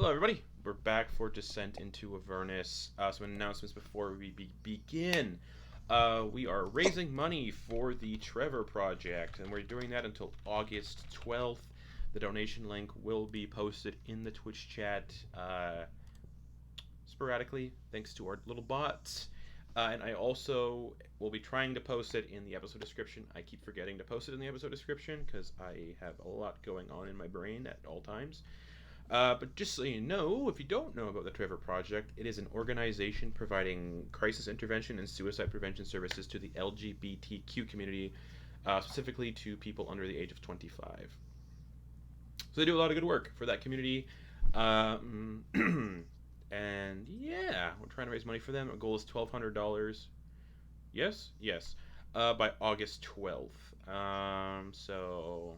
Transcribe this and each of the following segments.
Hello, everybody. We're back for Descent into Avernus. Some announcements before we begin. We are raising money for the Trevor Project, and we're doing that until August 12th. The donation link will be posted in the Twitch chat sporadically, thanks to our little bots. And I also will be trying to post it in the episode description. I keep forgetting to post it in the episode description because I have a lot going on in my brain at all times. But just so you know, if you don't know about the Trevor Project, it is an organization providing crisis intervention and suicide prevention services to the LGBTQ community, specifically to people under the age of 25. So they do a lot of good work for that community. And yeah, we're trying to raise money for them. Our goal is $1,200. Yes? Yes. By August 12th. So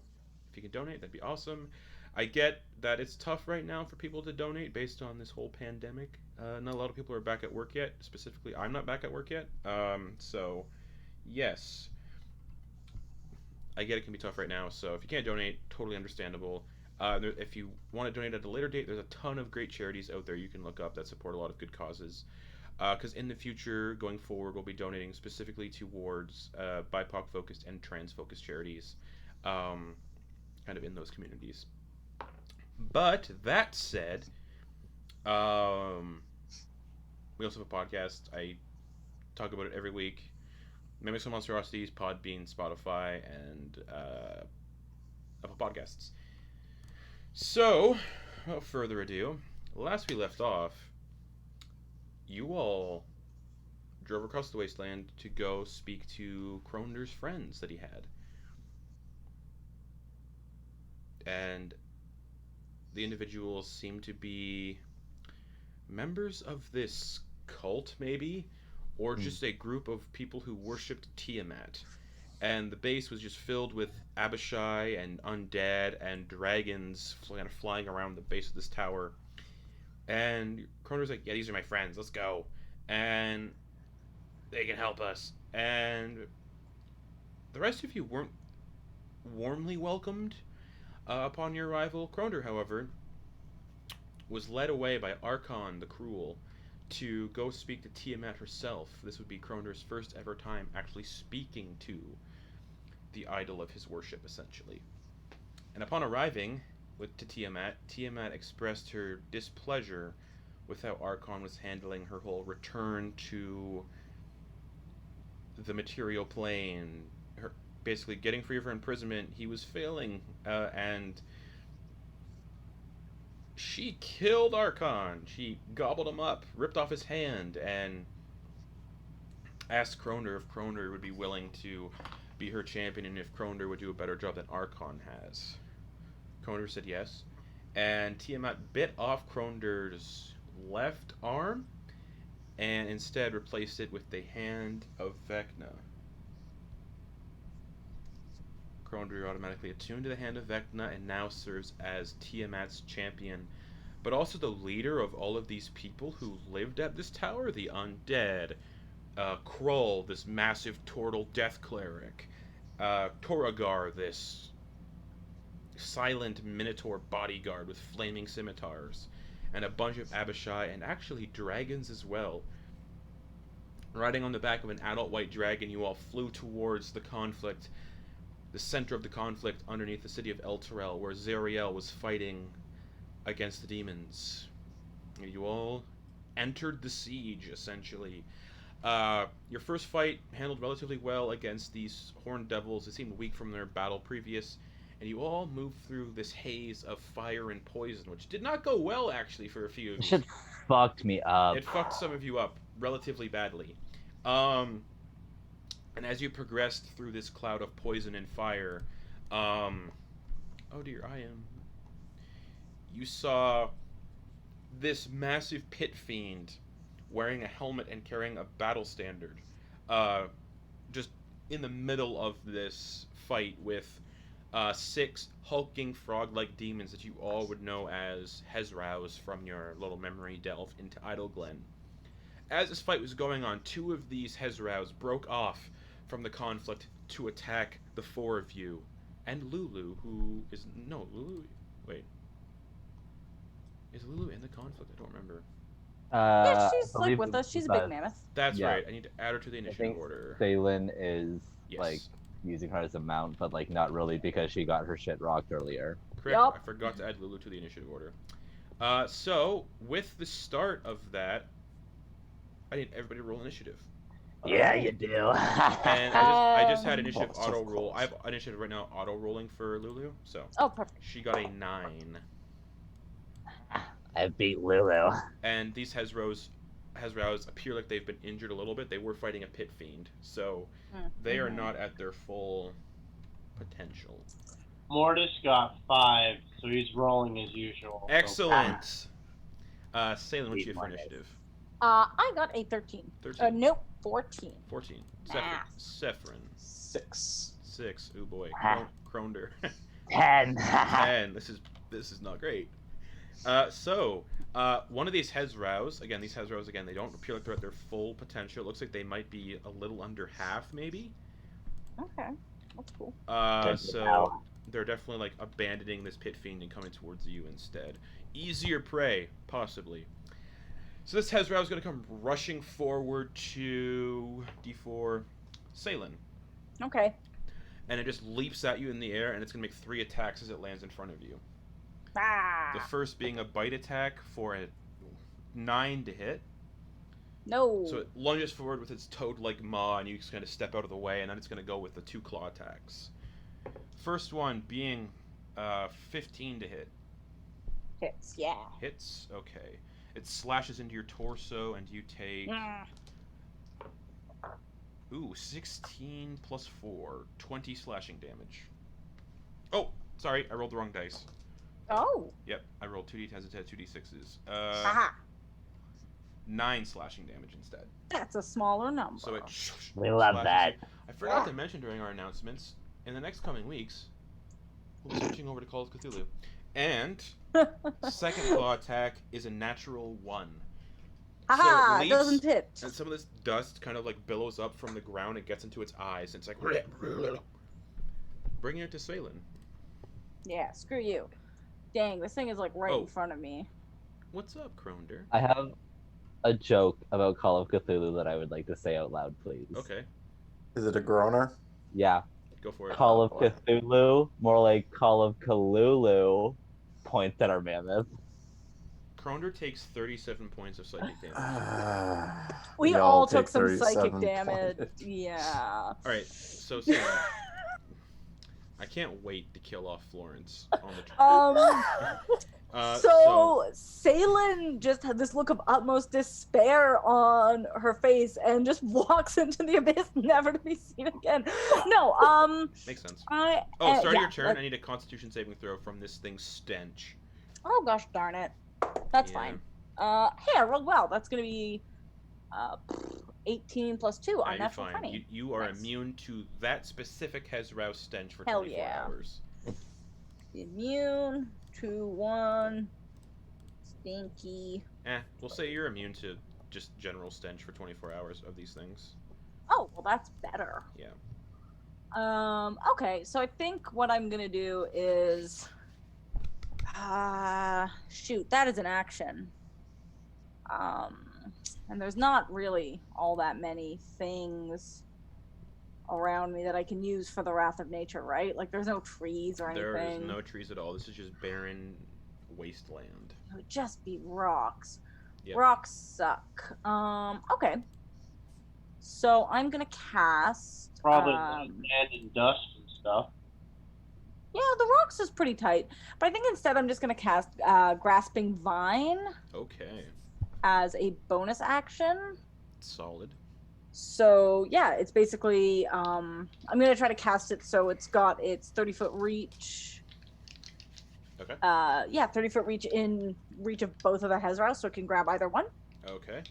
if you can donate, that'd be awesome. I get that it's tough right now for people to donate based on this whole pandemic. Not a lot of people are back at work yet. Specifically, I'm not back at work yet. So, yes. I get it can be tough right now. So if you can't donate, totally understandable. If you want to donate at a later date, there's a ton of great charities out there you can look up that support a lot of good causes. Because in the future, going forward, we'll be donating specifically towards BIPOC-focused and trans-focused charities, kind of in those communities. But that said, we also have a podcast. I talk about it every week. Mimics and Monstrosities, Podbean, Spotify, and Apple Podcasts. So, without further ado, last we left off, you all drove across the wasteland to go speak to Kronder's friends that he had. And the individuals seem to be members of this cult, maybe, or just a group of people who worshipped Tiamat. And the base was just filled with Abishai and undead and dragons kind of flying around the base of this tower. And Kroner's like, yeah, these are my friends, let's go. And they can help us. And the rest of you weren't warmly welcomed upon your arrival. Kroner, however, was led away by Archon the Cruel to go speak to Tiamat herself. This would be Kroner's first ever time actually speaking to the idol of his worship, essentially. And upon arriving to Tiamat, Tiamat expressed her displeasure with how Archon was handling her whole return to the material plane, her basically getting free of her imprisonment. He was failing, and she killed Archon. She gobbled him up, ripped off his hand, and asked Kroner if Kroner would be willing to be her champion and if Kroner would do a better job than Archon has. Kroner said yes, and Tiamat bit off Kroner's left arm and instead replaced it with the hand of Vecna. Kroner automatically attuned to the hand of Vecna and now serves as Tiamat's champion, but also the leader of all of these people who lived at this tower, the undead, Krull, this massive turtle death cleric, Toragar, this silent minotaur bodyguard with flaming scimitars, and a bunch of Abishai, and actually dragons as well. Riding on the back of an adult white dragon, you all flew towards the conflict, the center of the conflict underneath the city of Elturel, where Zariel was fighting against the demons. You all entered the siege, essentially. Your first fight handled relatively well against these horned devils. They seemed weak from their battle previous, and you all moved through this haze of fire and poison, which did not go well, actually, for a few of you. Shit fucked me up. It fucked some of you up relatively badly. And as you progressed through this cloud of poison and fire, oh dear, you saw this massive pit fiend wearing a helmet and carrying a battle standard, just in the middle of this fight with 6 hulking frog-like demons that you all would know as Hezraus from your little memory delve into Idleglen. As this fight was going on, 2 of these Hezraus broke off from the conflict to attack the 4 of you, and Lulu, who is... No, Lulu... Wait. Is Lulu in the conflict? I don't remember. Yeah, I she's like believe with us. She's a big mammoth. That's Yeah. right. I need to add her to the I initiative think order. Thalen is like Yes. using her as a mount, but like not really because she got her shit rocked earlier. Correct. I Yup. forgot to add Lulu to the initiative order. So with the start of that, I need everybody to roll initiative. Yeah, you do. And I just had Um, initiative Oh, so auto roll. I close. have initiative right now auto rolling for Lulu. So Oh, perfect. she got a 9. I beat Lulu. And these Hezros appear like they've been injured a little bit. They were fighting a pit fiend, so they are not at their full potential. Mortis got 5, so he's rolling as usual. Excellent. Salem, what's your for Mortis. initiative? I got a 13. 13. Nope, 14. 14. Nah. Sephrin. 6. 6. Oh boy. Kronder. 10. 10. This is not great. So one of these Hezrows, again, they don't appear like they're at their full potential. It looks like they might be a little under half, maybe. Okay, that's cool. So they're definitely like abandoning this pit fiend and coming towards you instead. Easier prey, possibly. So this Hezrao is going to come rushing forward to D4 Salen. Okay. And it just leaps at you in the air, and it's going to make 3 attacks as it lands in front of you. Ah. The first being a bite attack for a 9 to hit. No. So it lunges forward with its toad-like maw, and you just kind of step out of the way, and then it's going to go with the 2 claw attacks. First one being 15 to hit. Hits, yeah. Hits? Okay. It slashes into your torso, and you take... Ooh, 16 plus 4. 20 slashing damage. Oh, sorry, I rolled the wrong dice. Oh. Yep, I rolled 2d10s instead of 2d6s. Aha. 9 slashing damage instead. That's a smaller number. So it We love slashes that. you. I forgot to mention during our announcements, in the next coming weeks, we'll be switching over to Call of Cthulhu. And second claw attack is a natural 1. Aha, so it doesn't hit. And some of this dust kind of like billows up from the ground and gets into its eyes. And it's like, bringing it to Salen. Yeah, screw you. Dang, this thing is like right in front of me. What's up, Kronder? I have a joke about Call of Cthulhu that I would like to say out loud, please. Okay. Is it a groaner? Yeah. Go for it. Call of boy. Cthulhu, more like Call of Kalulu, points at our mammoth. Kronder takes 37 points of psychic damage. We all all took take some psychic 37 damage. points. Yeah. Alright, so Salen, I can't wait to kill off Florence on the So Salen just had this look of utmost despair on her face and just walks into the abyss, never to be seen again. No, makes sense. I. Start yeah, your turn. I need a Constitution saving throw from this thing's stench. Oh gosh darn it. That's Yeah. fine. Hey, I rolled well. That's gonna be 18 plus 2 on you're natural fine. 20. You are Nice. immune to that specific Hezrao stench for Hell 24 yeah. hours. Immune to 1 stinky. We'll say you're immune to just general stench for 24 hours of these things. Oh, well, that's better. Yeah. Okay, so I think what I'm gonna do is, shoot, that is an action. And there's not really all that many things around me that I can use for the Wrath of Nature, right? Like, there's no trees or anything. There is no trees at all. This is just barren wasteland. It would just be rocks. Yep. Rocks suck. Okay. So I'm gonna cast. Probably sand and dust and stuff. Yeah, the rocks is pretty tight, but I think instead I'm just gonna cast Grasping Vine Okay. as a bonus action. Solid. So yeah, it's basically I'm gonna try to cast it so it's got its 30-foot reach. Okay. 30-foot reach in reach of both of the Hezrao, so it can grab either one. Okay.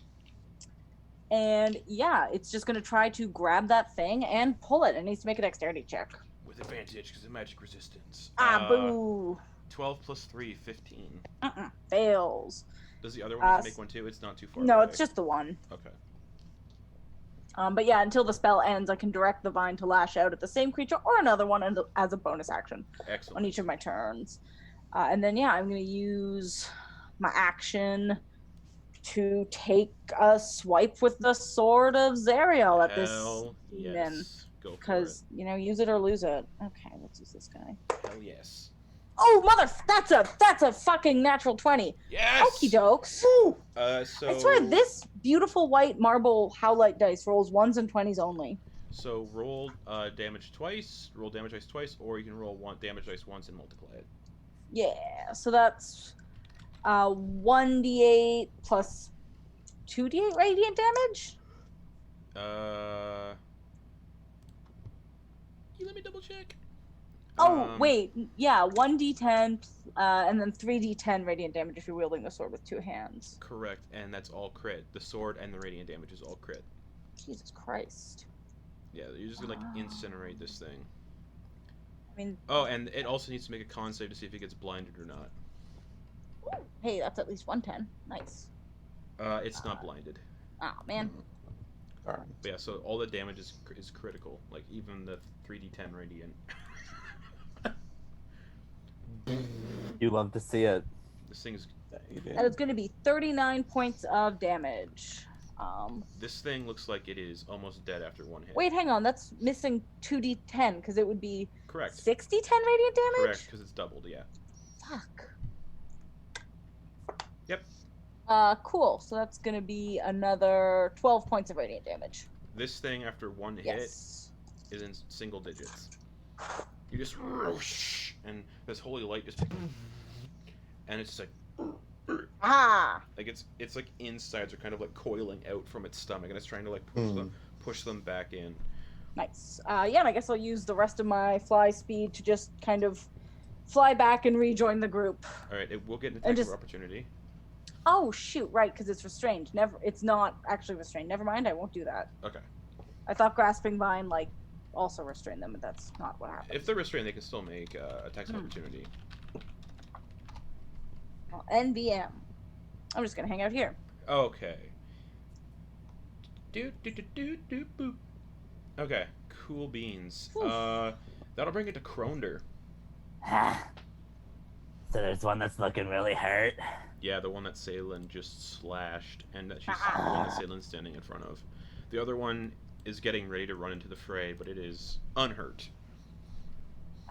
And yeah, it's just gonna try to grab that thing and pull it. It needs to make a dexterity check. With advantage because of magic resistance. Boo. 12 plus 3, 15. Fails. Does the other one need to make one too? It's not too far No, away. it's just the one. Okay. But yeah, until the spell ends, I can direct the vine to lash out at the same creature or another one as a bonus action Excellent. on each of my turns. And then yeah, I'm gonna use my action to take a swipe with the sword of Zariel at this Hell demon. yes. Go for it. Because, use it or lose it. Okay, let's use this guy. Hell yes. Oh, that's a fucking natural 20. Yes! Okie dokes. So... I swear, this beautiful white marble howlite dice rolls 1s and 20s only. So roll damage twice, roll damage dice twice, or you can roll one damage dice once and multiply it. Yeah, so that's 1d8 plus 2d8 radiant damage? Let me double check. Oh, wait. Yeah, 1d10 and then 3d10 radiant damage if you're wielding the sword with 2 hands. Correct, and that's all crit. The sword and the radiant damage is all crit. Jesus Christ. Yeah, you're just gonna incinerate this thing. I mean... Oh, and it also needs to make a con save to see if it gets blinded or not. Hey, that's at least 110. Nice. It's not blinded. Oh, man. Alright. But yeah, so all the damage is critical. Like, even the 3d10 radiant. You love to see it. This thing's... And it's going to be 39 points of damage. This thing looks like it is almost dead after one hit. Wait, hang on. That's missing 2d10 because it would be Correct. 6d10 radiant damage? Correct, because it's doubled, yeah. Fuck. Yep. Cool. So that's going to be another 12 points of radiant damage. This thing, after one hit, Yes. is in single digits. You just whoosh, and this holy light just, and it's just like, Ah! like it's like insides are kind of like coiling out from its stomach, and it's trying to like push them back in. Nice. Yeah, and I guess I'll use the rest of my fly speed to just kind of fly back and rejoin the group. All right, it will get an attack of opportunity. Oh shoot! Right, because it's restrained. It's not actually restrained. Never mind. I won't do that. Okay. I thought grasping vine also restrained them, but that's not what happened. If they're restrained, they can still make attacks of opportunity. Well, NVM. I'm just gonna hang out here. Okay. Boop. Okay, cool beans. Oof. That'll bring it to Kronder. So there's one that's looking really hurt. Yeah, the one that Salen just slashed, and that she's the one that Salen's standing in front of. The other one is getting ready to run into the fray, but it is unhurt.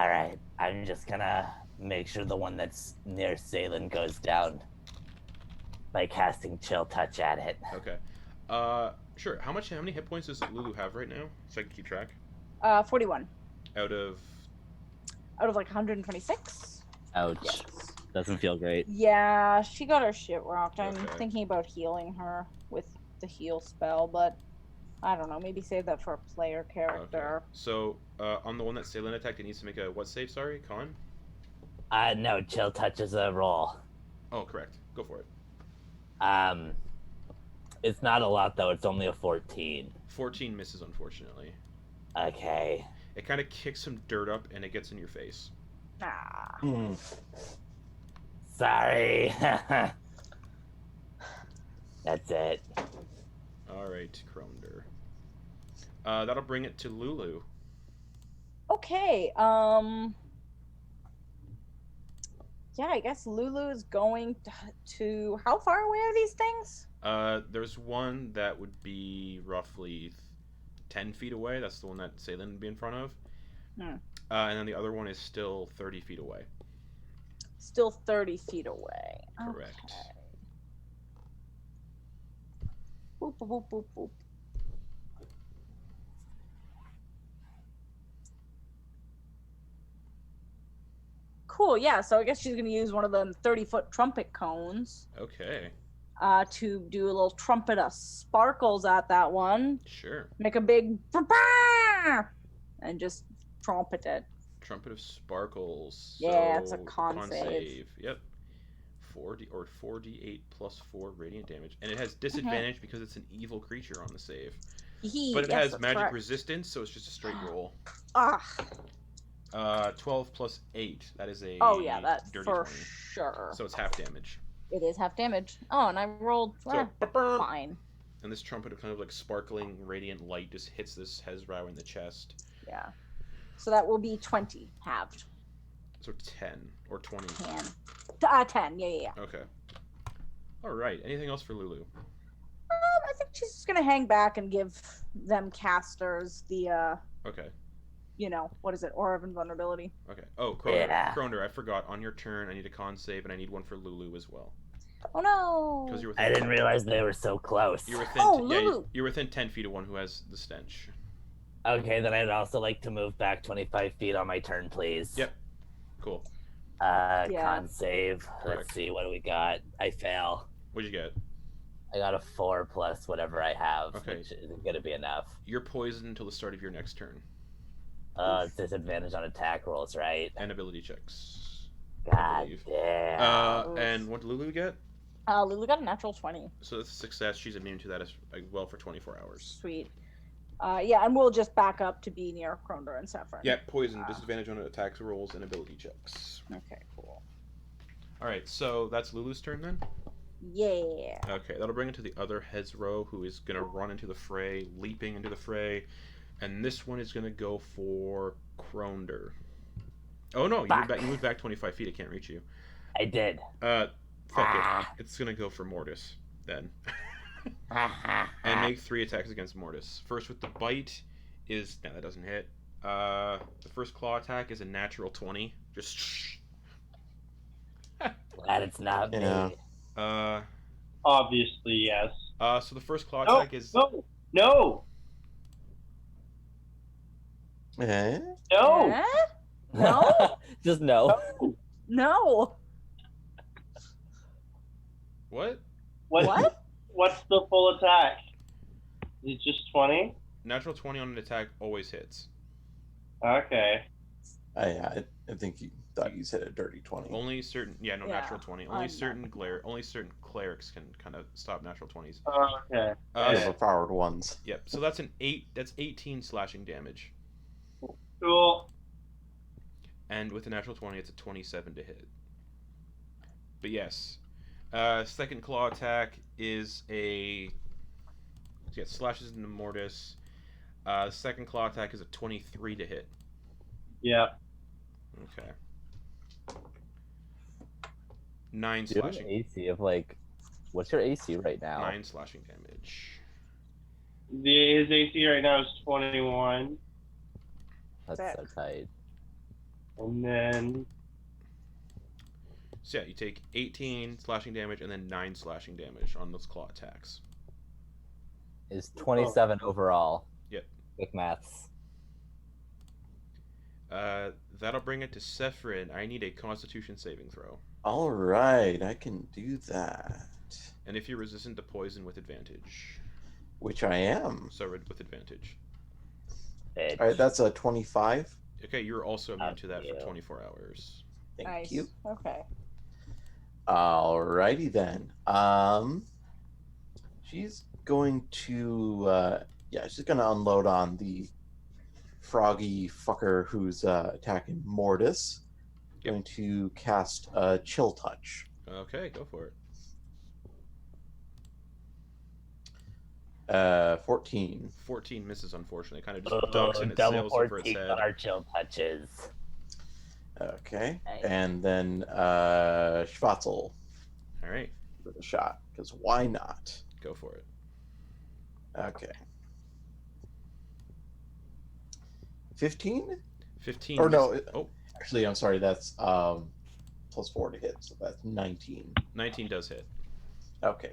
Alright, I'm just gonna make sure the one that's near Salen goes down by casting Chill Touch at it. Okay. Sure. How many hit points does Lulu have right now? So I can keep track. 41. Out of like 126? Ouch. Yes. Doesn't feel great. Yeah, she got her shit rocked. I'm Okay. thinking about healing her with the heal spell, but I don't know. Maybe save that for a player character. Okay. So on the one that Salen attacked, it needs to make a what save? Sorry, Con. No, Chill Touch is a roll. Oh, correct. Go for it. It's not a lot though, it's only a 14. 14 misses, unfortunately. Okay. It kind of kicks some dirt up, and it gets in your face. Ah. Sorry. That's it. All right, Kronder. That'll bring it to Lulu. Okay. Yeah, I guess Lulu is going to. How far away are these things? There's one that would be roughly 10 feet away. That's the one that Salen would be in front of. And then the other one is still 30 feet away. Still 30 feet away. Correct. Okay. Boop, boop, boop, boop, boop. Cool, yeah, so I guess she's going to use one of them 30-foot trumpet cones Okay. to do a little trumpet of sparkles at that one. Sure. Make a big ba-ba! And just trumpet it. Trumpet of Sparkles. Yeah, it's a So, con save. Yep. 4d8 plus 4 radiant damage, and it has disadvantage because it's an evil creature on the save. But it has magic resistance, so it's just a straight roll. Ah. 12 plus 8. That is a Oh yeah, that dirty for 20. sure. So it's half damage. It is half damage. Oh, and I rolled fine. And this trumpet of kind of like sparkling radiant light just hits this Hezrau in the chest. Yeah. So that will be 20 halved. So 10 or 20. 10. 10. Yeah. Okay. All right. Anything else for Lulu? I think she's just gonna hang back and give them casters the Okay. What is it? Aura of Invulnerability. Okay. Oh, Kroner. Yeah. Kroner, I forgot. On your turn, I need a con save, and I need one for Lulu as well. Oh no! Because you're within. I didn't realize they were so close. You're within. Oh, Yeah, Lulu! you're within 10 feet of one who has the stench. Okay, then I'd also like to move back 25 feet on my turn, please. Yep. Cool. Yeah. Con save. Correct. Let's see, what do we got? I fail. What'd you get? I got a 4 plus whatever I have, Okay. which isn't going to be enough. You're poisoned until the start of your next turn. It's disadvantage on attack rolls, right? And ability checks. God believe. damn. And what did Lulu get? Lulu got a natural 20. So that's a success. She's immune to that as well for 24 hours. Sweet. Yeah, and we'll just back up to be near Kronder and Saffron. Yep, poison, disadvantage on attacks, rolls, and ability checks. Okay, cool. Alright, so that's Lulu's turn then? Yeah. Okay, that'll bring it to the other heads row, who is going to run into the fray, leaping into the fray. And this one is going to go for Kronder. Oh no, you moved back 25 feet, I can't reach you. I did. Fuck it. It's going to go for Mortis, then. And make 3 attacks against Mortis. First with the bite is... No, that doesn't hit. The first claw attack is a natural 20. Just... Glad it's not Yeah. me. Obviously, yes. So the first claw No, attack is... no, Eh? no, Eh? No? Just no. No. What? What? What's the full attack? Is it just 20? Natural 20 on an attack always hits. Okay. I think you thought you said a dirty 20. Only certain... Yeah, no, Yeah, natural 20. Only I'm certain clerics can kind of stop natural 20s. Okay. Overpowered ones. Yep, so that's an 8... That's 18 slashing damage. Cool. And with a natural 20, it's a 27 to hit. But yes. Second claw attack is a... Yeah, slashes into Mortis. Second claw attack is a 23 to hit. Yeah. Okay. 9 Do you have an slashing. AC of like, what's your AC right now? 9 slashing damage. His AC right now is 21. That's so tight. And then... So yeah, you take 18 slashing damage and then 9 slashing damage on those claw attacks. Is 27 overall. Yep. Quick maths. That'll bring it to Sephrin. I need a Constitution saving throw. All right, I can do that. And if you're resistant to poison, with advantage. Which I am. So with advantage. Bitch. All right, that's a 25. Okay, you're also immune to that you. for 24 hours. Thank Nice. you. Okay. Alrighty then. She's going to, she's going to unload on the froggy fucker who's attacking Mortis. Yep. Going to cast Chill Touch. Okay, go for it. 14. 14 misses, unfortunately. Kind of just ducks and it double sails over its 14 head. on our chill touches. Okay. Nice. And then Schwatzel All right, with a shot, because why not? go for it. Okay. 15? 15. Or no, Oh, actually, I'm sorry, that's plus 4 to hit, so that's 19. 19 does hit. Okay.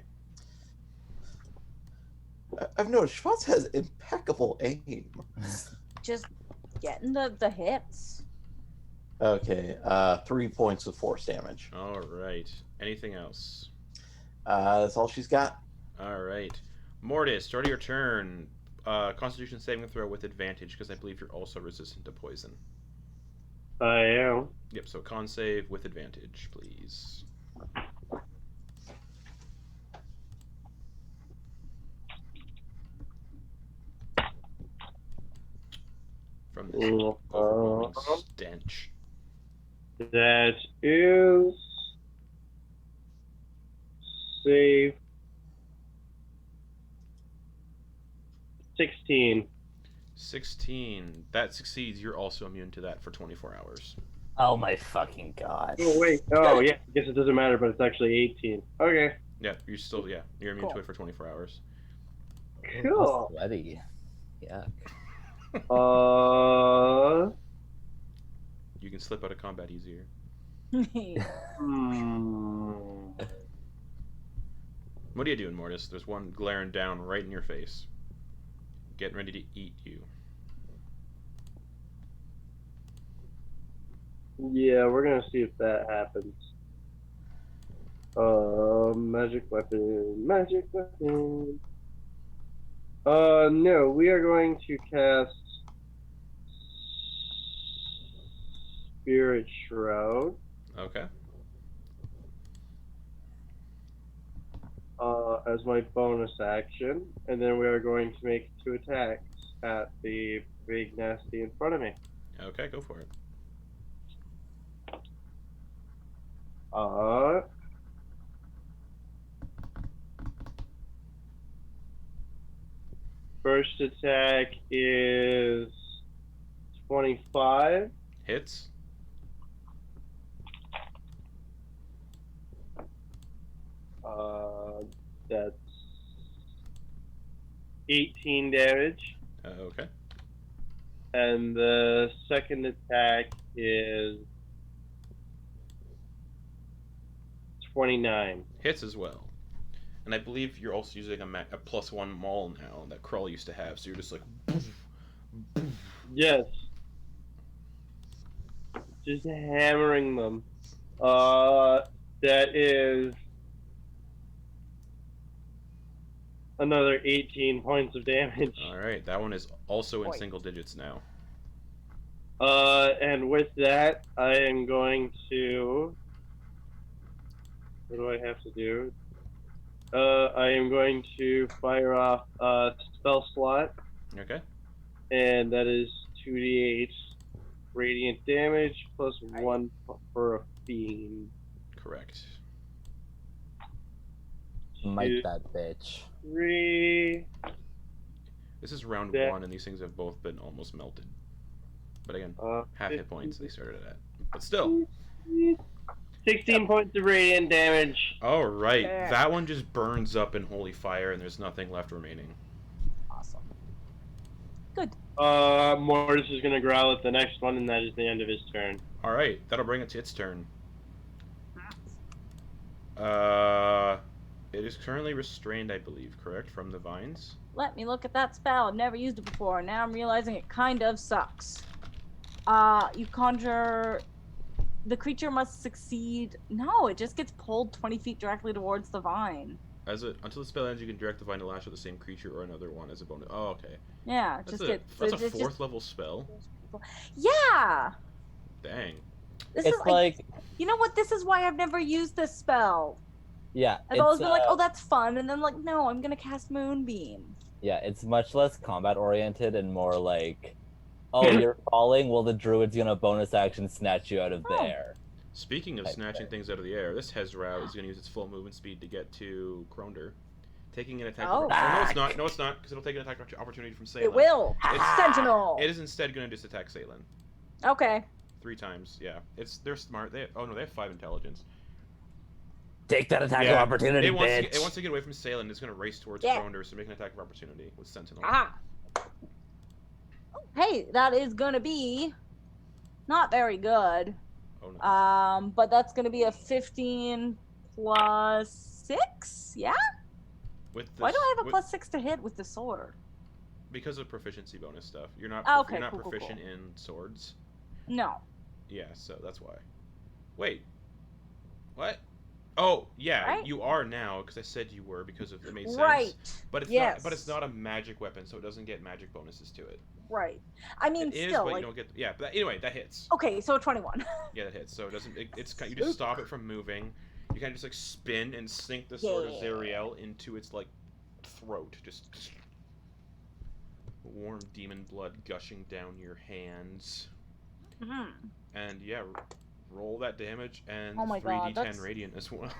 I've noticed Schwartz has impeccable aim. Just getting the hits. Okay, 3 points of force damage. All right. Anything else? That's all she's got. All right. Mortis, start of your turn. Constitution saving throw with advantage, because I believe you're also resistant to poison. I am. Yep, so con save with advantage, please. From this overwhelming stench. That is... Save... 16. 16. That succeeds. You're also immune to that for 24 hours. Oh my fucking god. Oh, wait. Oh, yeah. I guess it doesn't matter, but it's actually 18. Okay. Yeah, you're immune to Cool. it for 24 hours. Cool. Sweaty. Yeah. You can slip out of combat easier. What are you doing, Mortis? There's one glaring down right in your face, getting ready to eat you. Yeah, we're gonna see if that happens. Magic weapon. No, we are going to cast Spirit Shroud. Okay. As my bonus action, and then we are going to make 2 attacks at the big nasty in front of me. Okay, go for it. First attack is 25. Hits. That's 18 damage. Okay. And the second attack is 29. Hits as well. And I believe you're also using a +1 maul now that Krull used to have, so you're just like... Yes. Just hammering them. That is another 18 points of damage. Alright, that one is also in single digits now. And with that, I am going to... What do I have to do? I am going to fire off a spell slot, Okay. and that is 2d8 radiant damage plus 1 for a fiend. Correct. Might that bitch. 3. This is round 1, and these things have both been almost melted. But again, half hit points they started at. But still. 16 points of radiant damage. Alright, Yeah. that one just burns up in holy fire, and there's nothing left remaining. Awesome. Good. Mortis is going to growl at the next one, and that is the end of his turn. Alright, that'll bring it to its turn. It is currently restrained, I believe, correct? From the vines? Let me look at that spell. I've never used it before. Now I'm realizing it kind of sucks. You conjure... The creature must succeed... No, it just gets pulled 20 feet directly towards the vine. Until the spell ends, you can direct the vine to lash at the same creature or another one as a bonus. Oh, okay. Yeah, That's just a, get... that's a it 4th just- level spell. Yeah! Dang. This It's is like, You know what? This is why I've never used this spell. yeah. I've always been like, oh, that's fun. And then like, no, I'm going to cast Moonbeam. Yeah, it's much less combat oriented and more like, oh, you're falling? Well, the druid's gonna bonus action snatch you out of Oh. there. Speaking of Type snatching thing. things out of the air, this Hezrau is going to use its full movement speed to get to Kronder. Taking an attack... Oh. no, it's not. No, it's not, because it'll take an attack opportunity from Salem. It will. It's- Sentinel. It is instead going to just attack Salem. Okay. 3 times, yeah. They're smart. They have 5 intelligence. Take that attack of Yeah, opportunity, It wants, bitch. it wants to get away from Salem. It's going to race towards Yeah. Kronder, so make an attack of opportunity with Sentinel. Ah. Hey, that is going to be not very good. Oh, no. But that's going to be a 15 plus 6? Yeah? With Why do I have a with- plus 6 to hit with the sword? Because of proficiency bonus stuff. You're not, Oh, okay, you're not cool, cool, proficient cool. in swords. No. Yeah, so that's why. Wait. What? Oh, yeah, Right? you are now, because I said you were, because of, it made sense. Right. But it's Yes. not. But it's not a magic weapon, so it doesn't get magic bonuses to it. Right. I mean, It is, still, but like... you don't get. Yeah, but anyway, that hits. Okay, so 21. Yeah, that hits. So it doesn't. It's you just stop it from moving. You kind of just like spin and sink the sword of Yeah. Zariel into its like throat, just warm demon blood gushing down your hands. Mhm. And yeah, roll that damage and Oh my 3d10 God, that's- radiant as well.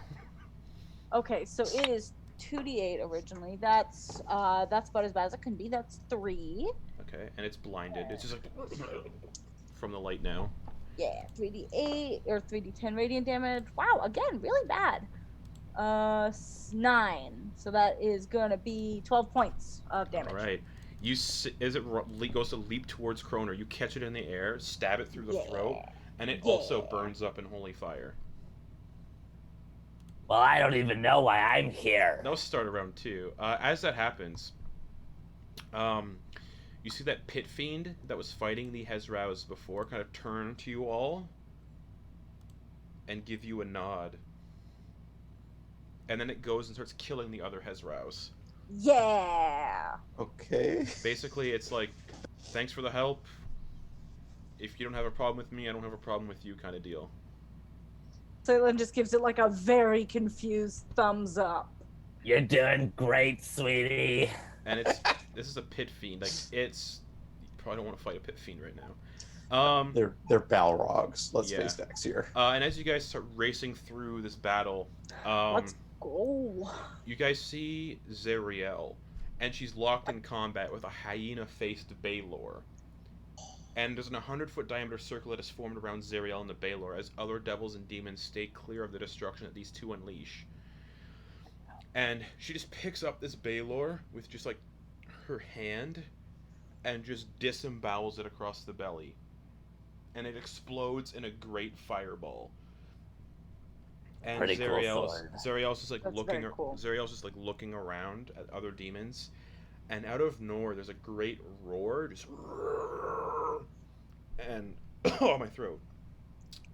Okay, so it is 2d8 originally. That's about as bad as it can be. That's 3. Okay, and it's blinded. It's just like from the light now. Yeah, 3d8 or 3d10 radiant damage. Wow, again, really bad. 9. So that is gonna be 12 points of damage. All right. As it goes to leap towards Kroner, you catch it in the air, stab it through the throat, and it also burns up in holy fire. Well, I don't even know why I'm here. That'll start around 2. As that happens, you see that pit fiend that was fighting the Hezraus before kind of turn to you all and give you a nod. And then it goes and starts killing the other Hezraus. Yeah. Okay. Basically, it's like, thanks for the help. If you don't have a problem with me, I don't have a problem with you kind of deal. Caitlin just gives it like a very confused thumbs up. You're doing great, sweetie. And this is a pit fiend. Like, you probably don't want to fight a pit fiend right now. They're Balrogs. Let's Yeah. face facts here. And as you guys start racing through this battle, Let's go. you guys see Zariel, and she's locked in combat with a hyena-faced Baelor. And there's an 100-foot diameter circle that is formed around Zariel and the Baelor as other devils and demons stay clear of the destruction that these two unleash. And she just picks up this Baelor with just like her hand and just disembowels it across the belly. And it explodes in a great fireball. And Pretty cool sword. Zariel's just like That's looking. very cool. Zariel's just like looking around at other demons, and out of nowhere there's a great roar, just and oh my throat.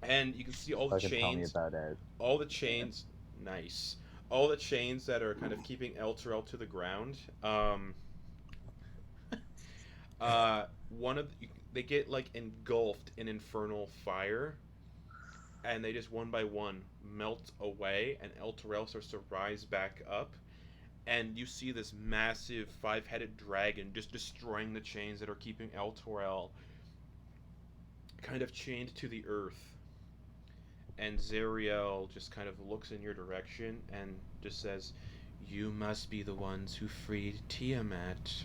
And you can see all the Fucking tell me chains. about it. All the chains, nice. All the chains that are kind of keeping Elturel to the ground. They get like engulfed in infernal fire, and they just one by one melt away, and Elturel starts to rise back up, and you see this massive 5-headed dragon just destroying the chains that are keeping Elturel kind of chained to the earth. And Zariel just kind of looks in your direction and just says, "You must be the ones who freed Tiamat."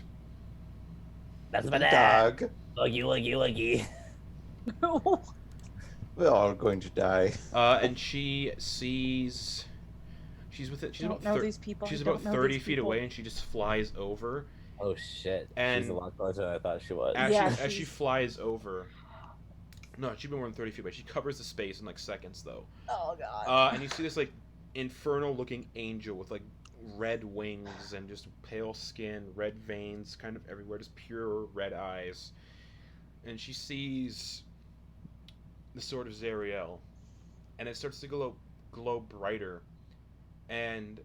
That's my dad. Dog. Woogie, woogie, woogie. We're all going to die. And she sees... She's with it. She's Don't about know these people. She's I don't about know 30 these feet people. away, and she just flies over. Oh shit. And- She's a lot closer than I thought she was. As, Yeah, as she she's- flies over... No, she'd be more than 30 feet away. She covers the space in like seconds, though. Oh god. And you see this like infernal-looking angel with like red wings and just pale skin, red veins, kind of everywhere, just pure red eyes. And she sees the sword of Zariel, and it starts to glow brighter. And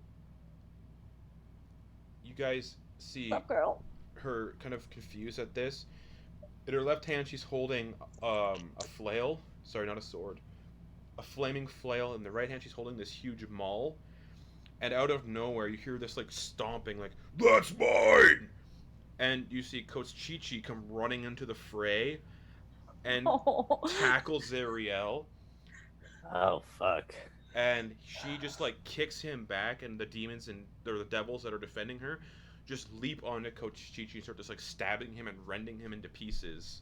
you guys see What's up, girl? her kind of confused at this. In her left hand, she's holding a flail. Sorry, not a sword. A flaming flail. In the right hand, she's holding this huge maul. And out of nowhere, you hear this like stomping, like, "That's mine!" And you see Coach Chi-Chi come running into the fray and Oh. tackle Zariel. Oh, fuck. And she just like kicks him back, and the demons or the devils that are defending her just leap onto Coach Chi-Chi and start just like stabbing him and rending him into pieces.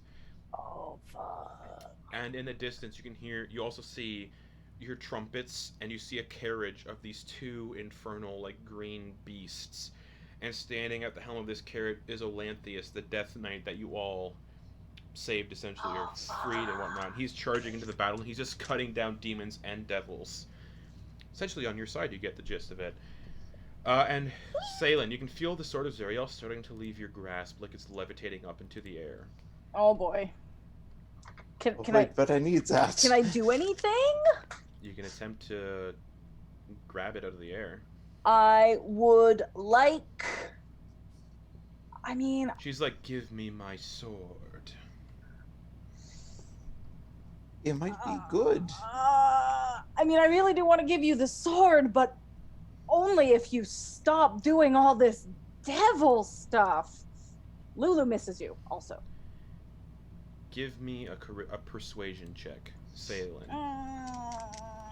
Oh, fuck. And in the distance, you hear trumpets, and you see a carriage of these two infernal like green beasts. And standing at the helm of this carriage is Olanthius, the Death Knight that you all saved essentially, or freed and whatnot. He's charging into the battle, and he's just cutting down demons and devils. Essentially on your side, you get the gist of it. And Salen, you can feel the sword of Zariel starting to leave your grasp, like it's levitating up into the air. Oh boy. Can Oh, can wait, but I need that. Can I do anything? You can attempt to grab it out of the air. I would like. I mean, She's like, "Give me my sword." It might be good. I mean, I really do want to give you the sword, but only if you stop doing all this devil stuff. Lulu misses you, also. Give me a persuasion check, Salen.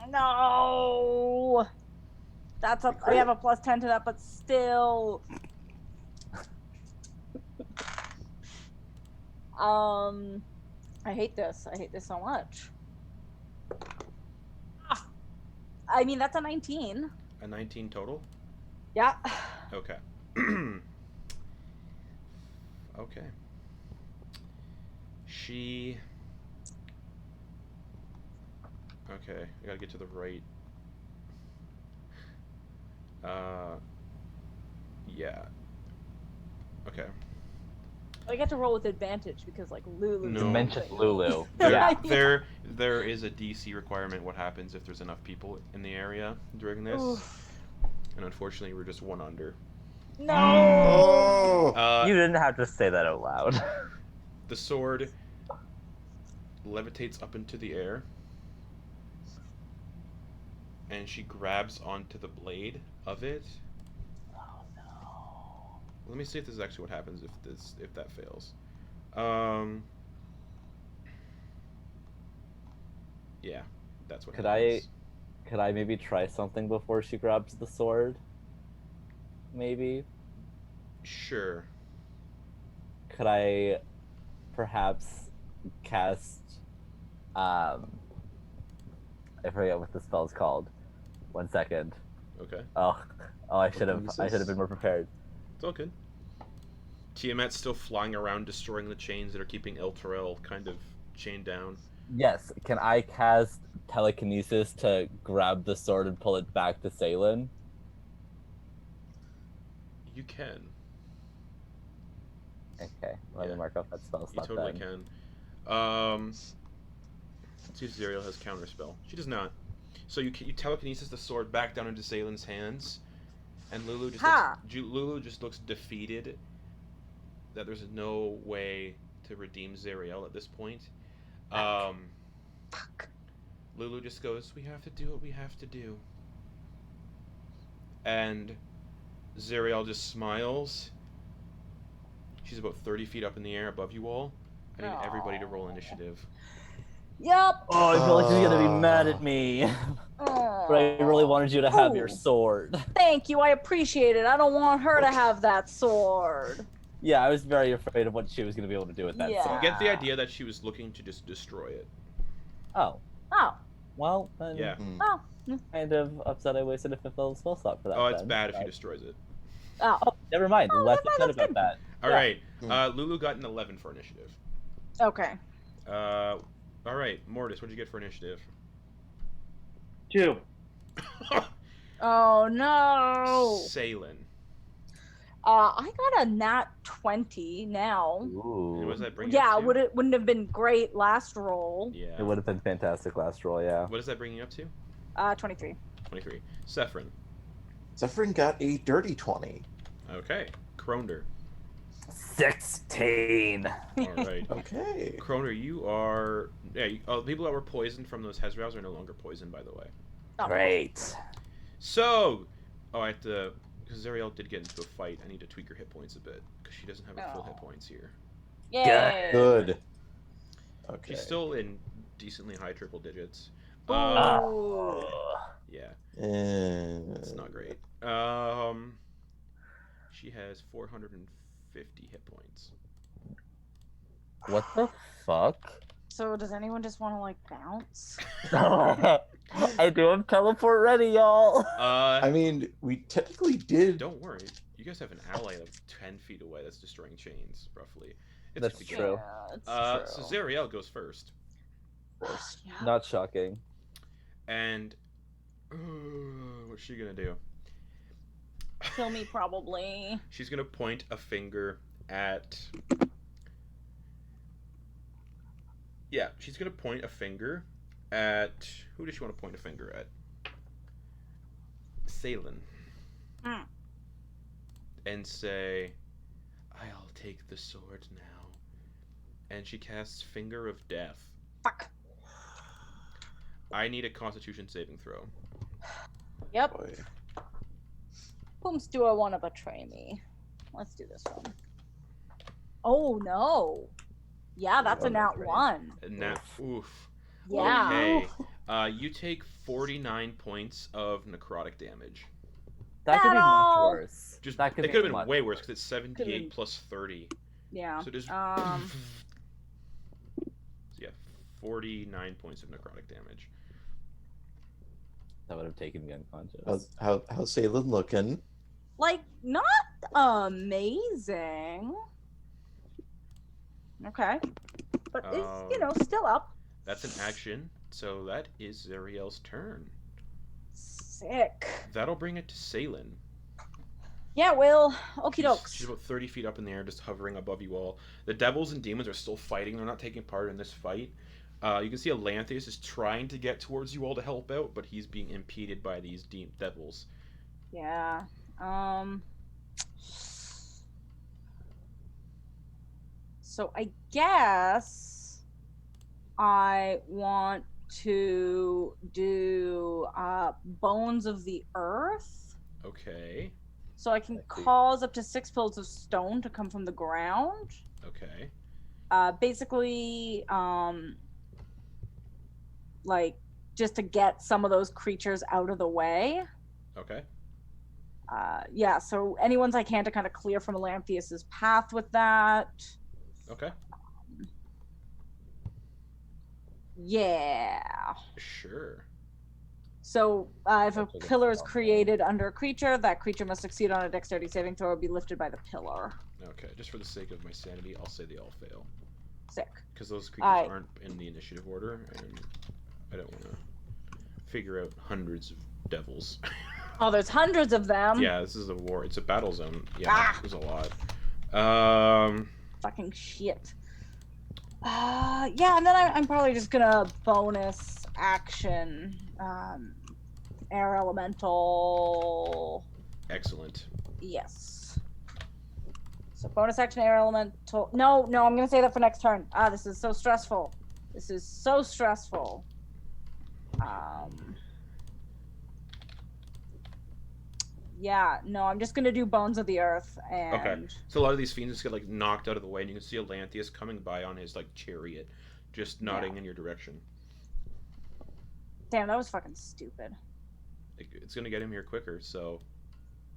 No. That's a. I have a +10 to that, but still. I hate this. I hate this so much. I mean, that's a 19. A 19 total? Yeah. Okay. Okay. She... Okay, I gotta get to the right. Yeah. Okay. I get to roll with advantage because like Lulu. No. You mentioned Lulu. There, Yeah. there is a DC requirement. What happens if there's enough people in the area during this? Oof. And unfortunately, we're just one under. No. Oh! You didn't have to say that out loud. The sword levitates up into the air, and she grabs onto the blade of it. Oh no. Let me see if this is actually what happens if that fails. Yeah, that's what Could happens. Could I maybe try something before she grabs the sword? Maybe? Sure. Could I perhaps cast I forget what the spell's called. 1 second. Okay. Oh, I should have been more prepared. It's all good. Tiamat's still flying around destroying the chains that are keeping Elturel kind of chained down. Yes, can I cast telekinesis to grab the sword and pull it back to Salen? You can. Okay, let Yeah. me mark off that spell You slot totally then. can. Let's see if Zariel has counterspell. She does not. So you telekinesis the sword back down into Salen's hands, and Lulu just looks defeated. That there's no way to redeem Zariel at this point. Lulu just goes, "We have to do what we have to do." And Zariel just smiles. She's about 30 feet up in the air above you all. I need everybody to roll initiative. Yep. Oh, I feel like she's gonna be mad at me. But I really wanted you to have your sword. Thank you, I appreciate it. I don't want her to have that sword. Yeah, I was very afraid of what she was gonna be able to do with that Yeah. sword. You get the idea that she was looking to just destroy it. Oh. Oh. Well, then Yeah. Oh. kind of upset I wasted a 5th level spell slot for that. Oh, it's then, bad if but- she destroys it. Oh. Never mind. Oh, Less never mind, upset that's about good. that. All Yeah. right. Lulu got an 11 for initiative. Okay. All right. Mortis, what'd you get for initiative? 2. Oh no. Salen. I got a nat 20 now. And what Ooh. does that bring you Yeah, up to? wouldn't have been great last roll. Yeah. It would have been fantastic last roll, yeah. What does that bring you up to? 23. 23. Sephrin. Zephyrin got a dirty 20. Okay. Kroner. 16. All right. Okay. Kroner, you are... Yeah, people that were poisoned from those Hezraels are no longer poisoned, by the way. Oh. Great. So... Oh, I have to... Because Zariel did get into a fight, I need to tweak her hit points a bit. Because she doesn't have her full hit points here. Yay. Good. Okay. She's still in decently high triple digits. Ooh. Yeah, Uh, it's not great. She has 450 hit points. What the fuck? So does anyone just want to like bounce? I do have teleport ready, y'all. I mean, we technically did. Don't worry. You guys have an ally that's 10 feet away that's destroying chains, roughly. It's That's just a true. game. Yeah, it's So true. Zariel goes first. Yeah. Not shocking. And... what's she gonna do? Kill me probably. She's gonna point a finger at... Yeah, she's gonna point a finger at... Who does she want to point a finger at? Salen. Hmm. And say, "I'll take the sword now." And she casts Finger of Death. Fuck. I need a Constitution saving throw. Yep. Boy. Whom's do I want to betray me? Let's do this one. Oh no. Yeah, that's a nat 1. And that, oof. Yeah. Okay. You take 49 points of necrotic damage. That could be much Battle! worse. Just That could it be could have been much way worse because it's 78 been- plus 30. Yeah. So just Um. so yeah, 49 points of necrotic damage. That would have taken me unconscious. How's Salem looking? Like, not amazing. Okay. But it's, still up. That's an action. So that is Zariel's turn. Sick. That'll bring it to Salen. Yeah, well, okie dokes. She's about 30 feet up in the air, just hovering above you all. The devils and demons are still fighting. They're not taking part in this fight. You can see Elanthius is trying to get towards you all to help out, but he's being impeded by these devils. Yeah. So I guess I want to do Bones of the Earth. Okay. So I can cause up to 6 pillars of stone to come from the ground. Okay. Basically, like, just to get some of those creatures out of the way. Okay. Yeah, so any ones I can to kind of clear from Elanthius's path with that. Okay. Yeah. Sure. So if a pillar is created under a creature, that creature must succeed on a dexterity saving throw or be lifted by the pillar. Okay, just for the sake of my sanity, I'll say they all fail. Sick. Because those creatures aren't in the initiative order, and I don't want to figure out hundreds of devils. Oh, there's hundreds of them. Yeah, this is a war. It's a battle zone. Yeah, there's a lot. Fucking shit. Yeah, and then I'm probably just gonna bonus action, air elemental. Excellent. Yes. So bonus action, air elemental. No, I'm gonna say that for next turn. This is so stressful. This is so stressful. Yeah, no, I'm just gonna do Bones of the Earth and. Okay. So a lot of these fiends just get like knocked out of the way, and you can see Elanthius coming by on his like chariot, just nodding in your direction. Damn, that was fucking stupid. It's gonna get him here quicker, so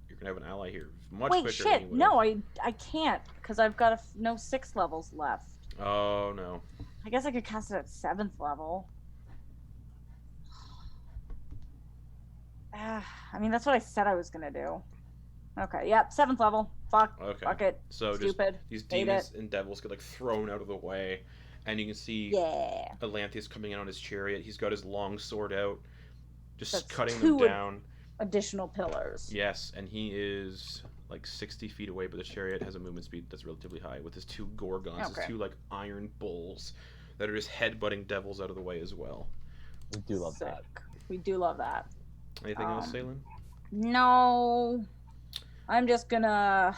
you're gonna have an ally here much Wait, quicker. shit! No, I can't because I've got no 6 levels left. Oh no. I guess I could cast it at 7th level. I mean, that's what I said I was gonna do. Okay, yep, 7th level. Fuck. Okay. Fuck it. So Stupid. just these Hate demons and devils get like thrown out of the way, and you can see Elanthius coming in on his chariot. He's got his long sword out, just That's cutting 2 them down. Additional pillars. Yes, and he is like 60 feet away, but the chariot has a movement speed that's relatively high with his 2 gorgons, his 2 like iron bulls that are just headbutting devils out of the way as well. We do love that. We do love that. Anything else, Salen? No. I'm just gonna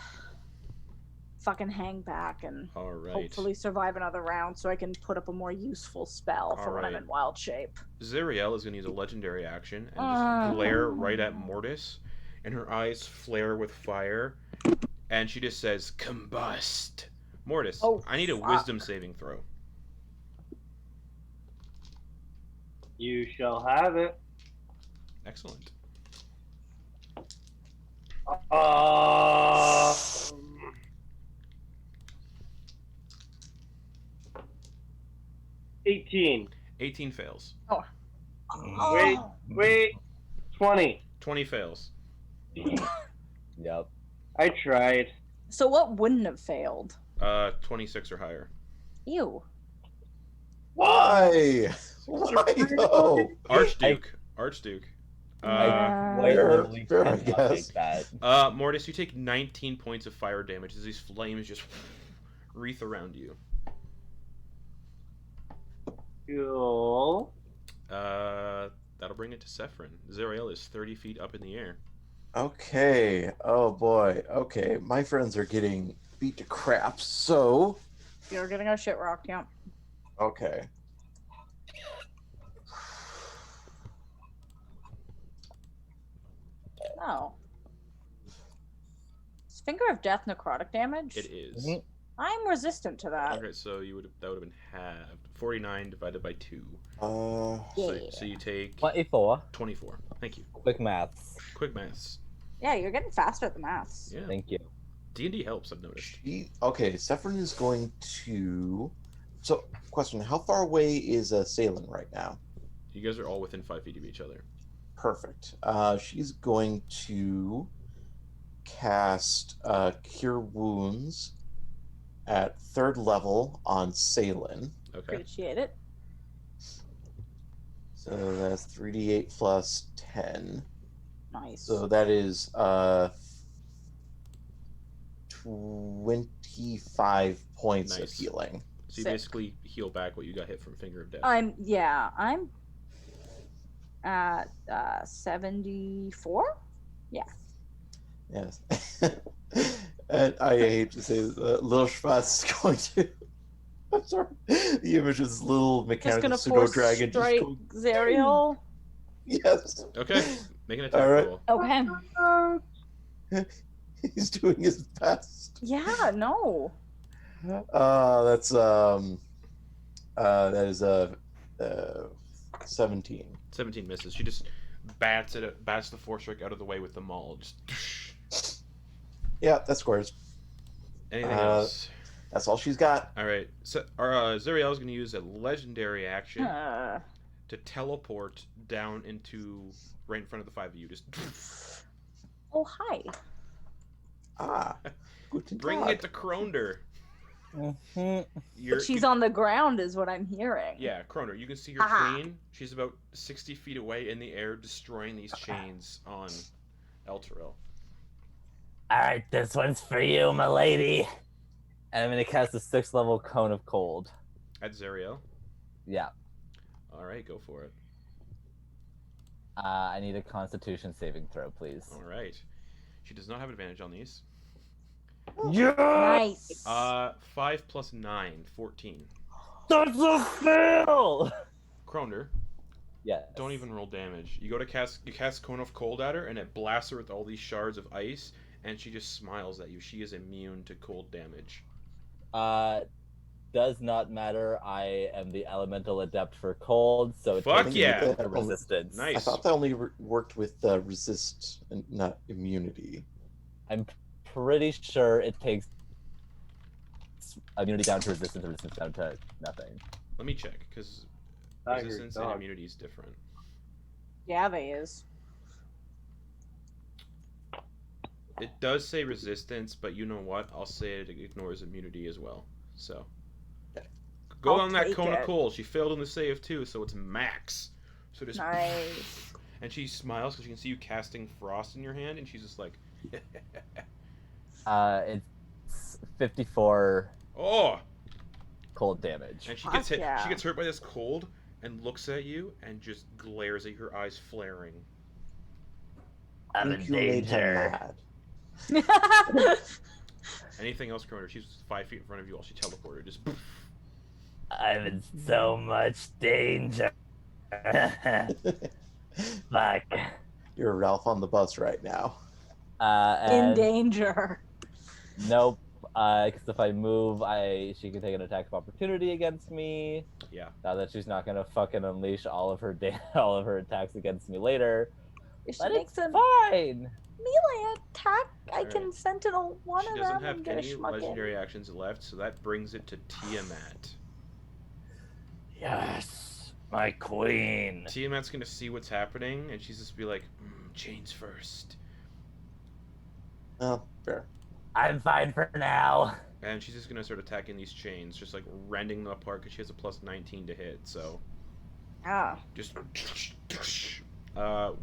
fucking hang back and hopefully survive another round so I can put up a more useful spell for when I'm in wild shape. Zariel is going to use a legendary action and just glare right at Mortis, and her eyes flare with fire, and she just says, "Combust." Mortis, I need a wisdom saving throw. You shall have it. Excellent. 18. 18 fails. Wait. 20. 20 fails. Yep. I tried. So what wouldn't have failed? 26 or higher. Ew. Why? Why though? Archduke. Fair, I guess. Mortis, you take 19 points of fire damage as these flames just wreath around you. Cool. That'll bring it to Sephron. Zariel is 30 feet up in the air. Okay. Oh boy. Okay. My friends are getting beat to crap. So. You're getting our shit rocked, yeah. Okay. Oh. Is Finger of Death necrotic damage? It is. Mhm. I'm resistant to that. Okay, so that would have been halved. 49 divided by 2. Uh. So you take 24. 24. Thank you. Quick maths. Quick maths. Yeah, you're getting faster at the maths. Yeah. Thank you. D&D helps, I've noticed. Okay, Sephron is going to. So, question: how far away is Salen right now? You guys are all within 5 feet of each other. Perfect. She's going to cast Cure Wounds at 3rd level on Salin. Okay. Appreciate it. So that's 3d8 plus 10. Nice. So that is 25 points of Nice. healing. So you Sick. basically heal back what you got hit from Finger of Death. I'm at 74. Yes. And I hate to say this, Little Schwartz is going to. I'm sorry. The image is this little Just mechanical gonna pseudo force dragon just strike going. Zariel. Yes. Okay, make an attack All right. roll. Okay. He's doing his best. Yeah. No. That is 17. 17 misses. She just bats the force strike out of the way with the maul. Just. Yeah, that scores. Anything else? That's all she's got. All right. So, Zariel is going to use a legendary action Uh, to teleport down into right in front of the 5 of you. Just oh hi. Guten bring Tag. it to Kroner. Mhm. You're, But she's on the ground, is what I'm hearing. Yeah, Kroner. You can see her Haha. chain. She's about 60 feet away in the air, destroying these chains on Elturel. Alright, this one's for you, my lady. And I'm gonna cast a 6th level Cone of Cold. At Zariel. Yeah. All right, go for it. I need a Constitution saving throw, please. All right. She does not have advantage on these. Nice. 5 plus 9, 14. That's a fail! Kroner, Yeah. don't even roll damage. You cast Cone of Cold at her, and it blasts her with all these shards of ice, and she just smiles at you. She is immune to cold damage. Does not matter. I am the elemental adept for cold, so it Fuck takes yeah. a resistance. Nice. I thought that only worked with resist and not immunity. I'm pretty sure it takes immunity down to resistance and resistance down to nothing. Let me check, because Tiger resistance and dog. immunity is different. Yeah, they is. It does say resistance, but you know what? I'll say it ignores immunity as well. So go I'll on that take Cone of it. Cold. She failed on the save too, so it's max. So just Nice. and she smiles because she can see you casting frost in your hand, and she's just like, It's 54 oh. cold damage. And she Fuck gets hit. yeah. She gets hurt by this cold and looks at you and just glares at you, her eyes flaring. I'm in Think you made her danger. mad. Anything else, Kroner? She's 5 feet in front of you while she teleported. Just I'm in so much danger. Fuck. You're Ralph on the bus right now. In And danger. nope. Because if I move, she can take an attack of opportunity against me. yeah. Now that she's not gonna fucking unleash all of her all of her attacks against me later. If she But makes it's a fine. melee attack, I Alright. can sentinel one She of doesn't them have and get a any schmuck in. legendary actions left, so that brings it to Tiamat. Yes, my queen. Tiamat's gonna see what's happening, and she's just be like, chains first. Oh, fair. I'm fine for now. And she's just gonna start attacking these chains, just like rending them apart because she has a plus 19 to hit. So Ah. just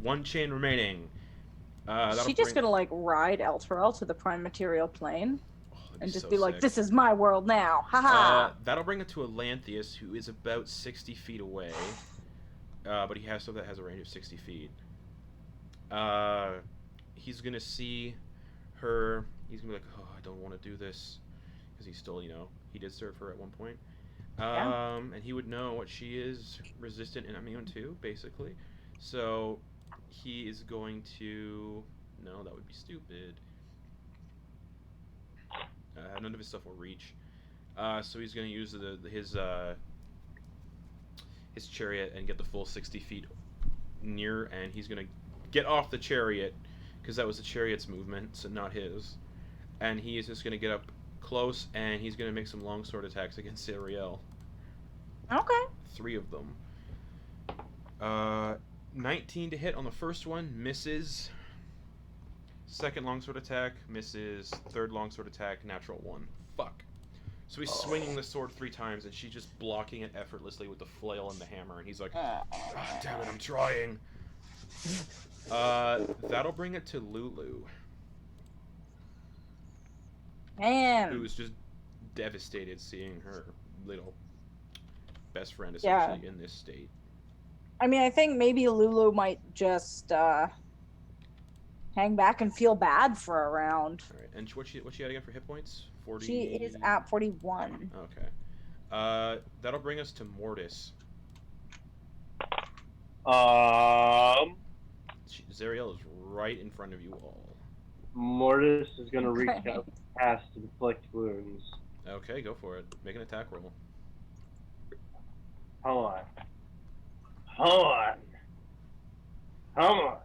one chain remaining. Is That'll she just bring- gonna like ride Elturel to the prime material plane Oh, that'd and just so be like, sick. "This is my world now." Haha. That'll bring it to Atlantheus, who is about 60 feet away. But he has something that has a range of 60 feet. He's gonna see her. He's gonna be like, "Oh, I don't want to do this," because he's still, he did serve her at one point. Yeah. And he would know what she is resistant and immune to, basically. So he is going to. No, that would be stupid. None of his stuff will reach. So he's going to use his chariot and get the full 60 feet near, and he's going to get off the chariot, because that was the chariot's movement, so not his. And he is just going to get up close, and he's going to make some longsword attacks against Zariel. Okay. 3 of them. 19 to hit on the first one, misses. Second longsword attack, misses. Third longsword attack, natural 1. Fuck. So he's swinging the sword 3 times, and she's just blocking it effortlessly with the flail and the hammer, and he's like, "Ah, damn it, I'm trying." That'll bring it to Lulu, Man. who's just devastated seeing her little best friend Yeah. essentially in this state. I mean, I think maybe Lulu might just hang back and feel bad for a round. All right, and what's she at again for hit points? 40. She is at 41. Okay. That'll bring us to Mortis. Zariel is right in front of you all. Mortis is gonna reach Okay. out, cast inflict wounds. Okay, go for it. Make an attack roll. Hold on. Hold on. Come on.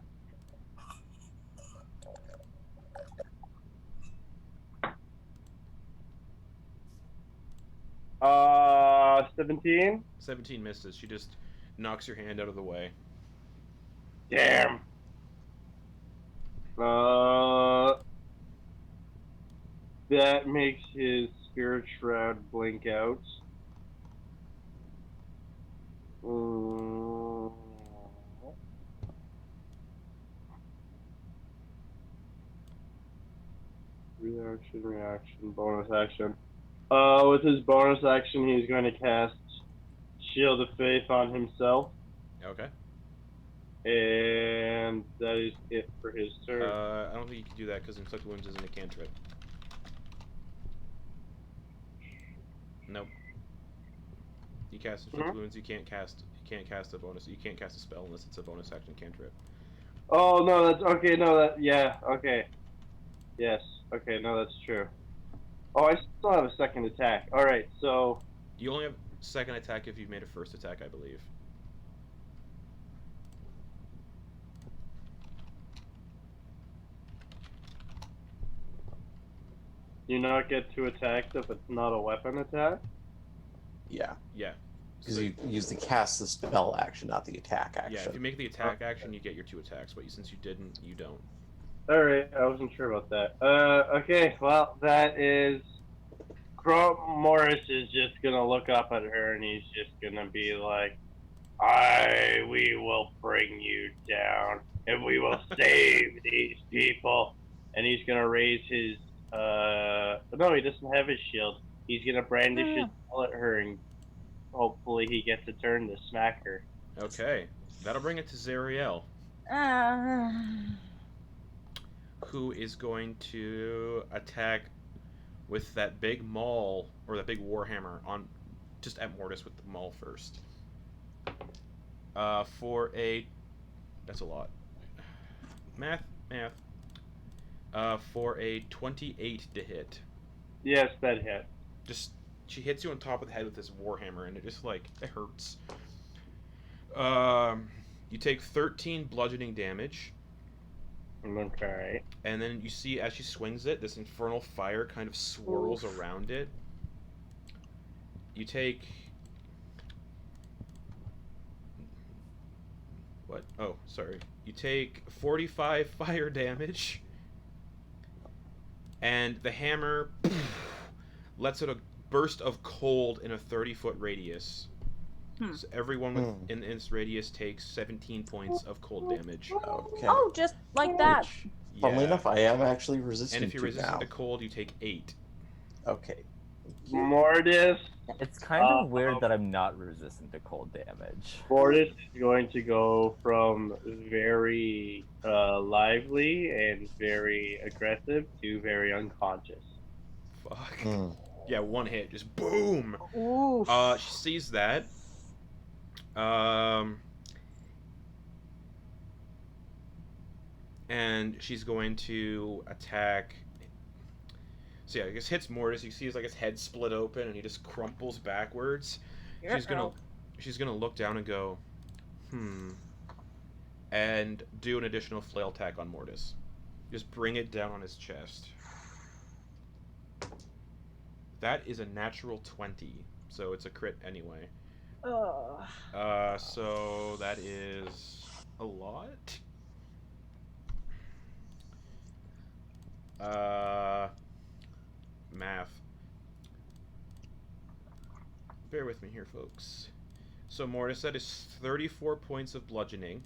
17? 17 misses. She just knocks your hand out of the way. Damn. That makes his spirit shroud blink out. Reaction, bonus action. With his bonus action, he's going to cast Shield of Faith on himself. Okay. And that is it for his turn. I don't think you can do that because inflict wounds isn't a cantrip. Nope. You cast inflict wounds. You can't cast a bonus. You can't cast a spell unless it's a bonus action cantrip. Oh no, that's okay. No, that yeah, okay. Yes, okay. No, that's true. Oh, I still have a second attack. All right, so You only have second attack if you've made a first attack, I believe. you not get 2 attacks if it's not a weapon attack. Yeah, Yeah. because So- you use the cast the spell action, not the attack action. Yeah, if you make the attack action, you get your 2 attacks, but since you didn't, you don't. All right, I wasn't sure about that. Okay, well that is. Morris is just gonna look up at her and he's just gonna be like, we will bring you down and we will save these people. And he's gonna raise his, no, he doesn't have his shield. He's gonna brandish his ball at her and hopefully he gets a turn to smack her. Okay. That'll bring it to Zariel, who is going to attack with that big maul, or that big warhammer, on just at Mortis with the maul first. For a... That's a lot. Math. For a 28 to hit. Yes, that hit. Just, she hits you on top of the head with this warhammer, and it just, like, it hurts. You take 13 bludgeoning damage. Okay. And then you see as she swings it, this infernal fire kind of swirls around it. You take... What? Oh, sorry. You take 45 fire damage. And the hammer lets out a burst of cold in a 30-foot radius. So everyone within this radius takes 17 points of cold damage. Okay. Oh, just like that. Which, funnily enough, I am actually resistant And if you're to resistant now. to cold, you take 8. Okay. Mortis. It's kind of weird that I'm not resistant to cold damage. Mortis is going to go from very lively and very aggressive to very unconscious. Fuck. Yeah, one hit, just boom. Oof. She sees that. And she's going to attack. So yeah, I guess hits Mortis. You see his, like, his head split open, and he just crumples backwards. She's gonna look down and go, and do an additional flail attack on Mortis. Just bring it down on his chest. That is a natural 20, so it's a crit anyway. So that is a lot. Math. Bear with me here, folks. So Mortis, that is 34 points of bludgeoning.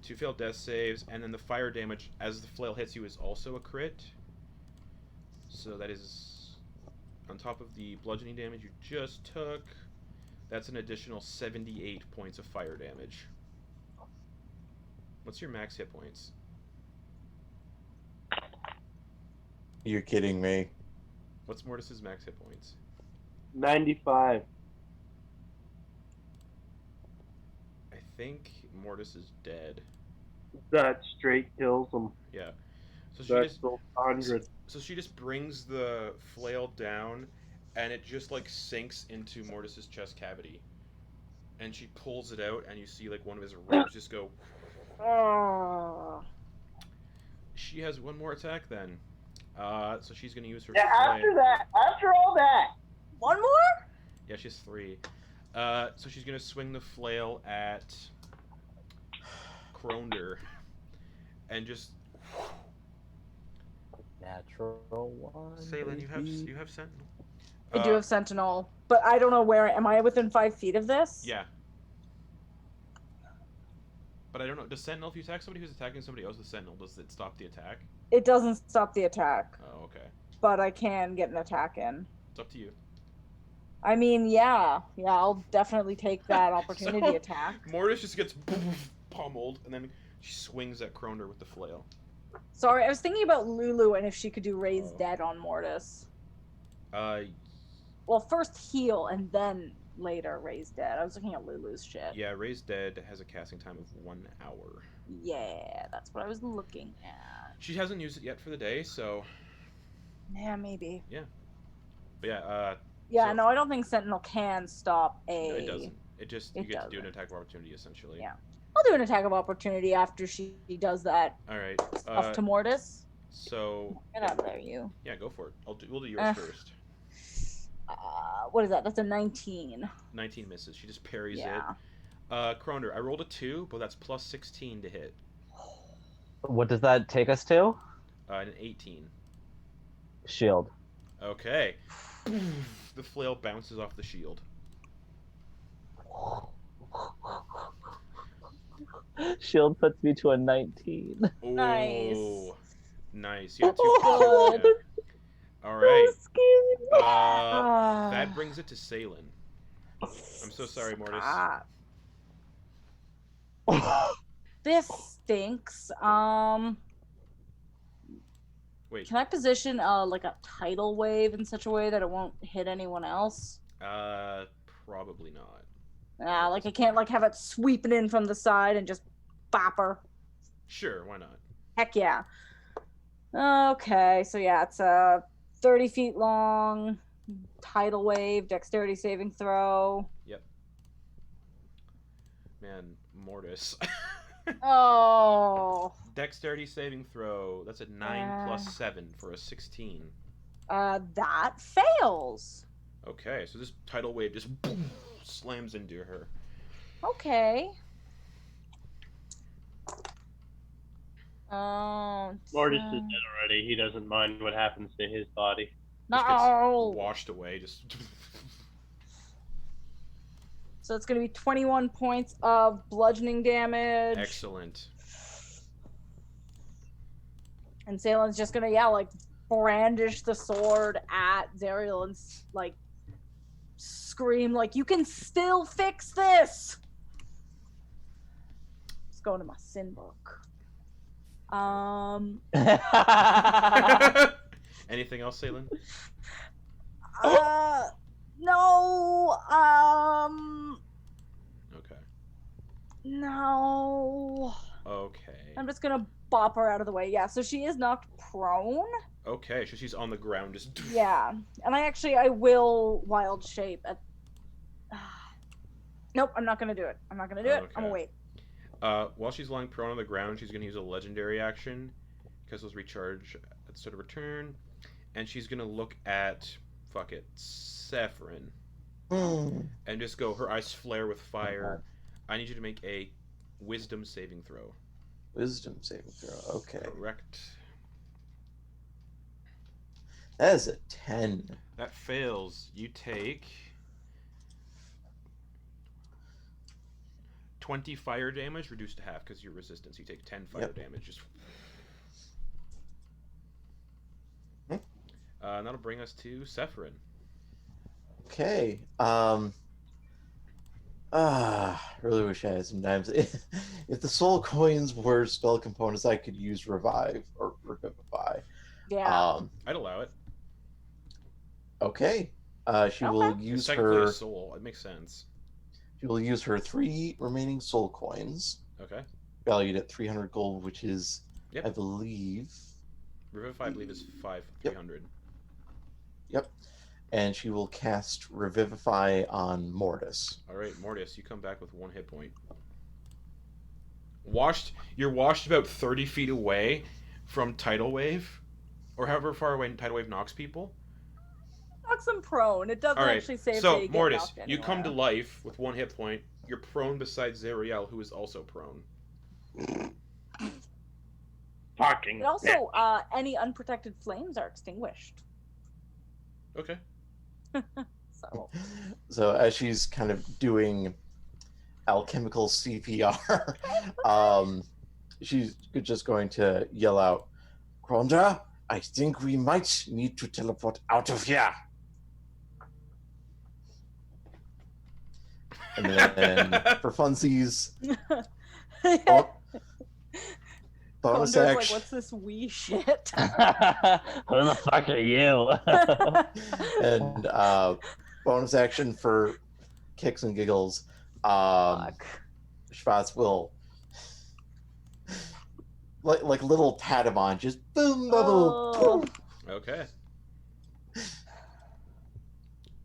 2 failed death saves, and then the fire damage as the flail hits you is also a crit. So that is on top of the bludgeoning damage you just took. That's an additional 78 points of fire damage. What's your max hit points? You're kidding me. What's Mortis's max hit points? 95. I think Mortis is dead. That straight kills him. Yeah. So she That's just 100. so she just brings the flail down, and it just like sinks into Mortis's chest cavity. And she pulls it out, and you see like one of his ribs just go. Oh. She has one more attack then. So she's gonna use her. Yeah, after flail. that, after all that. One more? Yeah, she has 3. So she's gonna swing the flail at Cronder, and just. Natural one. Salen, you baby. have Sentinel. I do have Sentinel, but I don't know where. Am I within 5 feet of this? Yeah. But I don't know. Does Sentinel, if you attack somebody who's attacking somebody else with Sentinel, does it stop the attack? It doesn't stop the attack, Oh, okay. but I can get an attack in. It's up to you. I mean, yeah, I'll definitely take that opportunity So, attack. Mortis just gets pummeled, and then she swings at Cronder with the flail. Sorry, I was thinking about Lulu and if she could do Raise Oh. Dead on Mortis. Uh, Well, first heal and then later Raise Dead. I was looking at Lulu's shit. yeah, Raised Dead has a casting time of 1 hour. Yeah, that's what I was looking at. She hasn't used it yet for the day, so. Yeah, maybe. But yeah, Yeah, So- no, I don't think Sentinel can stop a... no, it doesn't. It just, you It get to do an doesn't. attack of opportunity, essentially. Yeah. I'll do an attack of opportunity after she does that Alright, stuff to Mortis. so. Get out of there, you. Yeah, go for it. We'll do yours Eh. first. What is that? That's a 19. 19 misses. She just parries Yeah. it. Cronder, I rolled a 2, but that's plus 16 to hit. What does that take us to? An 18. Shield. Okay. The flail bounces off the shield. Shield puts me to a 19. Oh, Nice. Nice. Yeah, 2. Good. Yeah. All right. Ah. That brings it to Salen. I'm so sorry, Mortis. This stinks. Wait. Can I position like a tidal wave in such a way that it won't hit anyone else? Probably not. Like I can't like have it sweeping in from the side and just bop her. Sure, why not? Heck yeah. Okay, so yeah, it's 30 feet long, tidal wave, dexterity saving throw. Man, Mortis. Oh. Dexterity saving throw. That's a 9 plus 7 for a 16. That fails. Okay, so this tidal wave just boom, slams into her. Okay. Mortis is dead already. He doesn't mind what happens to his body. Just gets No. washed away. Just. So it's going to be 21 points of bludgeoning damage. Excellent. And Salen's just going to, like, brandish the sword at Zariel and, like, scream, like, you can still fix this! Let's go into my sin book. Anything else, Salen? No, Okay. no. Okay. I'm just gonna bop her out of the way. Yeah, so she is knocked prone. Okay, so she's on the ground just. Yeah, and I will wild shape at. Nope, I'm not gonna do it. I'm gonna Okay. wait. While she's lying prone on the ground, she's gonna use a legendary action, because those recharge at the start of her turn, and she's gonna look at, fuck it, Saffron, and just go. Her eyes flare with fire. I need you to make a Wisdom saving throw. Wisdom saving throw. Okay. Correct. That is a 10. That fails. You take 20 fire damage, reduced to half because your resistance. You take 10 fire damage. Just. And that'll bring us to Sephirin. Okay. Really wish I had some dimes. If the soul coins were spell components, I could use revive or revivify. Yeah. I'd allow it. Okay. She Okay. will It's use technically her. a soul. It makes sense. She will use her 3 remaining soul coins, Okay. valued at 300 gold, which is, Yep. I believe. Revivify, I believe, is 300. Yep. And she will cast Revivify on Mortis. All right, Mortis, you come back with 1 hit point. You're washed about 30 feet away from Tidal Wave, or however far away Tidal Wave knocks people. Knocks them prone. It doesn't All right, actually say if so they get Mortis, knocked you come to anywhere. life with 1 hit point. You're prone beside Zariel, who is also prone. Fucking. And also, any unprotected flames are extinguished. Okay. So So as she's kind of doing alchemical CPR, she's just going to yell out, Krondra, I think we might need to teleport out of here. And then for funsies, bonus Kondra's like, action. what's this wee shit? Who the fuck are you? And bonus action for kicks and giggles. Fuck. Schwartz will like little Patamon, just boom, bubble, Oh. poof. Okay.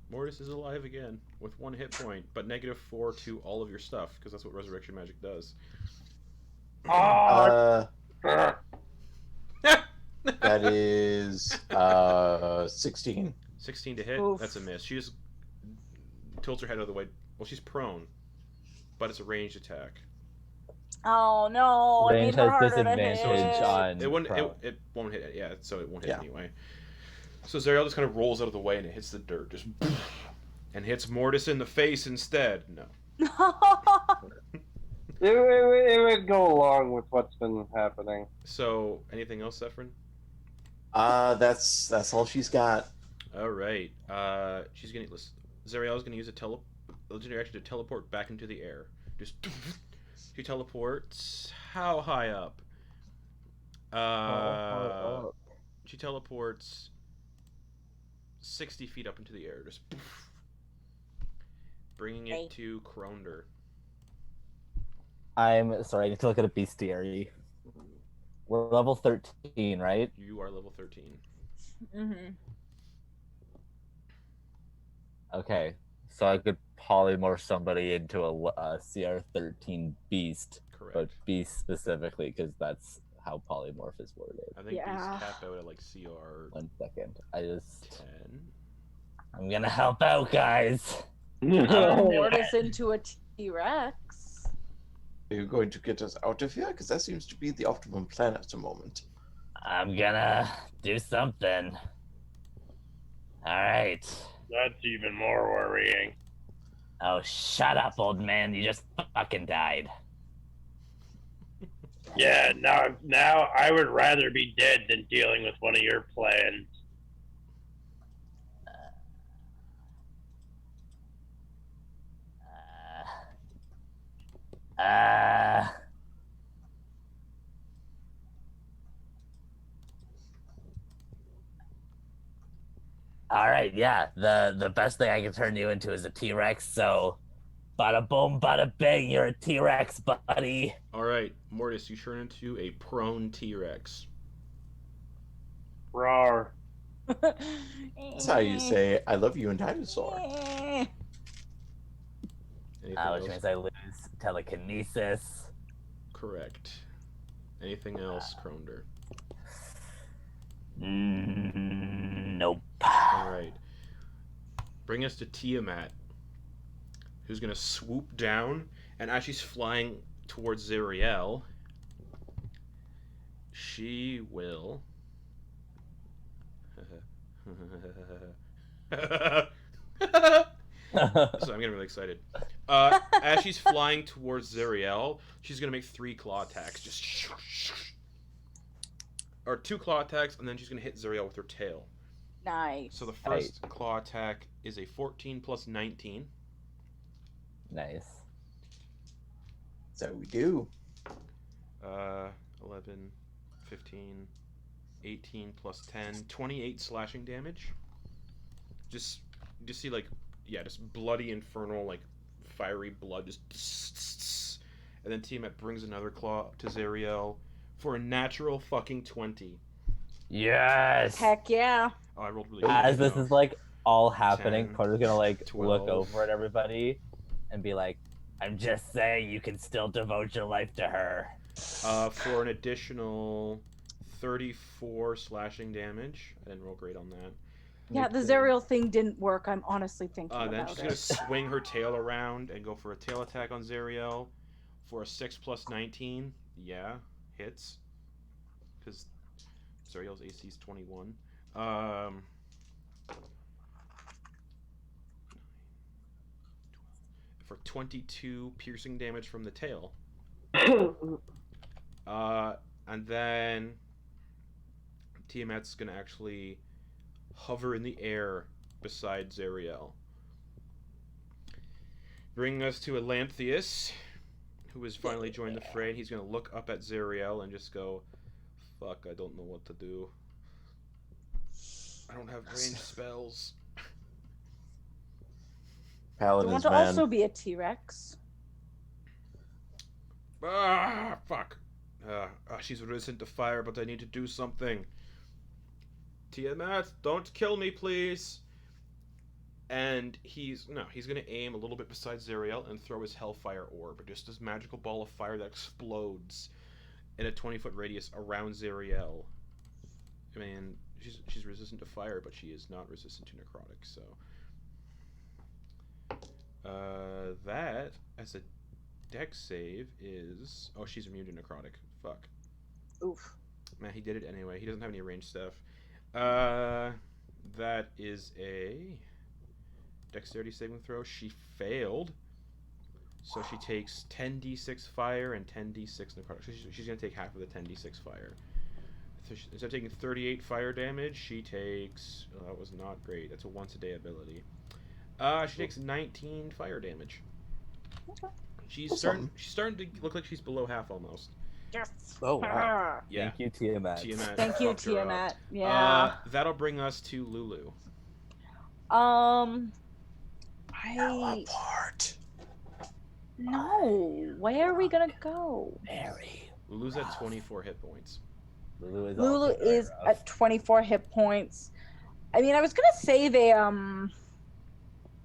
Mortis is alive again with 1 hit point, but -4 to all of your stuff, because that's what resurrection magic does. Oh, That is 16. 16 to hit. Oof. That's a miss. She just tilts her head out of the way. Well, she's prone, but it's a ranged attack. Oh no! It Range made her has harder to disadvantage hit. on. It won't. prone. It won't hit. Yeah, so it won't hit Yeah. anyway. So Zariel just kind of rolls out of the way and it hits the dirt, just and hits Mortis in the face instead. No. it would go along with what's been happening. So anything else, Sephirin? That's all she's got. All right. She's gonna. Zariel's gonna use a legendary action to teleport back into the air. Just. She teleports. How high up? She teleports 60 feet up into the air, just bringing it to Kronder. I'm sorry, I need to look at a bestiary. We're level 13, right? You are level 13. Mm-hmm. Okay, so I could polymorph somebody into a CR13 beast, Correct. but beast specifically, because that's how polymorph is worded. I think Yeah. these cap out at like CR 1 second, I just... 10. I'm gonna help out, guys. Mortis into a T-Rex. Are you going to get us out of here? Because that seems to be the optimum plan at the moment. I'm gonna do something. Alright. That's even more worrying. Oh, shut up, old man. You just fucking died. Yeah, now I would rather be dead than dealing with one of your plans. All right, yeah. The best thing I can turn you into is a T-Rex. So, bada boom, bada bang. You're a T-Rex, buddy. All right, Mortis, you turn into a prone T-Rex. Roar. That's how you say "I love you" in dinosaur. Anything Which else? means I lose telekinesis. Correct. Anything else, Kronder? Nope. All right. Bring us to Tiamat, who's gonna swoop down, and as she's flying towards Zariel, she will. So I'm getting really excited. As she's flying towards Zariel, she's gonna make 3 claw attacks. Or 2 claw attacks, and then she's gonna hit Zariel with her tail. Nice. So the first claw attack is a 14 plus 19. Nice. So we do. 11, 15, 18 plus 10, 28 slashing damage. Just see like, yeah, just bloody infernal, like fiery blood, just. And then Tiamat brings another claw to Zariel for a natural fucking 20. Yes. Heck yeah. Oh, I rolled really good. As this No. is like all happening, 10, Porter's gonna like 12. look over at everybody and be like, I'm just saying you can still devote your life to her. For an additional 34 slashing damage. I didn't roll great on that. Yeah, the Zariel thing didn't work. I'm honestly thinking Then about she's it. gonna swing her tail around and go for a tail attack on Zariel for a 6 plus 19. Yeah, hits. Because Zariel's AC is 21. For 22 piercing damage from the tail. And then Tiamat's gonna actually hover in the air beside Zariel. Bringing us to Elanthius, who has finally joined the fray. He's gonna look up at Zariel and just go, "Fuck, I don't know what to do. I don't have ranged spells." You Paladin's want to man. also be a T-Rex? Ah, fuck. She's resistant to fire, but I need to do something. Tiamat, don't kill me, please. And he's gonna aim a little bit beside Zariel and throw his Hellfire Orb, just this magical ball of fire that explodes in a 20-foot radius around Zariel. I mean, she's resistant to fire, but she is not resistant to necrotic, so that as a dex save is... Oh, she's immune to necrotic. Fuck. Oof. Man, he did it anyway. He doesn't have any ranged stuff. That is a dexterity saving throw. She failed. So she takes 10d6 fire and 10d6 necrotic. She's going to take half of the 10d6 fire. So instead of taking 38 fire damage, she takes... Oh, that was not great. That's a once-a-day ability. She takes 19 fire damage. Okay. She's starting to look like she's below half almost. Yes. Oh, wow. Yeah. Thank you, Tiamat. Tiamat Thank you, fucked her up. Tiamat. Yeah. That'll bring us to Lulu. Teleport. No. Where are we gonna go? Mary. Lulu's at 24 hit points. Lulu Lulu also very is rough. at 24 hit points. I mean, I was gonna say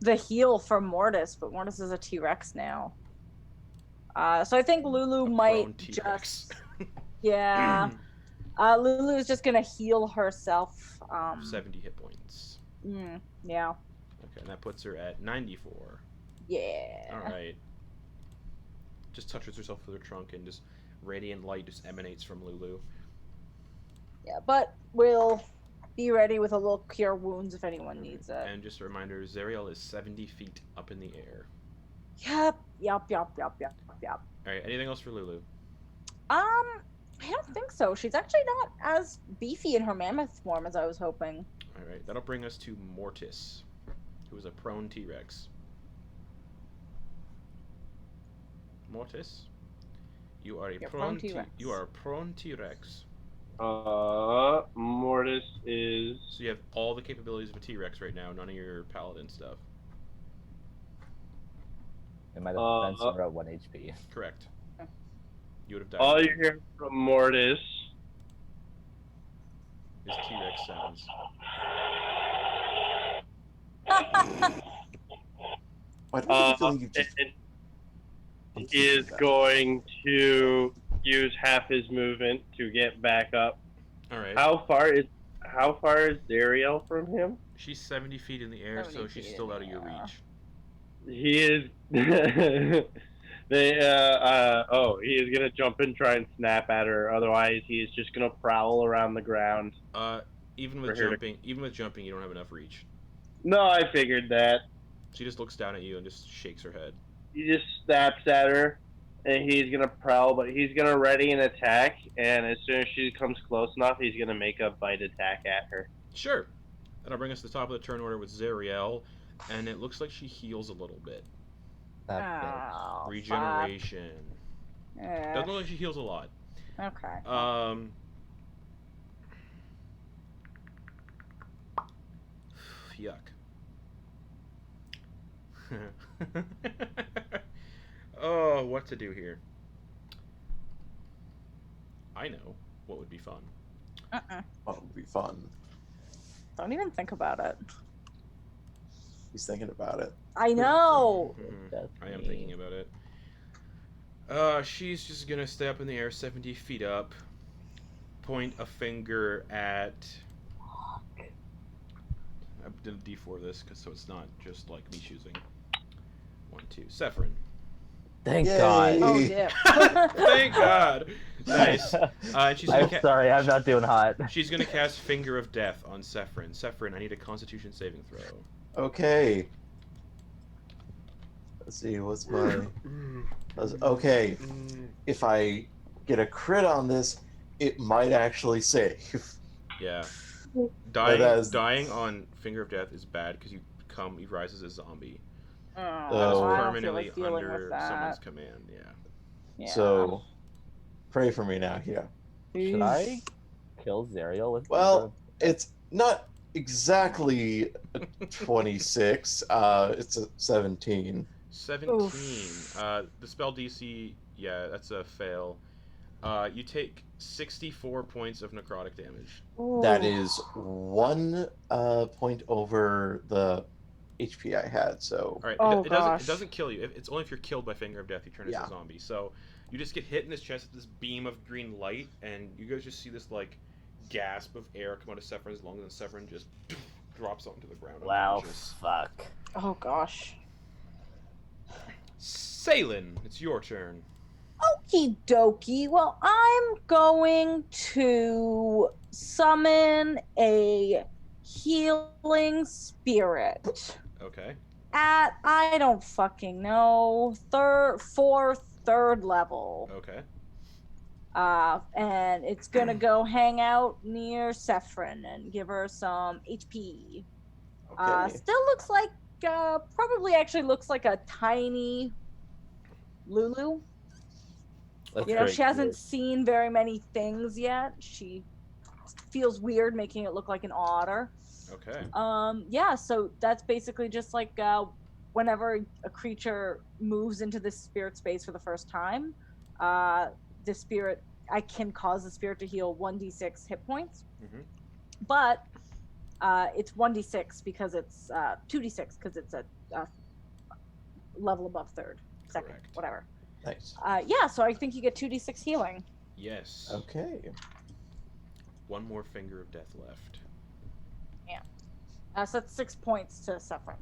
the heal for Mortis, but Mortis is a T-Rex now. So I think Lulu A prone might T-Rex. just, yeah. Lulu is just gonna heal herself. 70 hit points. Yeah. Okay, and that puts her at 94. Yeah. Alright. Just touches herself with her trunk and just radiant light just emanates from Lulu. Yeah, but we'll be ready with a little cure wounds if anyone needs it. And just a reminder, Zariel is 70 feet up in the air. Yep. Alright, anything else for Lulu? I don't think so. She's actually not as beefy in her mammoth form as I was hoping. Alright, that'll bring us to Mortis, who is a prone T-Rex. Mortis, you are a You're prone prone T-Rex. You are a prone T-Rex. Mortis is... So you have all the capabilities of a T-Rex right now, none of your paladin stuff. In my defense, we're at 1 HP. Correct. You would have died. All you hear from Mortis is T-Rex sounds. Why do I feel like you just... is going to use half his movement to get back up. Alright. How far is Zariel from him? She's 70 feet in the air, 70 so she's feet still in out of the your air. reach. He is He is gonna jump and try and snap at her. Otherwise, he is just gonna prowl around the ground. Even For with her to- jumping, you don't have enough reach. No, I figured that. She just looks down at you and just shakes her head. He just snaps at her, and he's gonna prowl, but he's gonna ready an attack. And as soon as she comes close enough, he's gonna make a bite attack at her. Sure. That'll bring us to the top of the turn order with Zariel, and it looks like she heals a little bit. That bitch. Oh, Regeneration. fuck. Doesn't look like she heals a lot. Okay. Yuck. Oh, what to do here? I know what would be fun. What would be fun? Don't even think about it. He's thinking about it. I know. Mhm. I am thinking about it. She's just gonna stay up in the air 70 feet up, point a finger at... I did a D4 this, so it's not just like me choosing. 1, 2. Sephrin. Thank Yay. God. Oh, dip. Thank God! Nice. And she's I'm gonna sorry, I'm not doing hot. she's gonna cast Finger of Death on Sephrin. Sephrin, I need a Constitution saving throw. Okay. Let's see, what's my... Okay, if I get a crit on this, it might actually save. Yeah. that is- Dying on Finger of Death is bad because you rise as a zombie. Oh, That is Oh. I don't feel permanently like dealing under with that. someone's command. Yeah. Yeah. So, pray for me now here. Should I kill Zariel with Well, it's not exactly a 26. It's a 17. 17. The spell DC, yeah, that's a fail. You take 64 points of necrotic damage. That is 1 point over the HP I had. So, All right, Oh, it gosh. doesn't kill you. It's only if you're killed by Finger of Death you turn into Yeah. a zombie. So you just get hit in this chest with this beam of green light, and you guys just see this like gasp of air come out of Sephrin's lungs, and Sephrin just drops onto the ground. Well, unconscious. fuck. Oh gosh. Salen, it's your turn. Okie dokie. Well, I'm going to summon a healing spirit Okay. at I don't fucking know third level. Okay. And it's gonna go hang out near Sephrin and give her some HP. okay. Still looks like probably actually looks like a tiny Lulu. That's You know, very she hasn't cute. seen very many things yet. She feels weird making it look like an otter. Okay. Yeah, so that's basically just like whenever a creature moves into this spirit space for the first time, the spirit, I can cause the spirit to heal 1d6 hit points. Mhm. But it's 1d6 because it's 2d6 because it's a level above third, second, Correct. whatever. Nice. Yeah, so I think you get 2d6 healing. Yes. Okay. One more Finger of Death left. So that's 6 points to Sephrin.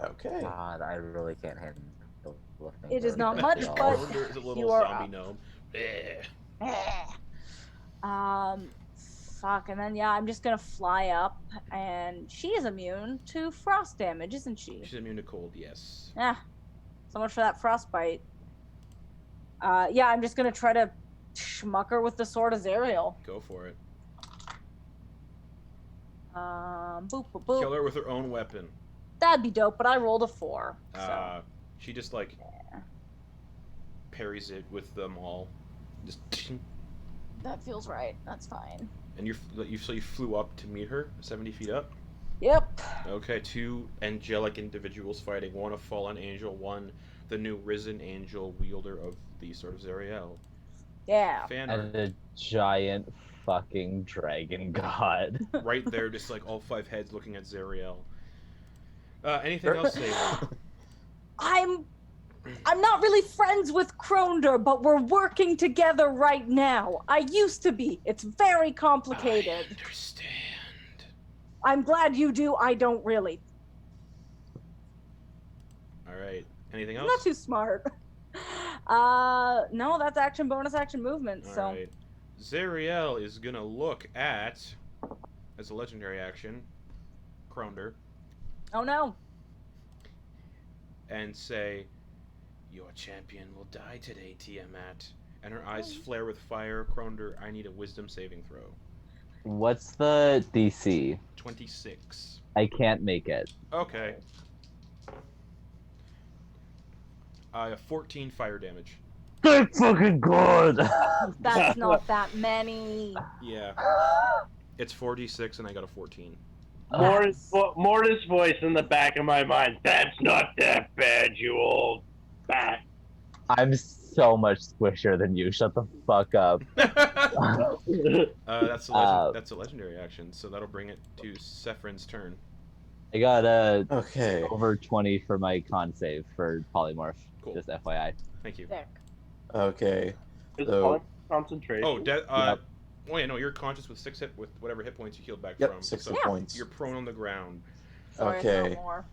Okay. God, I really can't handle lifting It is her not at much, all. but There's a little you are zombie up. gnome. Eh. Fuck, and then yeah, I'm just gonna fly up, and she is immune to frost damage, isn't she? She's immune to cold, yes. Yeah. So much for that frostbite. Yeah, I'm just gonna try to schmuck her with the sword of Zariel. Go for it. Boop boop boop. Kill her with her own weapon. That'd be dope, but I rolled a 4. So. She just like parries it with the maul. Just That feels right. That's fine. and so you flew up to meet her, 70 feet up. Yep. Okay, 2 angelic individuals fighting. One a fallen angel, one the new risen angel wielder of the sword of Zariel. Yeah. Fan And a giant fucking dragon god. right there, just like all 5 heads looking at Zariel. Anything else, Sable? I'm not really friends with Kronder, but we're working together right now. I used to be. It's very complicated. I understand. I'm glad you do. I don't really. All right. Anything I'm else? not too smart. No, that's action, bonus action, movement. All So right. Zariel is gonna look at, as a legendary action, Kronder, oh no. and say, "Your champion will die today, Tiamat." And her eyes flare with fire. Kronder, I need a wisdom saving throw. What's the DC? 26. I can't make it. Okay. I have 14 fire damage. Thank fucking god! That's not that many. Yeah. It's 4d6 and I got a 14. Mortis voice in the back of my mind. That's not that bad, you old bat. I'm so much squishier than you. Shut the fuck up. That's a legendary action, so that'll bring it to Sephron's turn. I got Okay. over 20 for my con save for polymorph. Cool. Just FYI. Thank you. Sick. Okay. Is So- concentration? Oh, Yep. Oh yeah, no, you're conscious with with whatever hit points you healed back Yep, from. 6 So hit points. you're prone on the ground. Sorry, Okay. no more.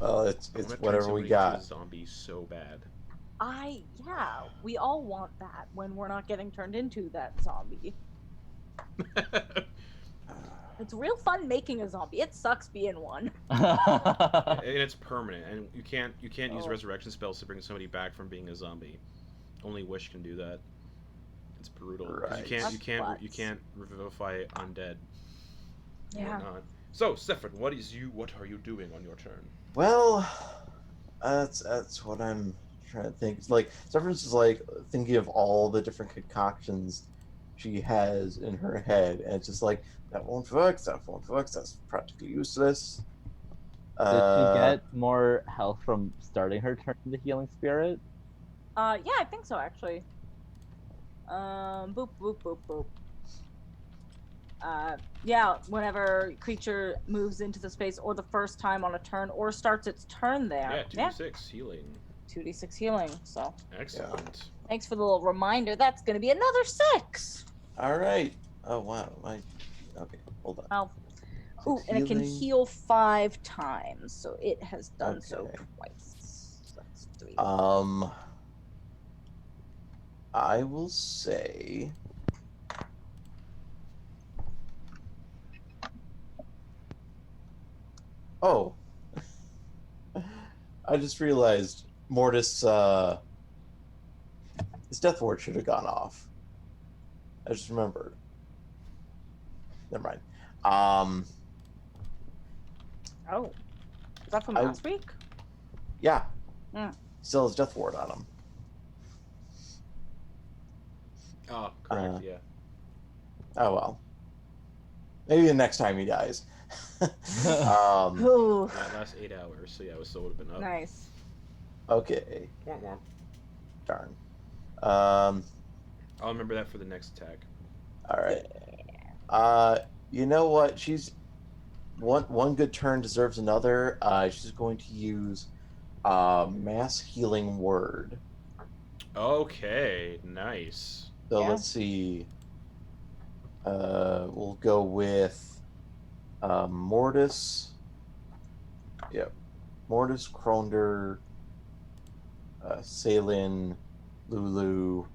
Well, it's I wanna turn whatever somebody we into a got. zombie so bad. Yeah, we all want that when we're not getting turned into that zombie. It's real fun making a zombie. It sucks being one. And it's permanent, and you can't use Oh. resurrection spells to bring somebody back from being a zombie. Only Wish can do that. It's brutal. 'Cause Right. You That's can't butts. revivify undead. And Yeah. whatnot. So, Sephron, what are you doing on your turn? Well, that's what I'm trying to think. It's like Severance is like thinking of all the different concoctions she has in her head, and it's just like that won't work. That won't work. That's practically useless. Did she get more health from starting her turn to healing spirit? Yeah, I think so actually. Boop boop boop boop. Yeah, whenever creature moves into the space or the first time on a turn or starts its turn there. Yeah, 2d6 healing. 2d6 healing. So Excellent. thanks for the little reminder. That's gonna be another 6. All right. Oh wow. Okay. Hold on. Well, ooh, and it can Healing. heal 5 times, so it has done so Okay. twice. So that's 3. I will say. Oh. I just realized Mortis, his death ward should have gone off. I just remembered. Never mind. Oh, is that from I- last week? Yeah. Hmm. Still has death ward on him. Oh, correct, Uh, yeah. Oh well. Maybe the next time he dies. Ooh, Yeah, last 8 hours, so yeah, it still would have been up. nice. Okay. Womp womp. Darn. I'll remember that for the next attack. All right. You know what? She's one good turn deserves another. She's going to use mass healing word. Okay, nice. So Yeah. let's see. We'll go with Mortis. Yep. Mortis, Kronder, Salin, Lulu,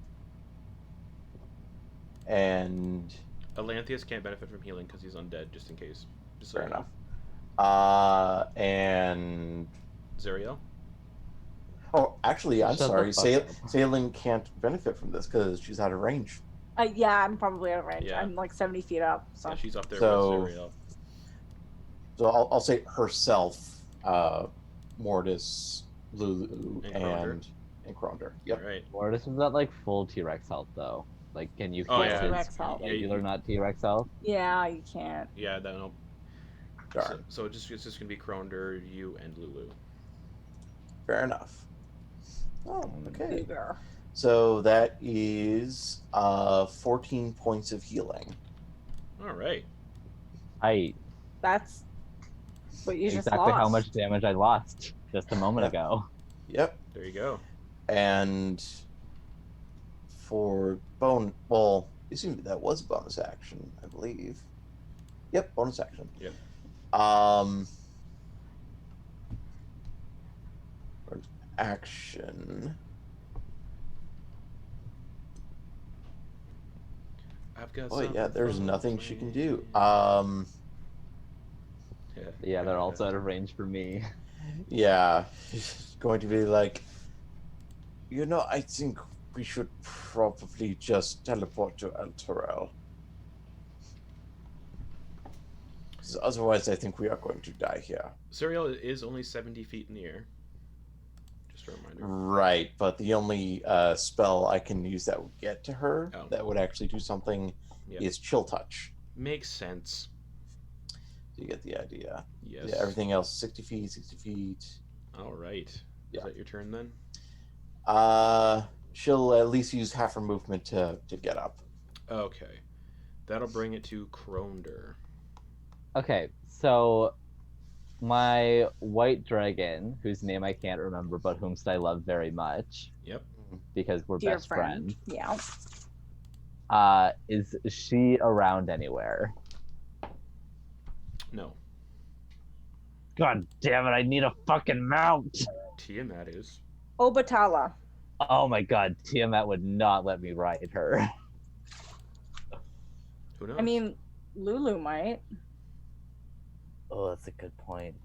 and Alanthius can't benefit from healing because he's undead, just in case. Just so fair you know. enough. And Zariel? oh, actually, I'm Shut the sorry. fuck up. Salin can't benefit from this because she's out of range. Yeah, I'm probably out of range. Yeah. I'm like 70 feet up. So Yeah, she's up there So- with Zariel. So I'll say herself, Mortis, Lulu, And Kronder. and Kronder. Yep. Alright. Mortis is at like full T-Rex health though. Like, can you Oh, keep yeah. T-Rex health. regular, not T-Rex health? yeah, you can't. Yeah, that'll. Darn. So it's just gonna be Kronder, you, and Lulu. Fair enough. Oh, okay. Cougar. So that is 14 points of healing. Alright. That's what you just Exactly lost. how much damage I lost just a moment Yep. ago. Yep. There you go. And for that was a bonus action, I believe. Yep, bonus action. Yep. Action. I've got. Oh yeah, there's nothing she can do. Yeah, they're also out of range for me. Yeah, she's going to be like, I think we should probably just teleport to Elturel. Because otherwise, I think we are going to die here. Zariel is only 70 feet in the air. Just a reminder. Right, but the only spell I can use that would get to her, Oh. that would actually do something, Yep. is Chill Touch. Makes sense. You get the idea. Yes. Yeah, everything else, 60 feet, 60 feet. All right. Yeah. Is that your turn then? She'll at least use half her movement to get up. Okay. That'll bring it to Kronder. Okay, so my white dragon, whose name I can't remember, but whomst I love very much. Yep. Because we're Dear best friend. friends. Yeah. Is she around anywhere? No. God damn it! I need a fucking mount. Tiamat is. Obatala. Oh my god, Tiamat would not let me ride her. Who knows? I mean, Lulu might. Oh, that's a good point.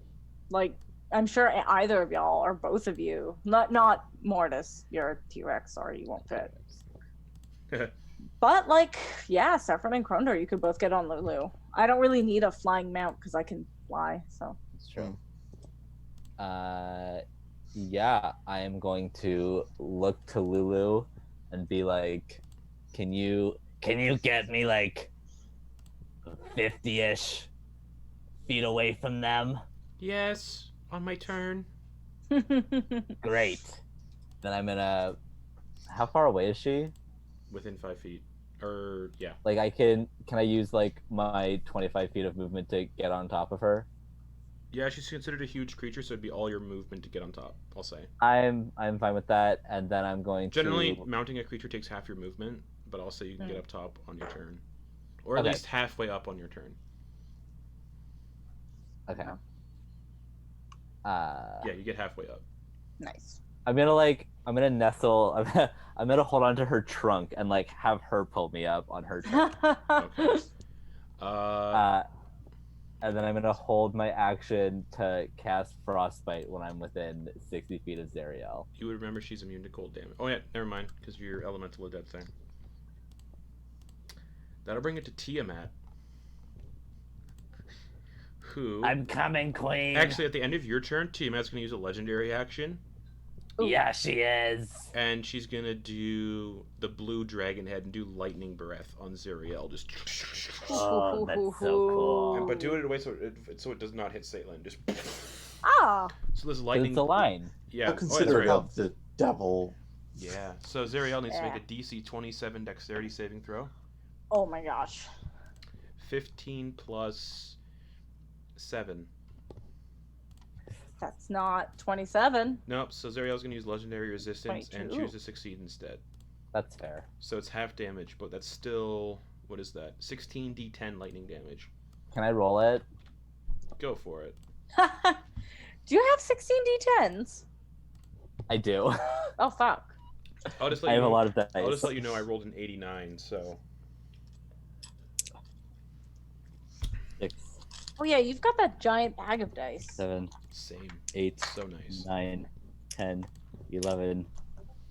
Like, I'm sure either of y'all or both of you. Not Mortis. You're a T-Rex. Sorry, you won't fit. But like, yeah, Saffron and Kronder, you could both get on Lulu. I don't really need a flying mount because I can fly. So. It's true. Yeah, I am going to look to Lulu and be like, can you get me like 50-ish feet away from them? Yes. On my turn. Great. Then I'm gonna. How far away is she? Within 5 feet. Yeah. Like can I use like my 25 feet of movement to get on top of her? Yeah, she's considered a huge creature, so it'd be all your movement to get on top, I'll say. I'm fine with that, and then I'm going Generally, to. mounting a creature takes half your movement, but I'll say you can get up top on your turn. Or at Okay. least halfway up on your turn. Okay. Yeah, you get halfway up. Nice. I'm gonna nestle. I'm gonna hold on to her trunk and like have her pull me up on her trunk. Okay. And then I'm gonna hold my action to cast Frostbite when I'm within 60 feet of Zariel. You would remember she's immune to cold damage. Oh yeah, never mind, because you're elemental of that thing. That'll bring it to Tiamat. Who... I'm coming, Queen. Actually, at the end of your turn, Tiamat's going to use a legendary action. Yeah, she is. And she's going to do the blue dragon head and do lightning breath on Zariel. Just... Oh, that's so cool. But do it in a way so it does not hit Saitlin. Just... Ah. So this lightning... It's a line. Yeah. Well, consider it of the devil. Yeah. So Zariel needs to Yeah. make a DC 27 dexterity saving throw. Oh my gosh. 15 plus 7. That's not 27. Nope, so Zariel's going to use legendary resistance and 22. choose to succeed instead. That's fair. So it's half damage, but that's still... What is that? 16 d10 lightning damage. Can I roll it? Go for it. Do you have 16 d10s? I do. Oh, fuck. I'll just let I you have a know, lot of dice. I'll just let you know I rolled an 89, so... 6, Oh, yeah, you've got that giant bag of dice. 7, Same. 8, So nice. 9, 10, 11,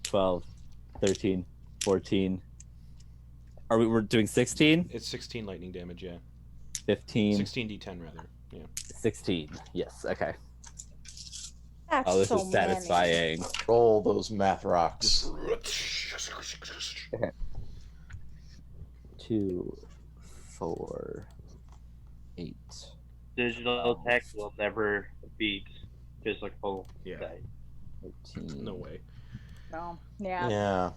12, 13, 14. We're doing 16? It's 16 lightning damage, yeah. 15, 16 d10, rather. Yeah. 16. Yes, okay. That's Oh, this so is satisfying. Roll those math rocks. 2, 4, 8. Digital tech will never beat physical Yeah. dice. 13. No way. No. Yeah. Yeah.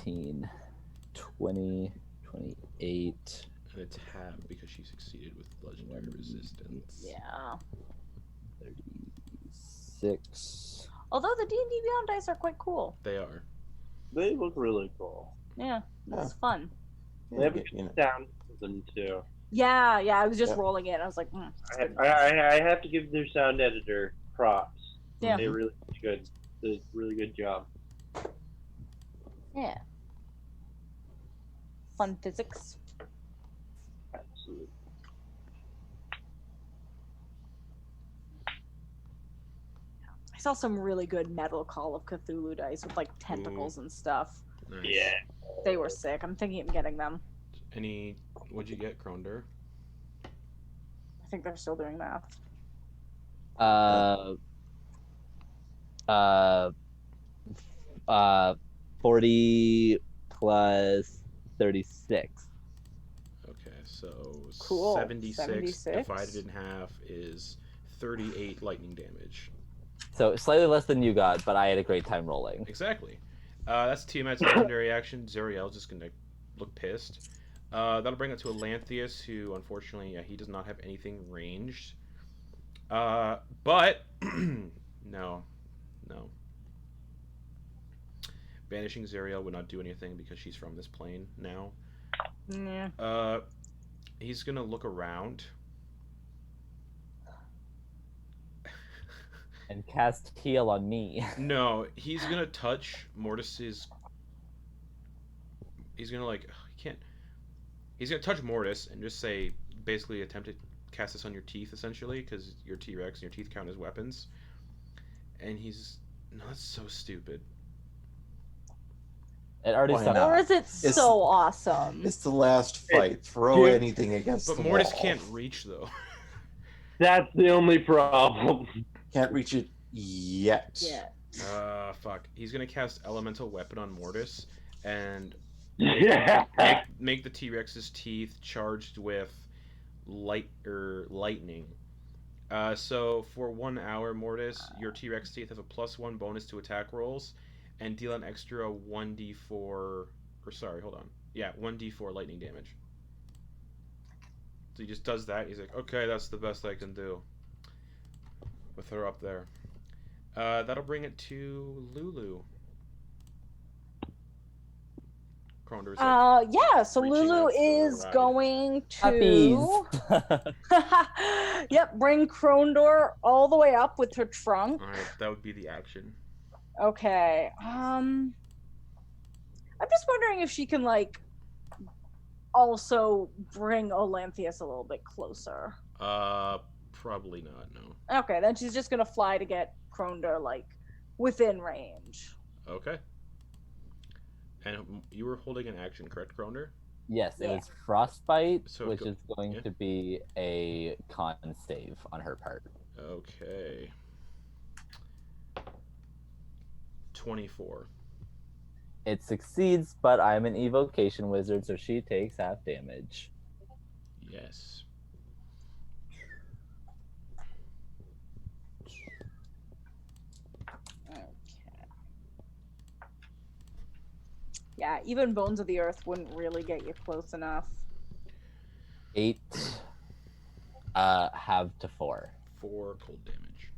18, 20, 28. And it's half because she succeeded with legendary resistance. Yeah. 36. Although the D&D Beyond dice are quite cool. They are. They look really cool. Yeah. It's fun. They have a You know. good sound to them too. Yeah, I was just Yeah. rolling it. I was like, it's good. I have to give their sound editor props. Yeah. They really good. Did a really good job. Yeah. Fun physics. Absolutely. I saw some really good Metal Call of Cthulhu dice with like tentacles and stuff. Nice. Yeah. They were sick. I'm thinking of getting them. What'd you get, Kronder? I think they're still doing math. uh, uh, 40 plus 36. Okay, so Cool. 76 76? divided in half is 38 lightning damage. So slightly less than you got, but I had a great time rolling. Exactly. That's Tiamat's legendary action. Zariel's just gonna look pissed. That'll bring it to Elanthius, who unfortunately he does not have anything ranged. But no. Banishing Zariel would not do anything because she's from this plane now. Yeah. He's gonna look around. And cast heal on me. No, he's gonna touch Mortis's. He's gonna he can't. He's gonna touch Mortis and just say, basically attempt to cast this on your teeth, essentially, because your T-Rex and your teeth count as weapons. And no, that's so stupid. It already Why sucked. not? Or is it It's- so awesome? It's the last fight. Throw Yeah. anything against But the Mortis wall. can't reach though. That's the only problem. Can't reach it yet. Yeah. Fuck. He's gonna cast Elemental Weapon on Mortis and Yeah. make the T-Rex's teeth charged with lightning. So for 1 hour, Mortis, your T-Rex teeth have a +1 bonus to attack rolls, and deal an extra 1d4. Yeah, 1d4 lightning damage. So he just does that. He's like, okay, that's the best I can do. With her up there. That'll bring it to Lulu. Kronder's Yeah, so reaching Lulu out for a is ride. going Puppies. to yep, bring Krondor all the way up with her trunk. Alright, that would be the action. Okay. I'm just wondering if she can also bring Olanthius a little bit closer. Probably not, no. Okay, then she's just gonna fly to get Krondor within range. Okay. And you were holding an action, correct, Kronder? Yes, it Yeah. was frostbite, So which is going yeah. to be a con save on her part. Okay. 24. It succeeds, but I'm an evocation wizard, so she takes half damage. Yes. Okay. Yeah, even Bones of the Earth wouldn't really get you close enough. 8 halved to 4. 4 cold damage.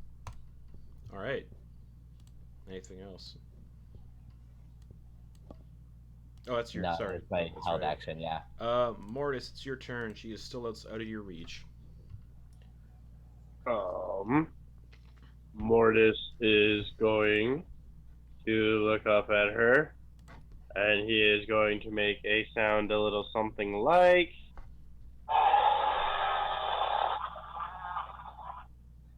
Alright. Anything else? Oh, that's your. No, Sorry. it's my That's held right. action, yeah. Mortis, it's your turn. She is still out of your reach. Mortis is going to look up at her, and he is going to make a sound a little something like.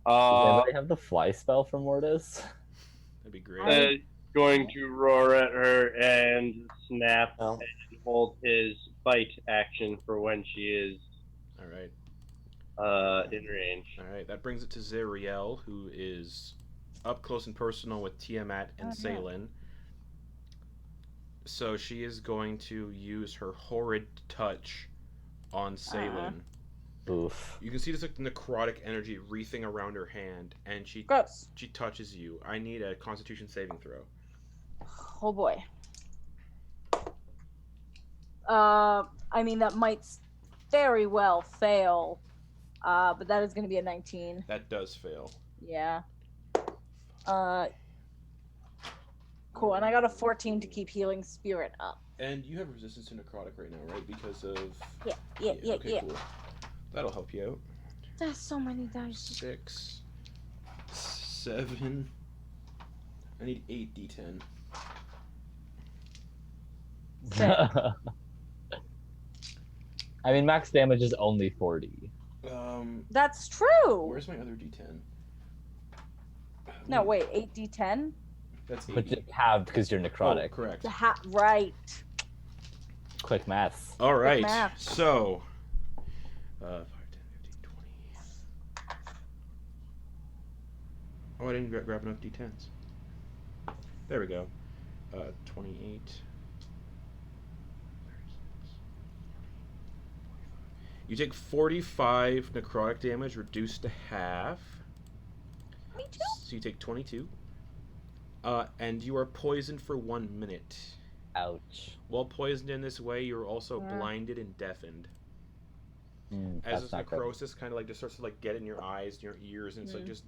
Does anybody have the fly spell for Mortis? That'd be great. Going to roar at her and snap Well, and hold his bite action for when she is Alright. in range. Alright, that brings it to Zariel, who is up close and personal with Tiamat and Oh, yeah. Salen. So she is going to use her horrid touch on Salen. Oof. You can see this necrotic energy wreathing around her hand, and she Gross. touches you. I need a Constitution saving throw. Oh boy. I mean that might very well fail, but that is going to be a 19. That does fail. Yeah. Cool, and I got a 14 to keep healing spirit up. And you have resistance to necrotic right now, right? Because of Yeah. Okay, cool. That'll help you out. That's so many dice. 6, 7. I need 8 d10. I mean, max damage is only 40. That's true. Where's my other D10? No, wait, 8d10? That's 80. But it's halved because you're Oh, necrotic. correct. Right. Quick maths. All right. math. So, 5, 10, 15, 20. Oh, I didn't grab enough D10s. There we go. 28. 36. You take 45 necrotic damage, reduced to half. 22? So you take 22. And you are poisoned for 1 minute. Ouch. While poisoned in this way, you're also Yeah. blinded and deafened. As That's this not good. necrosis kind of like just starts to like get in your eyes and your ears, and it's like just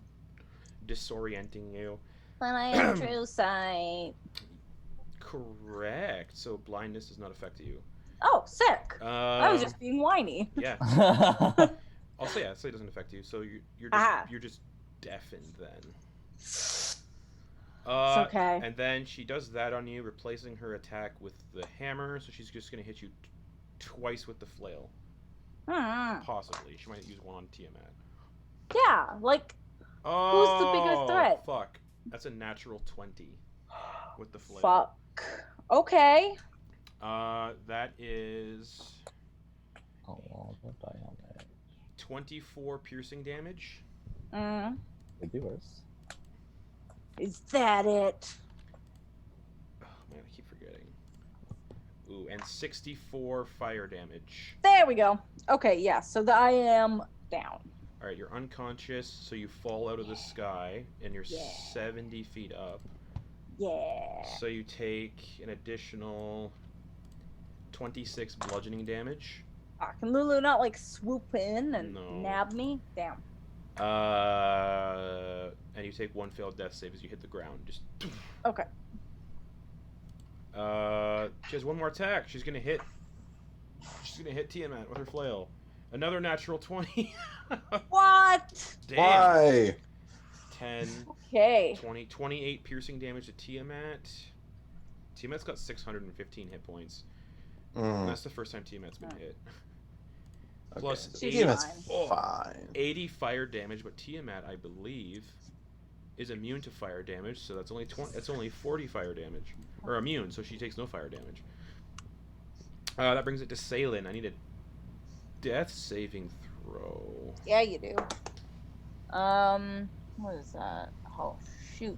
disorienting you. But I have true sight. Correct. So blindness does not affect you. Oh, sick. I was just being whiny. Yeah. Also, yeah, so it doesn't affect you. So you're just deafened then. It's okay. And then she does that on you, replacing her attack with the hammer. So she's just gonna hit you twice with the flail. Possibly. She might use one on Tiamat. Yeah, like, Oh, the bigger threat? Fuck. That's a natural 20 with the flail. fuck. Okay. That is Oh, well, what die on that? 24 piercing damage. Could be worse. Is that it? Oh man, I keep forgetting. Ooh, and 64 fire damage. There we go. Okay, yeah, so I am down. Alright, you're unconscious, so you fall out of the sky, and you're 70 feet up. Yeah. So you take an additional 26 bludgeoning damage. Can Lulu not, like, swoop in and No. nab me? Damn. And you take 1 failed death save as you hit the ground. Just. Okay. She has 1 more attack. She's gonna hit. She's gonna hit Tiamat with her flail. Another natural 20. What? Damn. Why? 10, Okay. 20, 28 piercing damage to Tiamat. Tiamat's got 615 hit points. And that's the first time Tiamat's been hit. Plus She's 80, fine. Fine. 80 fire damage, but Tiamat, I believe, is immune to fire damage, so that's only 20. That's only 40 fire damage, or immune, so she takes no fire damage. That brings it to Salen. I need a death saving throw. Yeah, you do. What is that? Oh, shoot.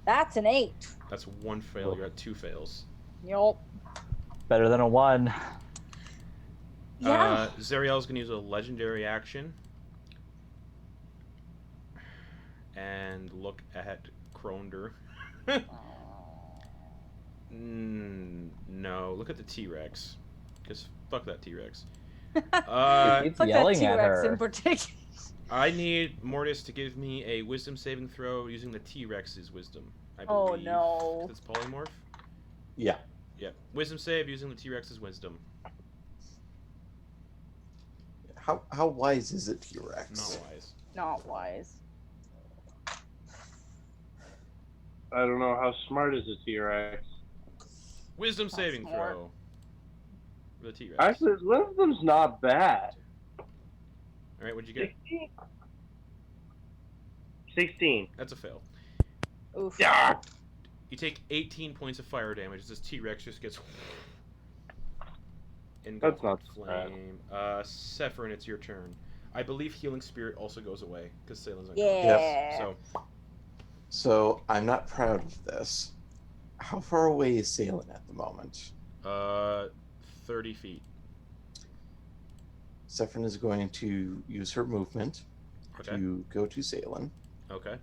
That's an 8. That's 1 fail. You're at 2 fails. Yup. Better than a 1. Yeah. Zariel's gonna use a legendary action and look at Kronder. No, look at the T-Rex. Because fuck that T-Rex. He keeps Fuck that yelling at T-Rex in her. particular. I need Mortis to give me a wisdom saving throw using the T-Rex's wisdom. I Oh, believe. no. It's polymorph? Yeah. Yeah. Wisdom save using the T-Rex's wisdom. How wise is it, T-Rex? Not wise. Not wise. I don't know how smart is a T-Rex. Wisdom Not saving smart. throw. For the T-Rex. Actually, wisdom's not bad. Alright, what'd you get? 16. That's a fail. Oof. Yeah. You take 18 points of fire damage as this T-Rex just gets That's not flame. Sephirin, it's your turn. I believe Healing Spirit also goes away because Salen's unconscious. Yeah. So So I'm not proud of this. How far away is Salen at the moment? 30 feet. Sephirin is going to use her movement Okay. to go to Salen, Okay.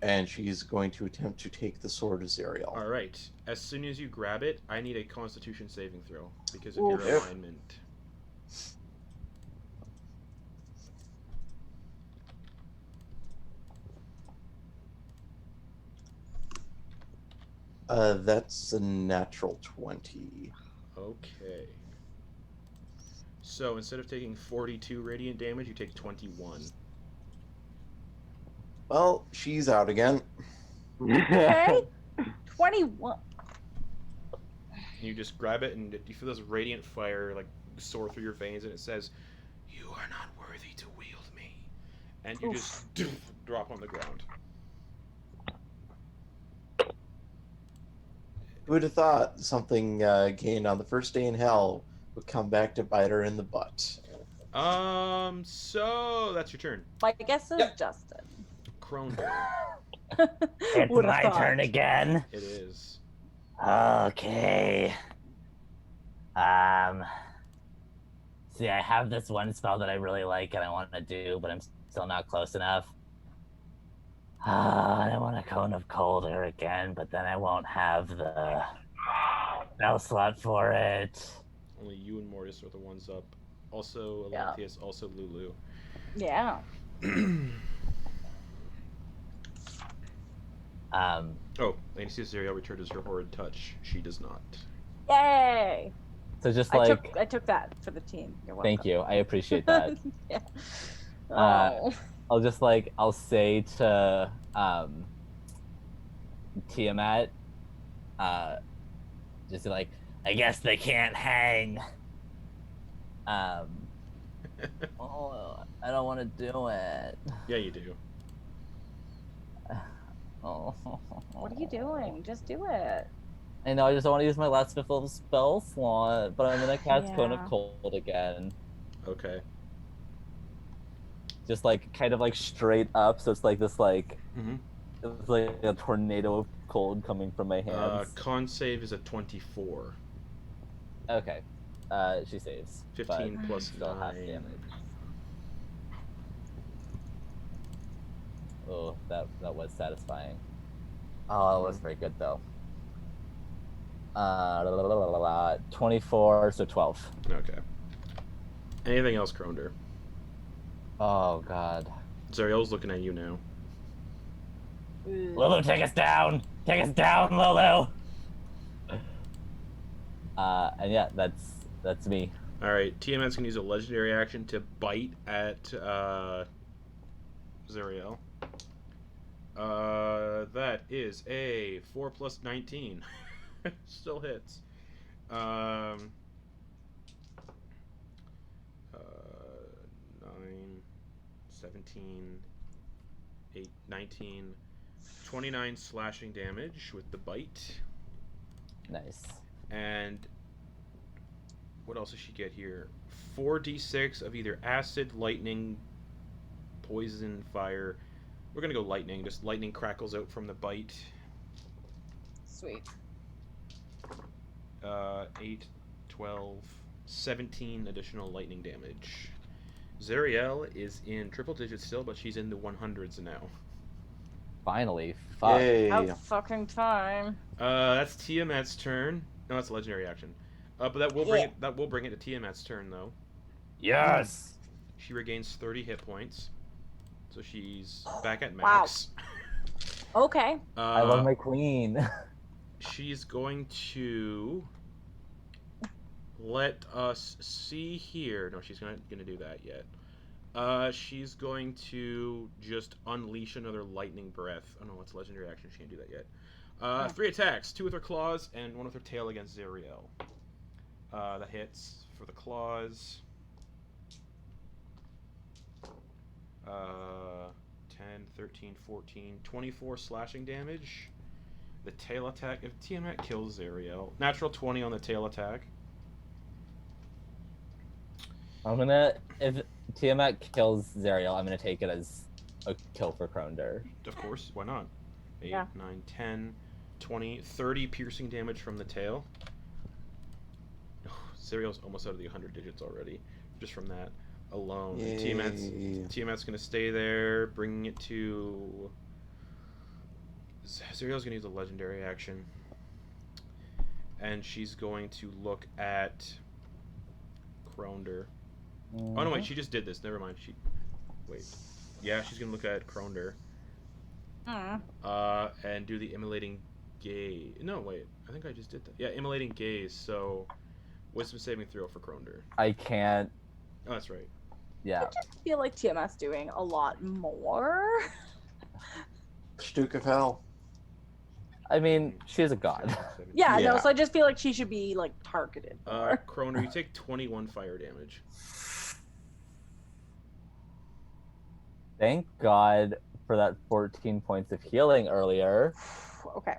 and she's going to attempt to take the sword of Zariel. All right. As soon as you grab it, I need a Constitution saving throw because of Oof. your alignment. That's a natural 20. Okay. So instead of taking 42 radiant damage, you take 21. Well, she's out again. Okay. 21. You just grab it, and you feel this radiant fire like soar through your veins, and it says, "You are not worthy to wield me," and you Oof. just drop on the ground. Who would have thought something gained on the first day in hell would come back to bite her in the butt? So that's your turn. My guess is Yep. Justin. Croner. It's Would've my thought. turn again. It is. Okay. See, I have this one spell that I really like and I want to do, but I'm still not close enough. I want a cone of cold air again, but then I won't have the spell slot for it. Only you and Mortis are the ones up. Also Yeah. Alanthius, also Lulu. Yeah. Oh, Lady Zariel returns her horrid touch. She does not. Yay! So just I like, took that for the team. You're welcome. thank you. I appreciate that. Yeah. Uh, I'll say to Tiamat, just like, I guess they can't hang. Oh, I don't want to do it. Yeah, you do. Oh. What are you doing? Just do it. I know, I just don't want to use my last full spell slot, but I'm gonna cast Cone of Yeah. Cold again. Okay. Just like kind of like straight up, so it's like this like Mm-hmm. it's like a tornado of cold coming from my hands. Con save is a 24. Okay. She saves. 15 but plus still half 9. damage. Oh, that was satisfying. Oh, it was very good though. 24, so 12. Okay. Anything else, Kronder? Oh god. Zariel's looking at you now. Lulu, take us down! Take us down, Lulu! And yeah, that's me. Alright, Tiamat's gonna use a legendary action to bite at Zariel. That is a 4 plus 19. Still hits. 9, 17, 8, 19, 29 slashing damage with the bite. Nice. And what else does she get here? 4d6 of either acid, lightning, poison, fire. We're gonna go lightning. Just lightning crackles out from the bite. Sweet. 8, 12, 17 additional lightning damage. Zariel is in triple digits still, but she's in the 100s now. Finally. Fuck. Yay. About fucking time. That's Tiamat's turn. No, that's a legendary action. But that will bring it to Tiamat's turn though. Yes! She regains 30 hit points, so she's back at max. Okay. I love my queen. She's going to let us see here. No, she's gonna do that yet. She's going to just unleash another lightning breath. Oh no, it's a legendary action. She can't do that yet. 3 attacks, 2 with her claws and 1 with her tail against Zariel. That hits for the claws. 10, 13, 14, 24 slashing damage. The tail attack, if Tiamat kills Zariel, natural 20 on the tail attack. If Tiamat kills Zariel, I'm gonna take it as a kill for Kronder. Of course, why not? 8, Yeah. 9, 10, 20, 30 piercing damage from the tail. Zariel's almost out of the 100 digits already, just from that alone. And Tiamat's gonna stay there, bringing it to... Zariel's gonna use a legendary action. And she's going to look at Kronder. Oh no, wait, she just did this. Never mind. Wait. Yeah, she's gonna look at Kronder. And do the immolating gaze. No, wait. I think I just did that. Yeah, immolating gaze. So, wisdom saving throw for Kronder. I can't. Oh, that's right. Yeah. I just feel like TMS doing a lot more. Stuk of hell. I mean, she is a god. Yeah, no, Yeah. so I just feel like she should be, like, targeted more. Kroner, you take 21 fire damage. Thank God for that 14 points of healing earlier. Okay.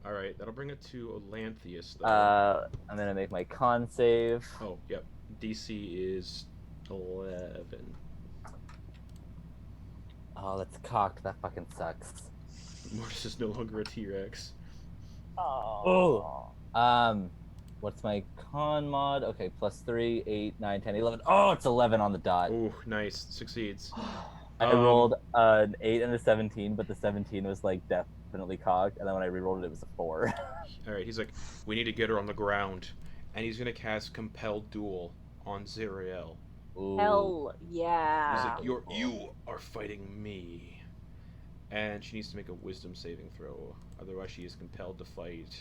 All right, that'll bring it to Olanthius, though. I'm gonna make my con save. Oh, yep. DC is 11. Oh, that's cocked. That fucking sucks. Mortis is no longer a T-Rex. Oh. What's my con mod? Okay, +3, 8, 9, 10, 11. Oh, it's 11 on the dot. Ooh, nice. Succeeds. I rolled an 8 and a 17, but the 17 was like definitely cocked, and then when I rerolled it, it was a 4. All right, he's like, we need to get her on the ground, and he's gonna cast Compelled Duel on Zariel. Ooh. Hell yeah. He's like, you are fighting me, and she needs to make a Wisdom saving throw, otherwise she is compelled to fight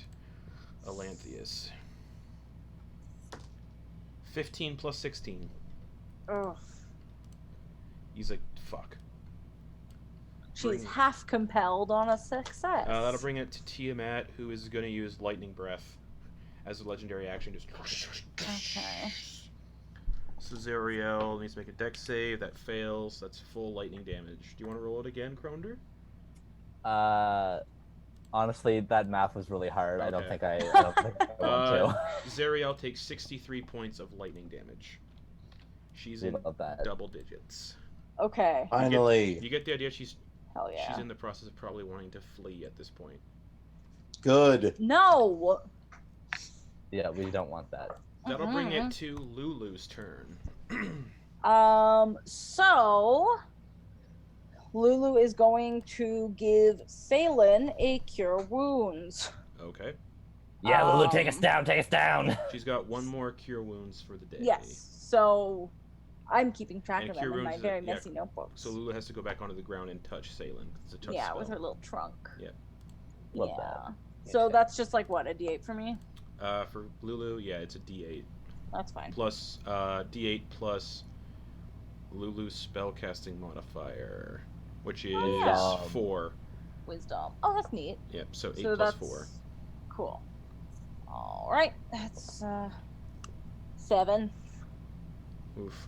Elanthius. 15 plus 16. Ugh. He's like, fuck. She's half compelled on a success. That'll bring it to Tiamat, who is going to use Lightning Breath as a legendary action. Just Okay. So Zariel needs to make a dex save. That fails. That's full lightning damage. Do you want to roll it again, Kronder? Honestly, that math was really hard. Okay. I don't think I want to. Zariel takes 63 points of lightning damage. She's in Love that. double digits. Okay. Finally. You get the idea? She's Hell yeah. she's in the process of probably wanting to flee at this point. Good. No! Yeah, we don't want that. That'll bring it to Lulu's turn. So Lulu is going to give Salen a cure wounds. Okay. Yeah, Lulu, take us down, take us down. She's got one more cure wounds for the day. Yes. So I'm keeping track And of cure them in my wounds is very yeah, messy notebooks. So Lulu has to go back onto the ground and touch Salen. It's a touch yeah, spell. with her little trunk. Yeah. Love yeah. that. So Okay. that's just like what, a D8 for me? For Lulu, yeah, it's a D8 That's fine. plus D8 plus Lulu's spellcasting modifier, which is yeah. 4. Wisdom. Oh, that's neat. Yep. So 8 So plus that's 4. cool. All right, that's 7. Oof.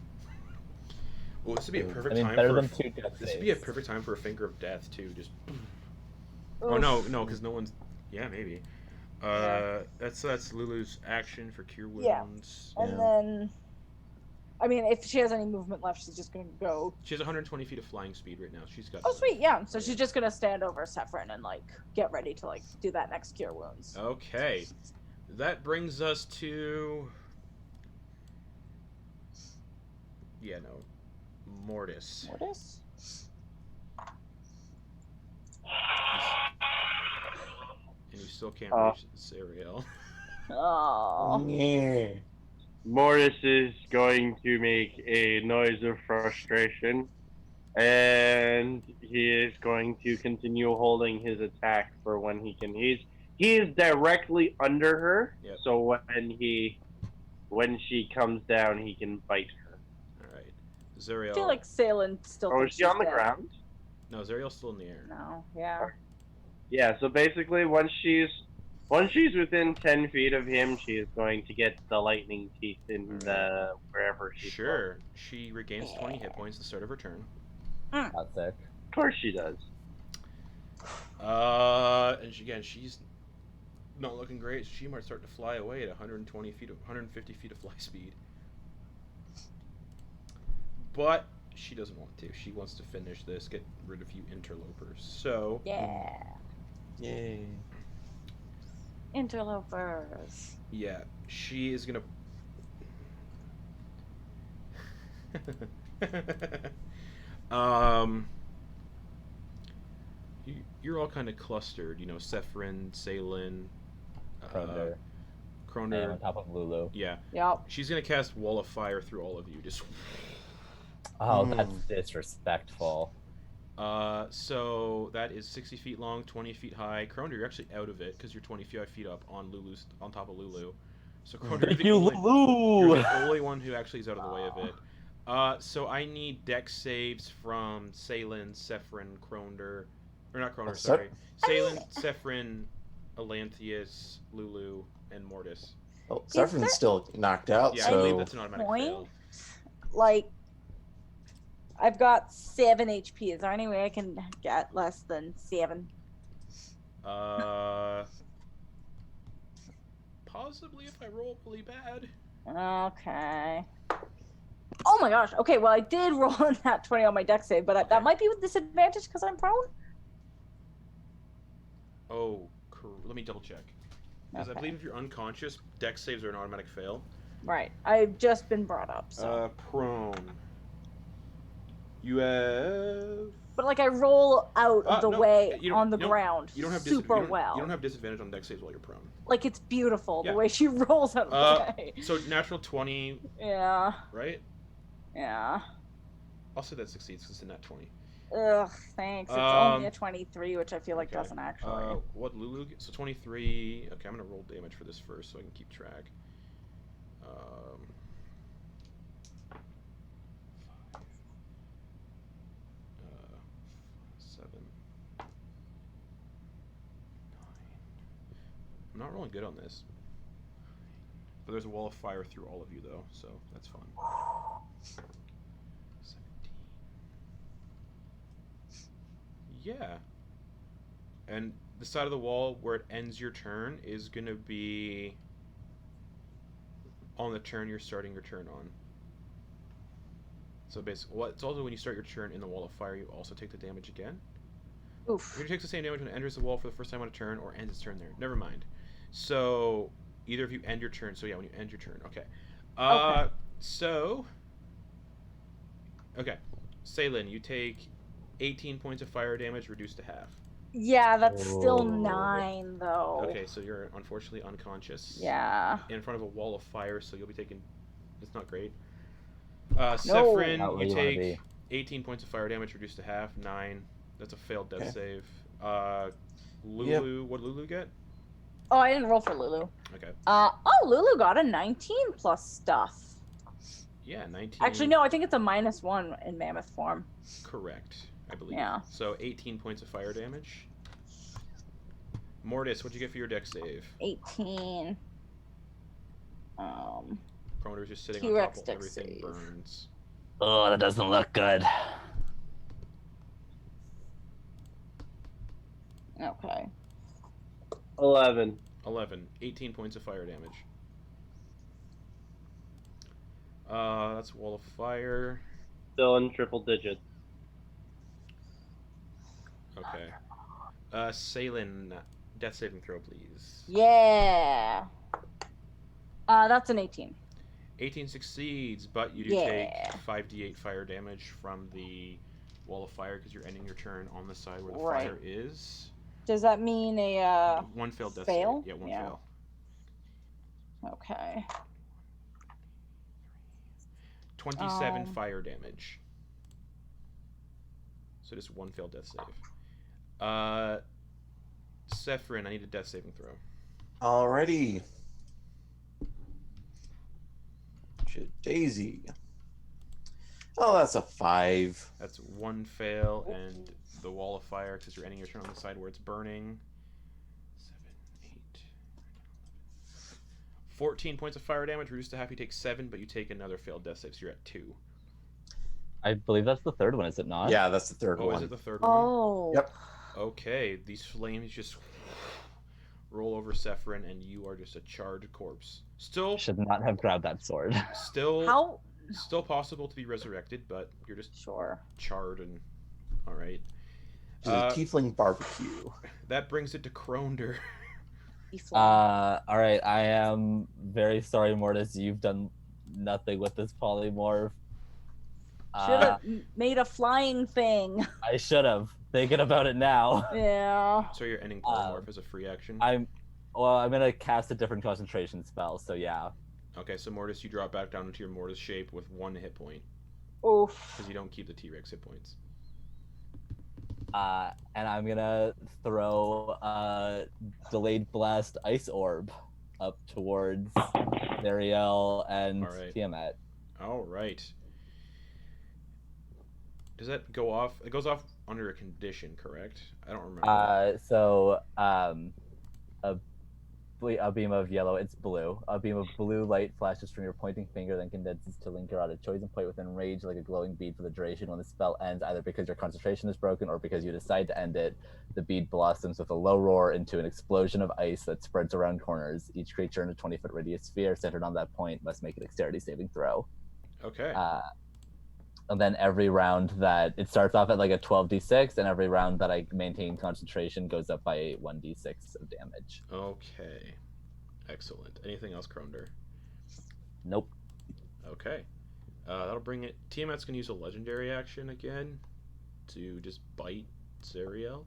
Well, this would be a perfect I mean, time better for. than 2 death This would be a saves. perfect time for a finger of death too. Just. Oh no, because no one's. Yeah, maybe. That's Lulu's action for cure wounds. Yeah. And then, I mean, if she has any movement left, she's just gonna go. She has 120 feet of flying speed right now. She's got. Oh, sweet, yeah. So she's just gonna stand over Sephron and like get ready to like do that next cure wounds. Okay, that brings us to. Yeah, no, Mortis. Mortis? And you still can't reach Zariel. Oh. Yeah. Mortis is going to make a noise of frustration, and he is going to continue holding his attack for when he can. He is directly under her, Yep. so when she comes down, he can bite her. All right, I Zariel. feel like Salen still. Oh, thinks is she on the she's dead. ground? No, Zariel's still in the air. No. Yeah. Yeah. So basically, once she's within 10 feet of him, she is going to get the lightning teeth in the wherever she's. Sure, she regains 20 hit points at the start of her turn. Not sick. Of course she does. And she's not looking great. She might start to fly away at 150 feet of fly speed. But she doesn't want to. She wants to finish this, get rid of you interlopers. So Yeah. Yay. Interlopers. yeah, she is gonna. You're all kind of clustered. You know, Sephron, Salen, Kroner. Kroner. And on top of Lulu. Yeah, Yep. she's gonna cast Wall of Fire through all of you. Just. Oh, that's disrespectful. So that is 60 feet long, 20 feet high. Kroner, you're actually out of it because you're 25 feet up on top of Lulu. So Kroner, Thank you, you're Lulu! the only one who actually is out of the way of it. So I need dex saves from Salen, Sephron, Kroner, Or not Kroner, Oh, sorry. I mean- Salen, Sephrin, Elanthius, Lulu, and Mortis. Well, there Severin's still knocked out, Yeah, I believe so that's an automatic point, fail. like, I've got 7 HP. Is there any way I can get less than 7? Possibly if I roll really bad. Okay. Oh my gosh. Okay, well, I did roll on that 20 on my dex save, but Okay. that might be with disadvantage because I'm prone. Oh, let me double check. Because I Okay. believe if you're unconscious, dex saves are an automatic fail. Right. I've just been brought up, so. Prone. You have. But like I roll out of the no, way you don't- on the you don't- ground You don't have super well. You don't have disadvantage on dex saves while you're prone. Like it's beautiful Yeah. the way she rolls out of the way. So natural 20, Yeah. right? Yeah. I'll say that succeeds because it's a nat 20. Ugh, thanks. It's only a Um, 23, which I feel like okay. doesn't actually. What Lulu get? So 23. Okay, I'm gonna roll damage for this first so I can keep track. 7, 9. I'm not rolling good on this. But there's a wall of fire through all of you though, so that's fun. 17. Yeah. And the side of the wall where it ends your turn is going to be on the turn you're starting your turn on. So basically, well, it's also when you start your turn in the wall of fire, you also take the damage again. Oof. It takes the same damage when it enters the wall for the first time on a turn or ends its turn there. Never mind. So either of you end your turn. So yeah, when you end your turn. Okay. Okay. So. Okay. Salen, you take 18 points of fire damage reduced to half. Yeah, that's still Oh. 9 though. Okay, so you're unfortunately unconscious. Yeah. In front of a wall of fire, so you'll be taking. It's not great. No. Sephrin, Not where you you wanna take be. 18 points of fire damage reduced to half. 9. That's a failed death Okay. save. Lulu, what did Lulu get? Oh, I didn't roll for Lulu. Okay. Lulu got a 19 plus stuff. Yeah, 19. Actually, no, I think it's a -1 in mammoth form. Correct, I believe. Yeah. So 18 points of fire damage. Mortis, what'd you get for your dex save? 18. Promoter's just sitting T-Rex on top of dex everything save. burns. Oh, that doesn't look good. Okay. 11. 11. 18 points of fire damage. That's wall of fire. Still in triple digits. Okay. Salen, death saving throw, please. Yeah. That's an 18. 18 succeeds, but you do Yeah. take 5d8 fire damage from the wall of fire because you're ending your turn on the side where the Right. fire is. Does that mean a One failed death fail? save. Yeah, one Yeah. fail. Okay. 27 fire damage. So just one failed death save. Sephrin, I need a death saving throw. alrighty. Shit, Daisy. Oh, that's a 5. That's one fail, and the wall of fire, because you're ending your turn on the side where it's burning. 7, 8, 14 points of fire damage, reduced to half. You take 7, but you take another failed death save, so you're at 2. I believe that's the third one, is it not? Yeah, that's the third Oh, one. is it the third one? Oh. Yep. Okay, these flames just roll over Sephrin, and you are just a charred corpse. Still, Should not have grabbed that sword. still, How? still possible to be resurrected, but you're just Sure. charred and all right. Which is a tiefling barbecue. That brings it to Kronder. All right. I am very sorry, Mortis. You've done nothing with this polymorph. Should have made a flying thing. I should have. Thinking about it now. Yeah. So you're ending polymorph as a free action. I'm gonna cast a different concentration spell. So yeah. Okay, so Mortis, you drop back down into your Mortis shape with 1 hit point Oof. because you don't keep the T-Rex hit points. And I'm gonna throw delayed blast ice orb up towards Zariel and All right. Tiamat. All right. Does that go off? It goes off under a condition, correct? I don't remember. A beam of yellow, it's blue. A beam of blue light flashes from your pointing finger, then condenses to linger on a chosen point within range like a glowing bead for the duration. When the spell ends, either because your concentration is broken or because you decide to end it, the bead blossoms with a low roar into an explosion of ice that spreads around corners. Each creature in a 20-foot radius sphere centered on that point must make a dexterity saving throw. Okay. And then every round that it starts off at like a 12d6, and every round that I maintain concentration goes up by 1d6 of damage. Okay. Excellent. Anything else, Kronder? Nope. Okay. That'll bring it. Tiamat's gonna use a legendary action again to just bite Zariel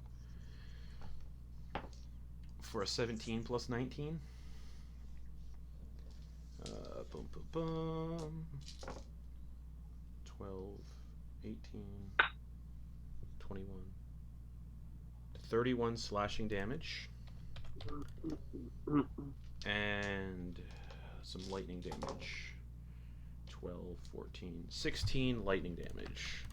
for a 17 plus 19. Boom, boom, boom. 12, 18, 21, 31 slashing damage, and some lightning damage. 12, 14, 16 lightning damage.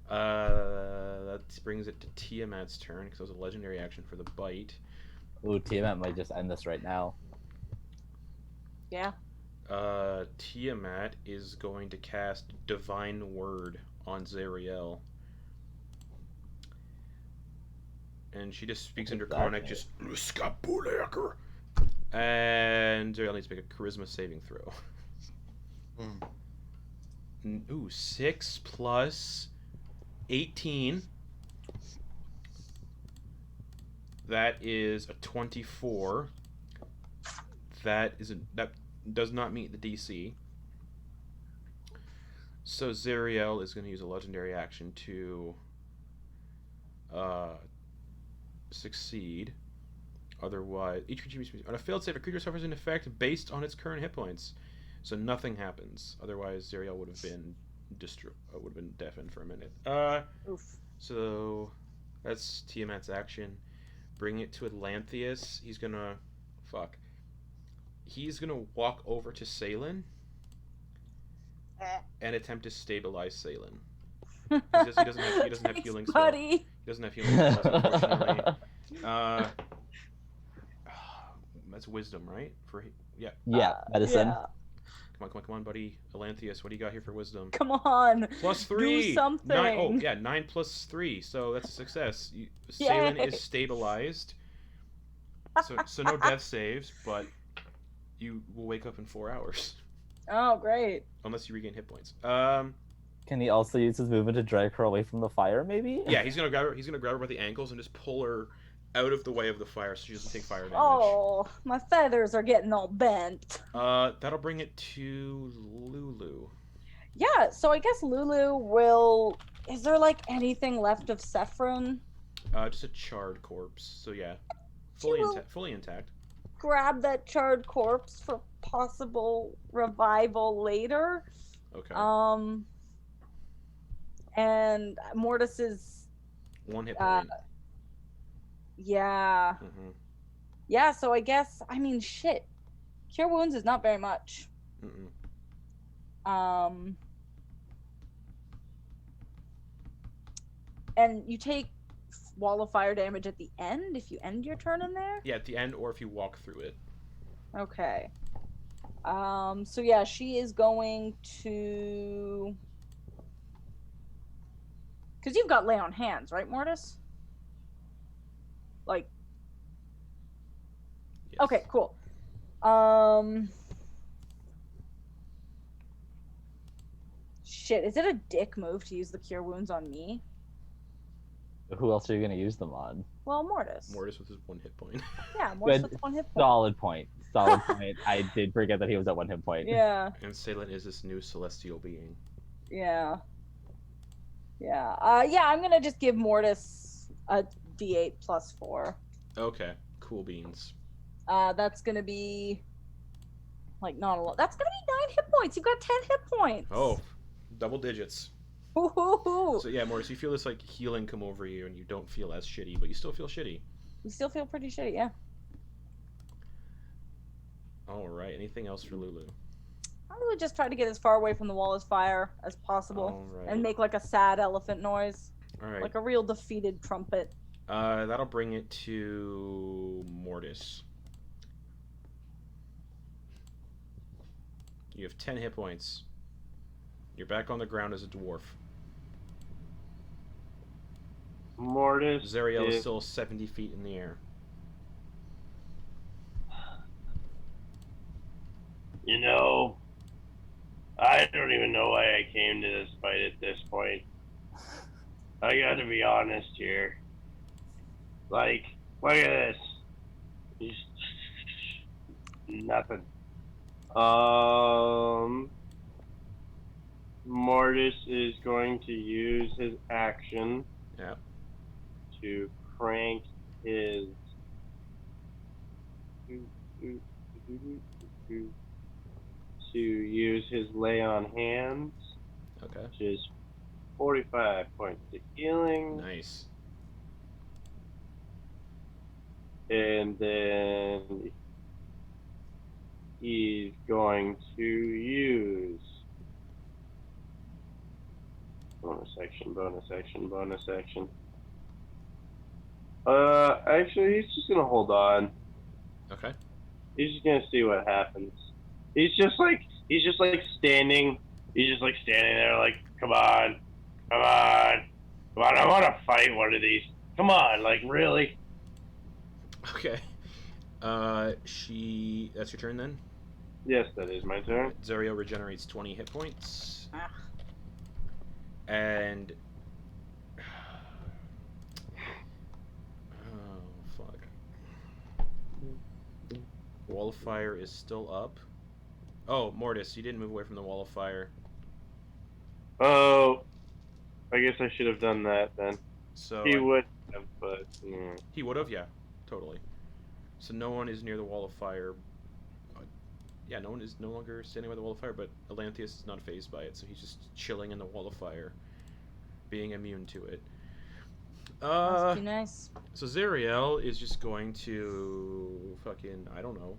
That brings it to Tiamat's turn, because it was a legendary action for the bite. Ooh, Tiamat might just end this right now. Yeah. Tiamat is going to cast Divine Word on Zariel. And she just speaks in Draconic, just and Zariel needs to make a Charisma saving throw. Ooh, 6 plus 18. That is a 24. That does not meet the DC. So Zariel is going to use a legendary action to succeed. Otherwise, each creature on a failed save, a creature suffers an effect based on its current hit points. So nothing happens. Otherwise, Zariel would have been deafened for a minute. Oof. So that's Tiamat's action. Bring it to Atlantheus. He's gonna walk over to Salen and attempt to stabilize Salen. He doesn't have healing spells. Buddy. He doesn't have healing spells, unfortunately. That's wisdom, right? Yeah, medicine. Yeah. Come on, buddy. Atlantheus, what do you got here for wisdom? Come on. +3. Do something. 9 plus 3, so that's a success. Yay. Salen is stabilized, so no death saves, but you will wake up in 4 hours. Oh, great. Unless you regain hit points. Can he also use his movement to drag her away from the fire, maybe? Yeah, he's gonna grab her by the ankles and just pull her out of the way of the fire so she doesn't take fire damage. Oh, my feathers are getting all bent. That'll bring it to Lulu. Yeah, so I guess Lulu will... Is there, like, anything left of Sephron? Just a charred corpse. So yeah, fully intact. Grab that charred corpse for possible revival later. Okay. And Mortis is... 1 hit point. Yeah. Mm-hmm. Yeah, so I guess, I mean, shit. Cure Wounds is not very much. Mm-mm. And you take Wall of Fire damage at the end if you end your turn in there? Yeah, at the end or if you walk through it. Okay. So yeah, she is going to... Because you've got Lay on Hands, right, Mortis? Like... Yes. Okay, cool. Shit, is it a dick move to use the Cure Wounds on me? Who else are you going to use them on? Well, Mortis. Mortis with his 1 hit point. Yeah, Mortis Good. with 1 hit point. Solid point. Solid point. I did forget that he was at 1 hit point. Yeah, And Salen is this new celestial being. yeah. Yeah, I'm gonna just give Mortis a D8 plus 4. Okay, cool beans. That's gonna be... Like, not a lot. That's gonna be 9 hit points! You've got 10 hit points! Oh, double digits. Woo-hoo-hoo. So yeah, Mortis, you feel this like healing come over you, and you don't feel as shitty, but you still feel shitty. You still feel pretty shitty, yeah. All right. Anything else for Lulu? I would just try to get as far away from the wall as fire as possible. All right. And make like a sad elephant noise. All right. Like a real defeated trumpet. That'll bring it to Mortis. You have 10 hit points. You're back on the ground as a dwarf. Mortis Zariel is is still 70 feet in the air. You know, I don't even know why I came to this fight at this point. I gotta be honest here. Like, look at this. Just nothing. Mortis is going to use his action Yep. to crank his to use his lay on hands, Okay. which is 45 points of healing, Nice. and then he's going to use bonus action. Actually, he's just gonna hold on. Okay. He's just gonna see what happens. He's just like standing. He's just like standing there, like, come on. I want to fight one of these. Come on, like, really? Okay. That's your turn then? Yes, that is my turn. Zariel regenerates 20 hit points. Ah. And... Oh, fuck. Wall of Fire is still up. Oh, Mortis, you didn't move away from the Wall of Fire. Oh, I guess I should have done that then. So He would have, but he would have, yeah, totally. So no one is near the Wall of Fire. Yeah, no one is no longer standing by the Wall of Fire, but Elanthius is not fazed by it, so he's just chilling in the Wall of Fire, being immune to it. Must be nice. So Zariel is just going to fucking, I don't know,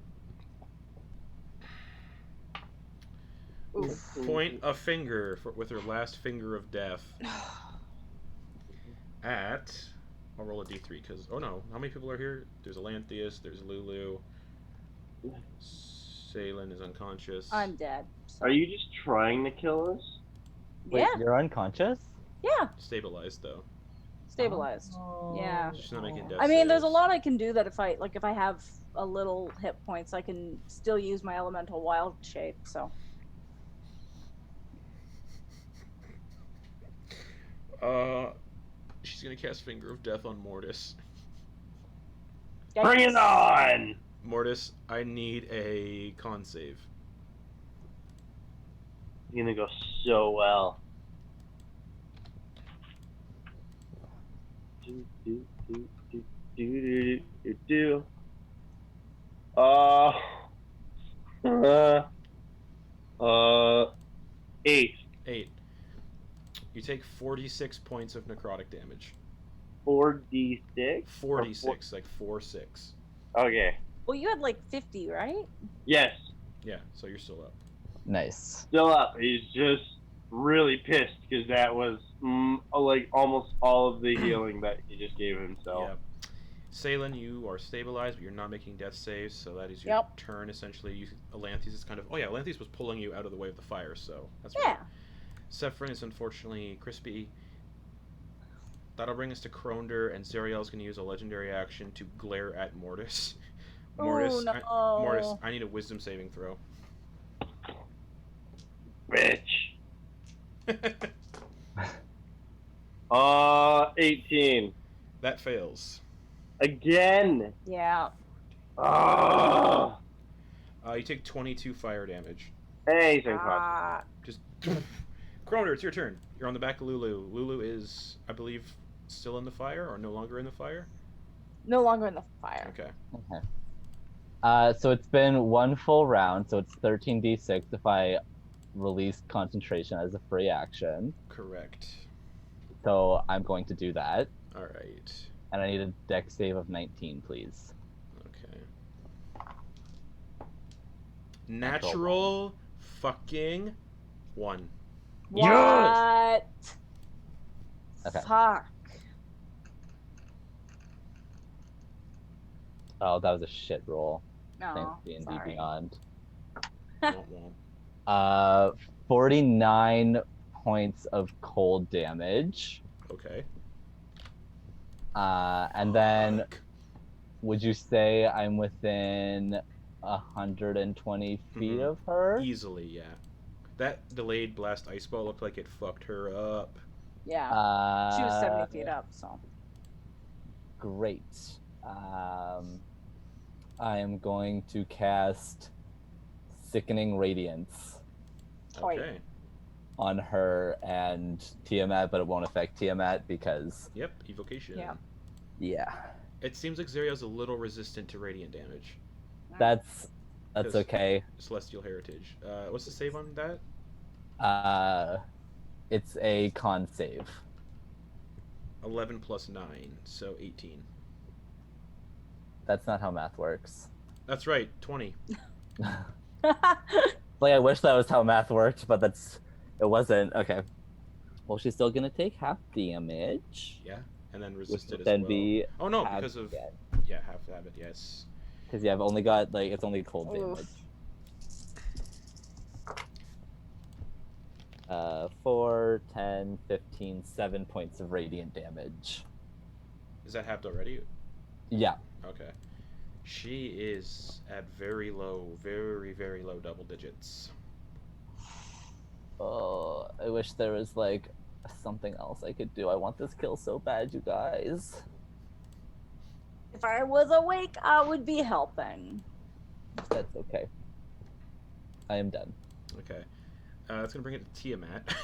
Oof. point a finger with her last finger of death at. I'll roll a d3 because, oh no, how many people are here? There's Elanthius, there's Lulu. Salen is unconscious. I'm dead. So. are you just trying to kill us? Wait, Yeah. you're unconscious? Yeah. Stabilized though. Stabilized. Yeah. She's not making death I mean, there's a saves. lot I can do that if I have a little hit points, I can still use my elemental wild shape. So. She's gonna cast Finger of Death on Mortis. Bring it on! Mortis, I need a con save. You're gonna go so well. Do. 8. 8. You take 46 points of necrotic damage. 4d6? 46, like 4-6. Okay. Well, you had like 50, right? Yes. Yeah, so you're still up. Nice. Still up. He's just really pissed because that was like almost all of the healing that he just gave himself. Yeah. Salen, you are stabilized, but you're not making death saves, so that is your Yep. turn essentially. Elanthius is kind of. Oh yeah, Elanthius was pulling you out of the way of the fire, so that's Yeah. right. Sephrin is unfortunately crispy. That'll bring us to Kronder, and Zariel's going to use a legendary action to glare at Mortis. Mortis, Oh, no. Mortis, I need a wisdom saving throw. Bitch. 18. That fails. Again. Yeah. Oh. You take 22 fire damage. Hey, he's unconscious. Ah. Just Kronder, it's your turn. You're on the back of Lulu. Lulu is, I believe, still in the fire or no longer in the fire? No longer in the fire. Okay. Okay. So it's been one full round, so it's 13d6 if I release concentration as a free action. Correct. So I'm going to do that. All right. And I need a dex save of 19, please. Okay. Natural fucking 1. What? Okay. Fuck. Oh, that was a shit roll. No, Thanks, D&D sorry. Beyond. Womp womp. 49 points of cold damage. Okay. And then, Fuck. would you say I'm within 120 feet Mhm. of her? Easily, yeah. That delayed blast ice ball looked like it fucked her up. Yeah. She was 70 feet up, so. Great. I am going to cast Sickening Radiance Toy. Okay. on her and Tiamat, but it won't affect Tiamat because, Yep. Evocation. Yeah. yeah, It seems like Zariel's a little resistant to radiant damage. that's Yes. okay. Celestial Heritage. What's the save on that? It's a con save. 11 plus 9, so 18. That's not how math works. That's right, 20. Like, I wish that was how math worked, but it wasn't. Okay. Well, she's still gonna take half damage. Yeah, and then Which resisted would as then well. be Oh no, half because of again. yeah, half of it. Yes. Because I've only got it's only cold Oof. damage. 4, 10, 15, 7 points of radiant damage. Is that halved already? Yeah. Okay. She is at very low, very very low double digits. Oh, I wish there was something else I could do. I want this kill so bad, you guys. If I was awake, I would be helping. That's okay. I am done. Okay. That's gonna bring it to Tiamat.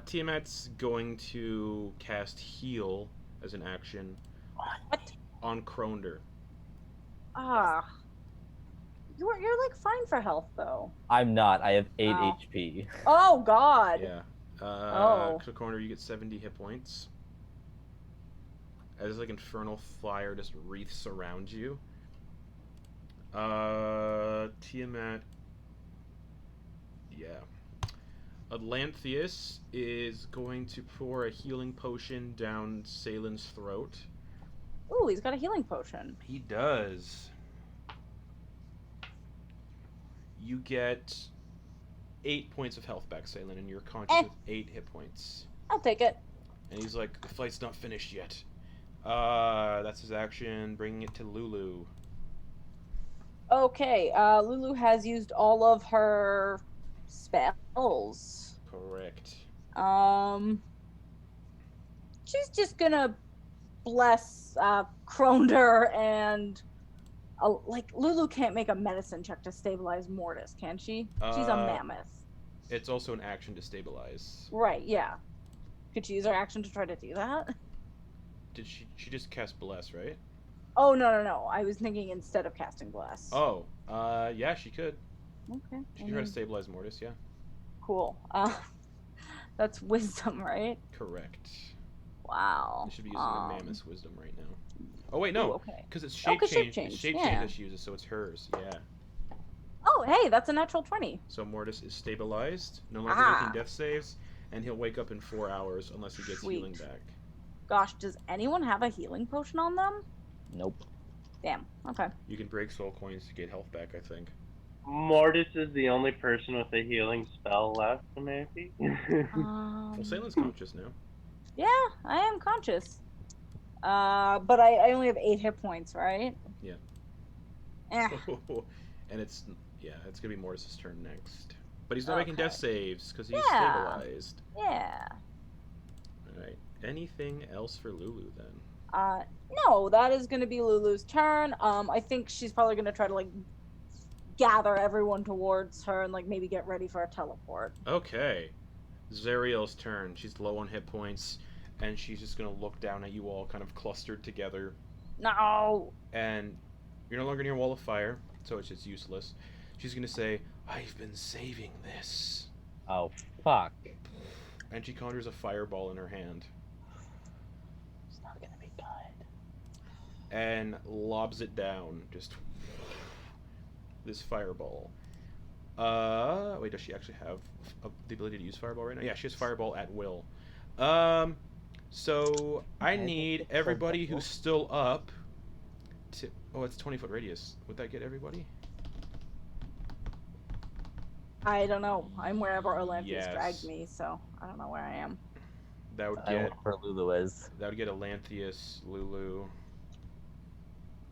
Tiamat's going to cast Heal as an action What? on Kronder. Ah. You're like fine for health though. I'm not. I have 8 Oh. HP. Oh God. Yeah. Oh. So Kronder, you get 70 hit points. As infernal fire just wreaths around you. Tiamat. Yeah. Atlantheus is going to pour a healing potion down Salen's throat. Ooh, he's got a healing potion. He does. You get 8 points of health back, Salen, and you're conscious with 8 hit points. I'll take it. And he's like, the fight's not finished yet. That's his action, bringing it to Lulu. Okay, Lulu has used all of her spells. Correct. She's just gonna bless Kronder and Lulu can't make a medicine check to stabilize Mortis, can she? She's a mammoth. It's also an action to stabilize. Right, yeah. Could she use her action to try to do that? Did she just cast Bless, right? Oh, no. I was thinking instead of casting bless. Oh, yeah, she could. Okay. She could try to stabilize Mortis, yeah. Cool. That's wisdom, right? Correct. Wow. You should be using a mammoth's wisdom right now. Oh wait, Ooh, no, okay. because it's Oh, shape 'cause shape change. change, It's shape yeah. change that she uses, so it's hers. Yeah. Oh, hey, that's a natural 20. So Mortis is stabilized, no longer Ah. making death saves, and he'll wake up in 4 hours unless he gets Sweet. healing back. Gosh, does anyone have a healing potion on them? Nope. Damn. Okay. You can break soul coins to get health back, I think. Mortis is the only person with a healing spell left, maybe. Well, Salen's conscious now. Yeah, I am conscious. But I only have 8 hit points, right? Yeah. Eh. And it's gonna be Mortis' turn next. But he's not making death Okay. saves because he's Yeah. stabilized. Yeah. All right. Anything else for Lulu then? No, that is gonna be Lulu's turn. I think she's probably gonna try to gather everyone towards her and maybe get ready for a teleport. Okay. Zariel's turn. She's low on hit points, and she's just gonna look down at you all kind of clustered together. No. And you're no longer near wall of fire, so it's just useless. She's gonna say, "I've been saving this," Oh, fuck. and she conjures a fireball in her hand It's not gonna be good. and lobs it down. Just this fireball. Wait, does she actually have the ability to use fireball right now? Yeah, she has fireball at will. So I Okay, need that's everybody cool. who's still up to. Oh, it's 20-foot radius. Would that get everybody? I don't know. I'm wherever Olympius Yes. dragged me, so I don't know where I am. That would I don't get. know where Lulu is. That would get Elanthius, Lulu.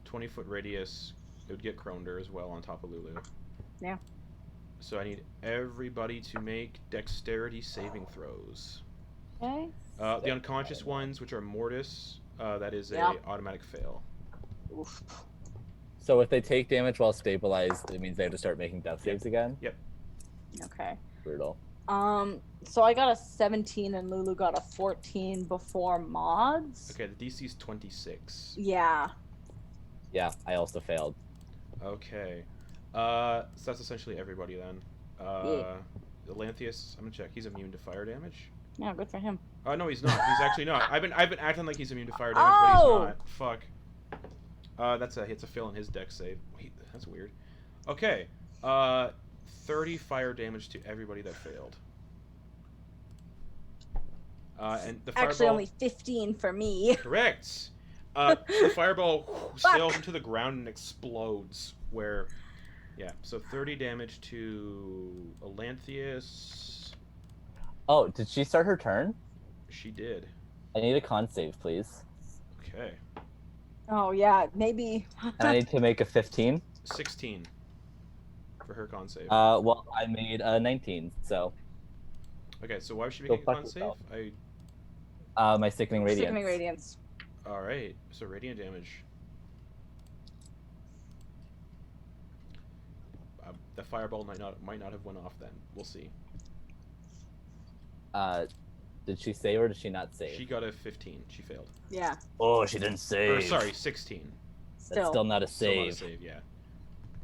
20-foot radius. It would get Kronder as well on top of Lulu. Yeah. So I need everybody to make dexterity saving throws. Okay. The unconscious ones, which are Mortis, that is Yep. a automatic fail. Oof. So if they take damage while stabilized, it means they have to start making death saves again? Okay. Brutal. So I got a 17 and Lulu got a 14 before mods. Okay, the DC is 26. Yeah. Yeah, I also failed. Okay. So that's essentially everybody then. Yeah. Elanthius, I'm gonna check. He's immune to fire damage. Yeah, good for him. Oh no, he's not. He's actually not. I've been acting like he's immune to fire damage, but Oh! he's not. Fuck. It's a fail in his dex save. Wait, that's weird. Okay. 30 fire damage to everybody that failed. And the fireball. Actually, only 15 for me. Correct. The fireball sails into the ground and explodes. Where, yeah. So 30 damage to Elanthius. Oh, did she start her turn? She did. I need a con save, please. Okay. Oh yeah, maybe. And I need to make a 15. 16 for her con save. Well, I made a 19, so Okay, so why was she Go making a fuck con save? yourself. My sickening radiance. Sickening radiance. All right. So radiant damage. The fireball might not have went off then. We'll see. Did she save or did she not save? She got a 15. She failed. Yeah. Oh, she didn't Or save. sorry, 16. That's Still. still not a Still not a save. save, yeah.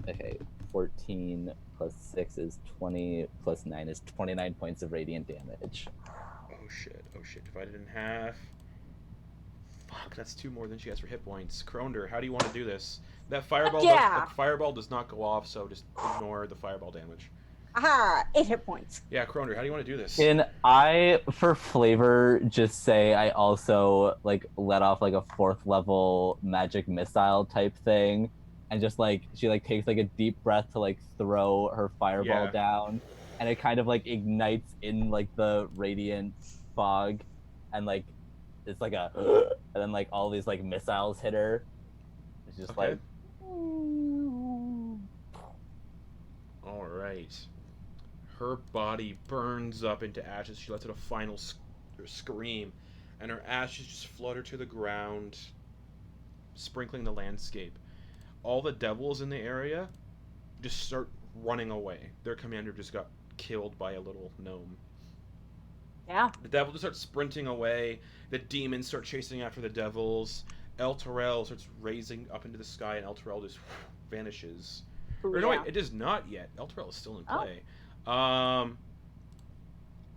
Okay, 14 plus 6 is 20, plus 9 is 29 points of radiant damage. Oh shit. Divided in half. Fuck, that's 2 more than she has for hit points. Kronder, how do you want to do this? That fireball, yeah. the fireball does not go off, so just ignore the fireball damage. Aha! 8 hit points. Yeah, Kronder, how do you want to do this? Can I, for flavor, just say I also, like, let off, like, a 4th level magic missile type thing, and just, like, she, like, takes, like, a deep breath to, like, throw her fireball Yeah. down, and it kind of, like, ignites in, like, the radiant fog, and, like, it's like a, and then, like, all these, like, missiles hit her. It's just, Okay. like, All right. Her body burns up into ashes. She lets out a final scream, and her ashes just flutter to the ground, sprinkling the landscape. All the devils in the area just start running away. Their commander just got killed by a little gnome. Yeah. The devil just starts sprinting away. The demons start chasing after the devils. Elturel starts raising up into the sky, and Elturel just vanishes. Or no, wait, it is not yet. Elturel is still in Oh. play.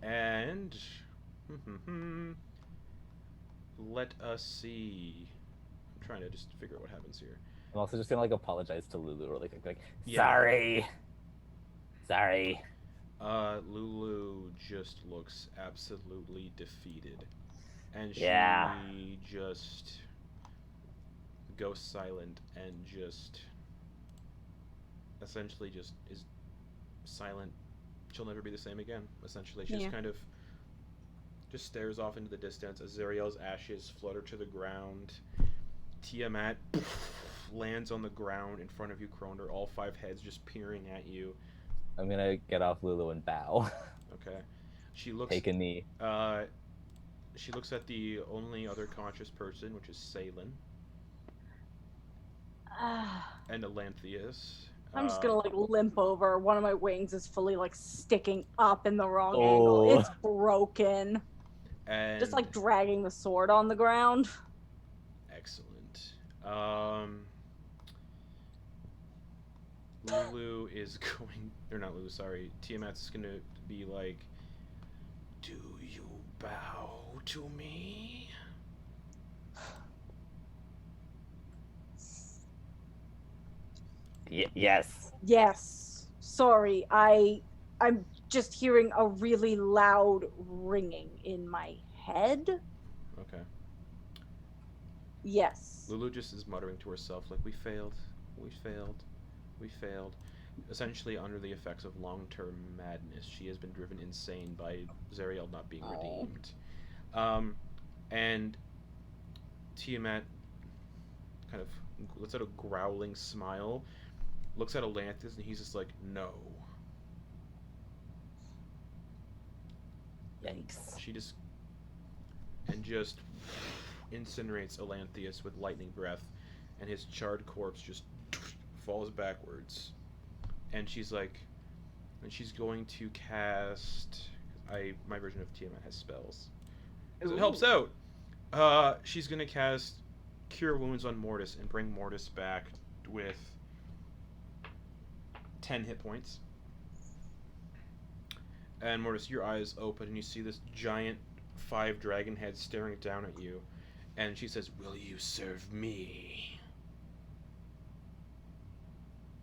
And let us see. I'm trying to just figure out what happens here. I'm also just gonna, like, apologize to Lulu, or, like, Yeah. Sorry. Lulu just looks absolutely defeated. And she Yeah. just goes silent and just essentially just is silent. She'll never be the same again, essentially. She Yeah. just kind of just stares off into the distance as Zariel's ashes flutter to the ground. Tiamat lands on the ground in front of you, Kronder, all 5 heads just peering at you. I'm gonna get off Lulu and bow. Okay. She looks Take a knee. she looks at the only other conscious person, which is Salen and Elanthius. I'm just gonna like limp over. One of my wings is fully like sticking up in the wrong angle. It's broken. And Just like dragging the sword on the ground. excellent. Lulu is going, or not Lulu, sorry. Tiamat's gonna be like, "Do you bow to me?" Yes. Yes. Sorry, I'm just hearing a really loud ringing in my head. Okay. Yes. Lulu just is muttering to herself, like, we failed. We failed. We failed. Essentially, under the effects of long-term madness, she has been driven insane by Zariel not being Oh. redeemed. And Tiamat kind of lets out a growling smile, looks at Atlantis, and he's just like, no. Yikes. She just incinerates Atlantheus with lightning breath, and his charred corpse just falls backwards. And she's going to cast. My version of Tiamat has spells, 'cause it helps out. She's gonna cast Cure Wounds on Mortis and bring Mortis back with 10 hit points. And Mortis, your eyes open and you see this giant 5 dragon head staring down at you. And she says, "Will you serve me?"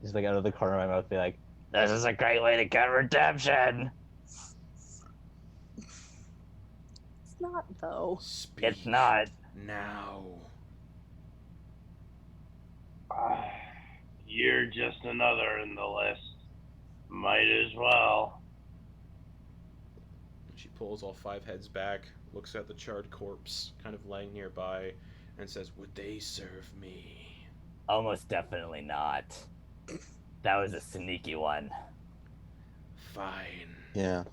Just like out of the corner of my mouth, be like, This is a great way to get redemption. It's not, though. Speak It's not. now. You're just another in the list. Might as well. She pulls all 5 heads back, looks at the charred corpse kind of laying nearby, and says, "Would they serve me?" Almost definitely not. That was a sneaky one. Fine. Yeah.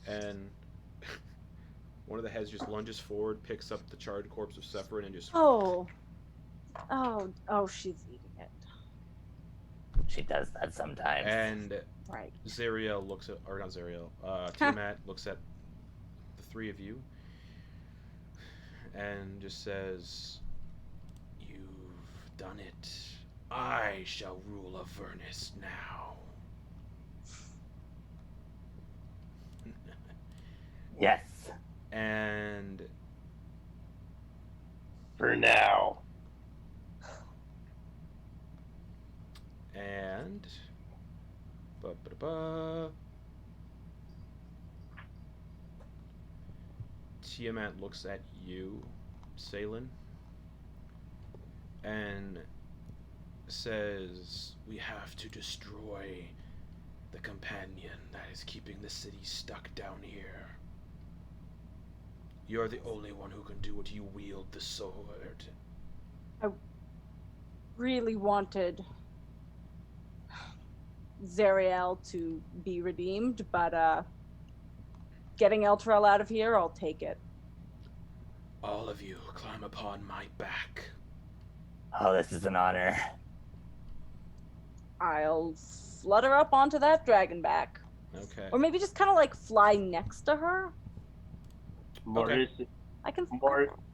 And one of the heads just lunges forward, picks up the charred corpse of Sephiroth, and just... Oh, she's eating it. She does that sometimes. And Right. Zariel looks at... Or not Zariel. Tiamat looks at the 3 of you and just says, "You've done it. I shall rule Avernus now." Yes. And For now. Tiamat looks at you, Salen, and says, "We have to destroy the companion that is keeping the city stuck down here. You're the only one who can do it. You wield the sword." Really wanted Zariel to be redeemed, but getting Elturel out of here, I'll take it. "All of you climb upon my back." Oh, this is an honor. I'll flutter up onto that dragon back. Okay. Or maybe just kind of like fly next to her. Mortis, I can.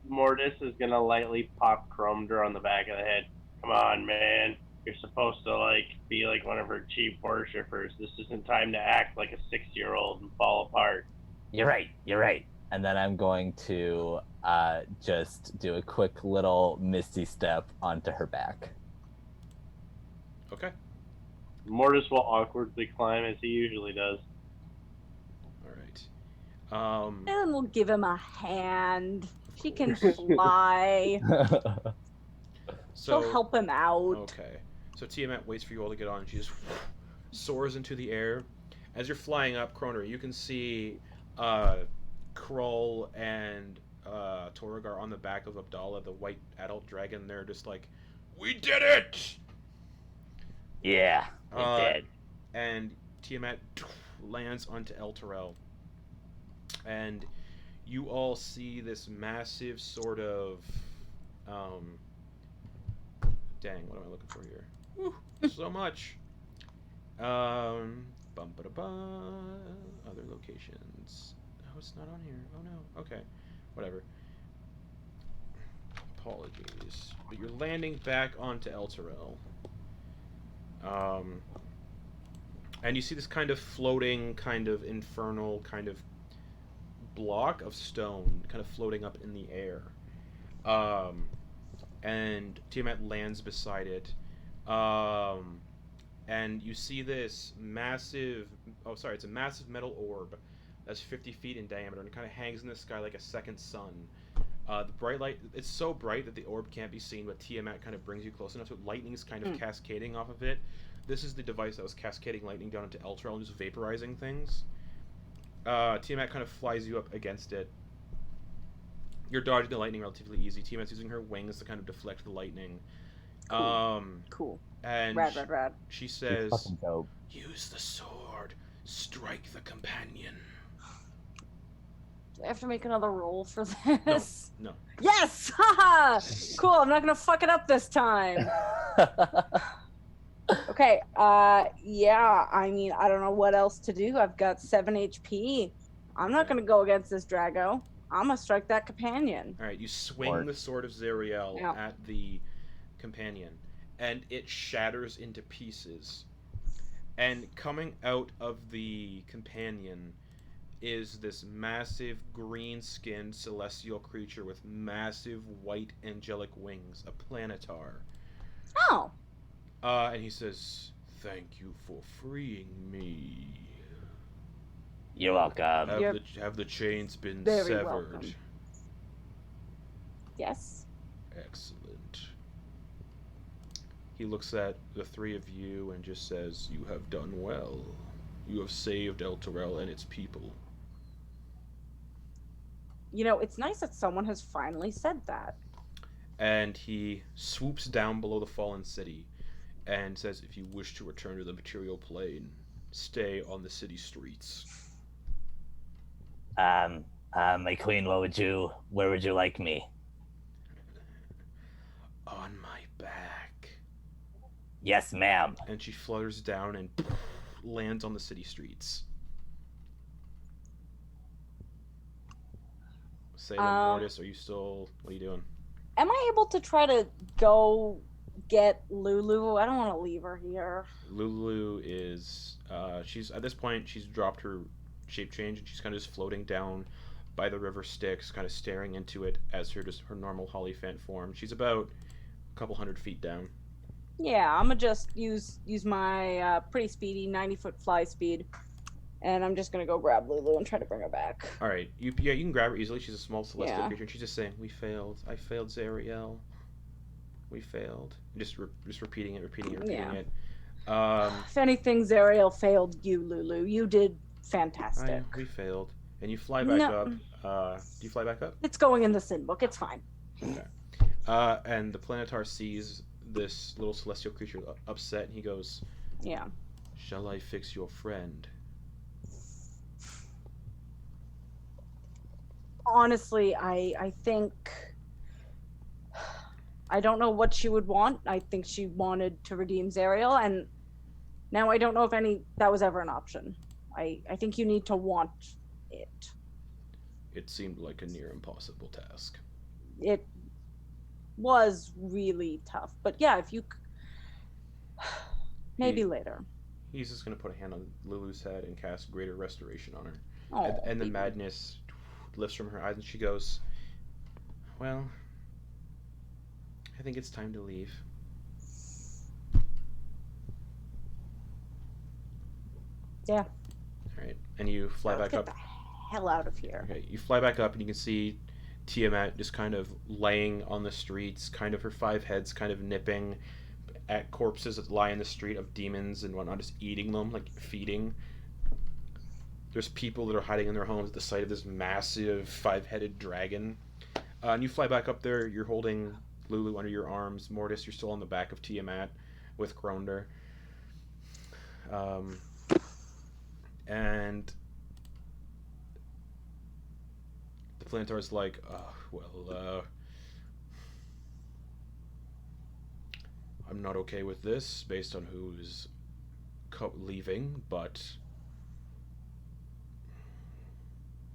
Mortis is gonna lightly pop Chromder on the back of the head. Come on, man. You're supposed to be like one of her chief worshippers. This isn't time to act like a 6-year-old and fall apart. You're right. You're right. and then I'm going to just do a quick little misty step onto her back. Okay. Mortis will awkwardly climb as he usually does. All right. And we'll give him a hand. She can fly. So She'll help him out. Okay. So Tiamat waits for you all to get on. She just soars into the air. As you're flying up, Kroner, you can see Krull and Toragar on the back of Abdallah, the white adult dragon. They're just like, "We did it!" Yeah, it did. And Tiamat lands onto Elturel. And you all see this massive sort of... dang, what am I looking for here? Whew, so much. Other locations. Oh, it's not on here. Oh no. Okay. Whatever. Apologies. But you're landing back onto Elturel. And you see this kind of floating, kind of infernal, kind of block of stone kind of floating up in the air. And Tiamat lands beside it. And you see this massive... Oh, sorry, it's a massive metal orb that's 50 feet in diameter and it kind of hangs in the sky like a second sun. The bright light, it's so bright that the orb can't be seen, but Tiamat kind of brings you close enough so lightning's kind of cascading off of it. This is the device that was cascading lightning down into Elturel and just vaporizing things. Tiamat kind of flies you up against it. You're dodging the lightning relatively easy. Tiamat's using her wings to kind of deflect the lightning. Cool. And Rad. she It's says, fucking dope. use the sword, strike the companion. Do I have to make another roll for No, this? no. Yes! Haha! Cool, I'm not gonna fuck it up this time. Okay, yeah, I mean, I don't know what else to do. I've got 7 HP. I'm not gonna go against this Drago. I'm gonna strike that companion. Alright, you swing Or- the sword of Zariel Yeah. at the companion, and it shatters into pieces. And coming out of the companion is this massive green-skinned celestial creature with massive white angelic wings, a planetar. Oh, And he says, "Thank you for freeing me. You're welcome. Have the chains been Very severed?" welcome. yes. Excellent. He looks at the three of you and just says, "You have done well. You have saved Elturel and its people." You know, it's nice that someone has finally said that. And he swoops down below the fallen city and says, "If you wish to return to the material plane, stay on the city streets." My queen, where would you like me? On my back. Yes, ma'am. And she flutters down and lands on the city streets. Salem, Mortis, are you still... What are you doing? Am I able to try to go get Lulu? I don't want to leave her here. Lulu is... she's at this point, she's dropped her shape change and she's kind of just floating down by the River Styx, kind of staring into it as her normal Hollyphant form. She's about a couple 100 feet down. Yeah, I'm gonna just use my pretty speedy 90-foot fly speed, and I'm just gonna go grab Lulu and try to bring her back. All right, you can grab her easily. She's a small celestial Yeah. creature, and she's just saying, "We failed. I failed, Zariel. We failed." Just repeating it. Yeah. It. If anything, Zariel failed you, Lulu. You did fantastic. We failed, and you fly back No. up. Do you fly back up? It's going in the sin book. It's fine. And the planetar sees this little celestial creature upset, and he goes, Yeah. "Shall I fix your friend?" Honestly, I think I don't know what she would want. I think she wanted to redeem Zariel, and now I don't know if that was ever an option. I think you need to want it. It seemed like a near impossible task. It was really tough, but yeah, if you maybe He- later. He's just gonna put a hand on Lulu's head and cast Greater Restoration on her. Oh, And the baby. madness lifts from her eyes, and she goes, "Well, I think it's time to leave." Yeah. All right, and you fly Let's back get up. the hell out of here. Okay, you fly back up, and you can see Tiamat just kind of laying on the streets, kind of her 5 heads kind of nipping at corpses that lie in the street of demons and whatnot, just eating them, like feeding. There's people that are hiding in their homes at the sight of this massive 5-headed dragon. And you fly back up there, you're holding Lulu under your arms. Mortis, you're still on the back of Tiamat with Gronder. And the planetar's like, I'm not okay with this based on who's leaving, but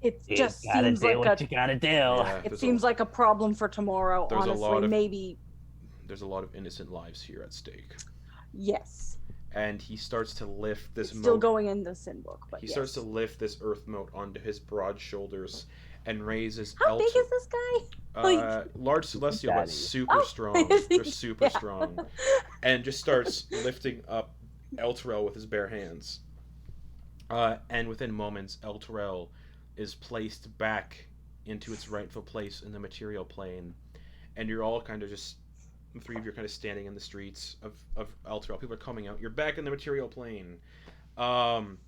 It You just gotta seems do like what a you gotta do. yeah, it there's seems like a problem for tomorrow. There's a Honestly, lot of- maybe there's a lot of innocent lives here at stake. yes. And he starts to lift this It's still moat. going in the sin book, but He yes. starts to lift this earth moat onto his broad shoulders and raises How big is this guy? large celestial, but Daddy. super Oh, strong. is he? They're super Yeah. strong. And just starts lifting up Elturel with his bare hands. And within moments, Elturel is placed back into its rightful place in the material plane, and you're all kind of just the three of you are kind of standing in the streets of Elturel. People are coming out. You're back in the material plane. Um,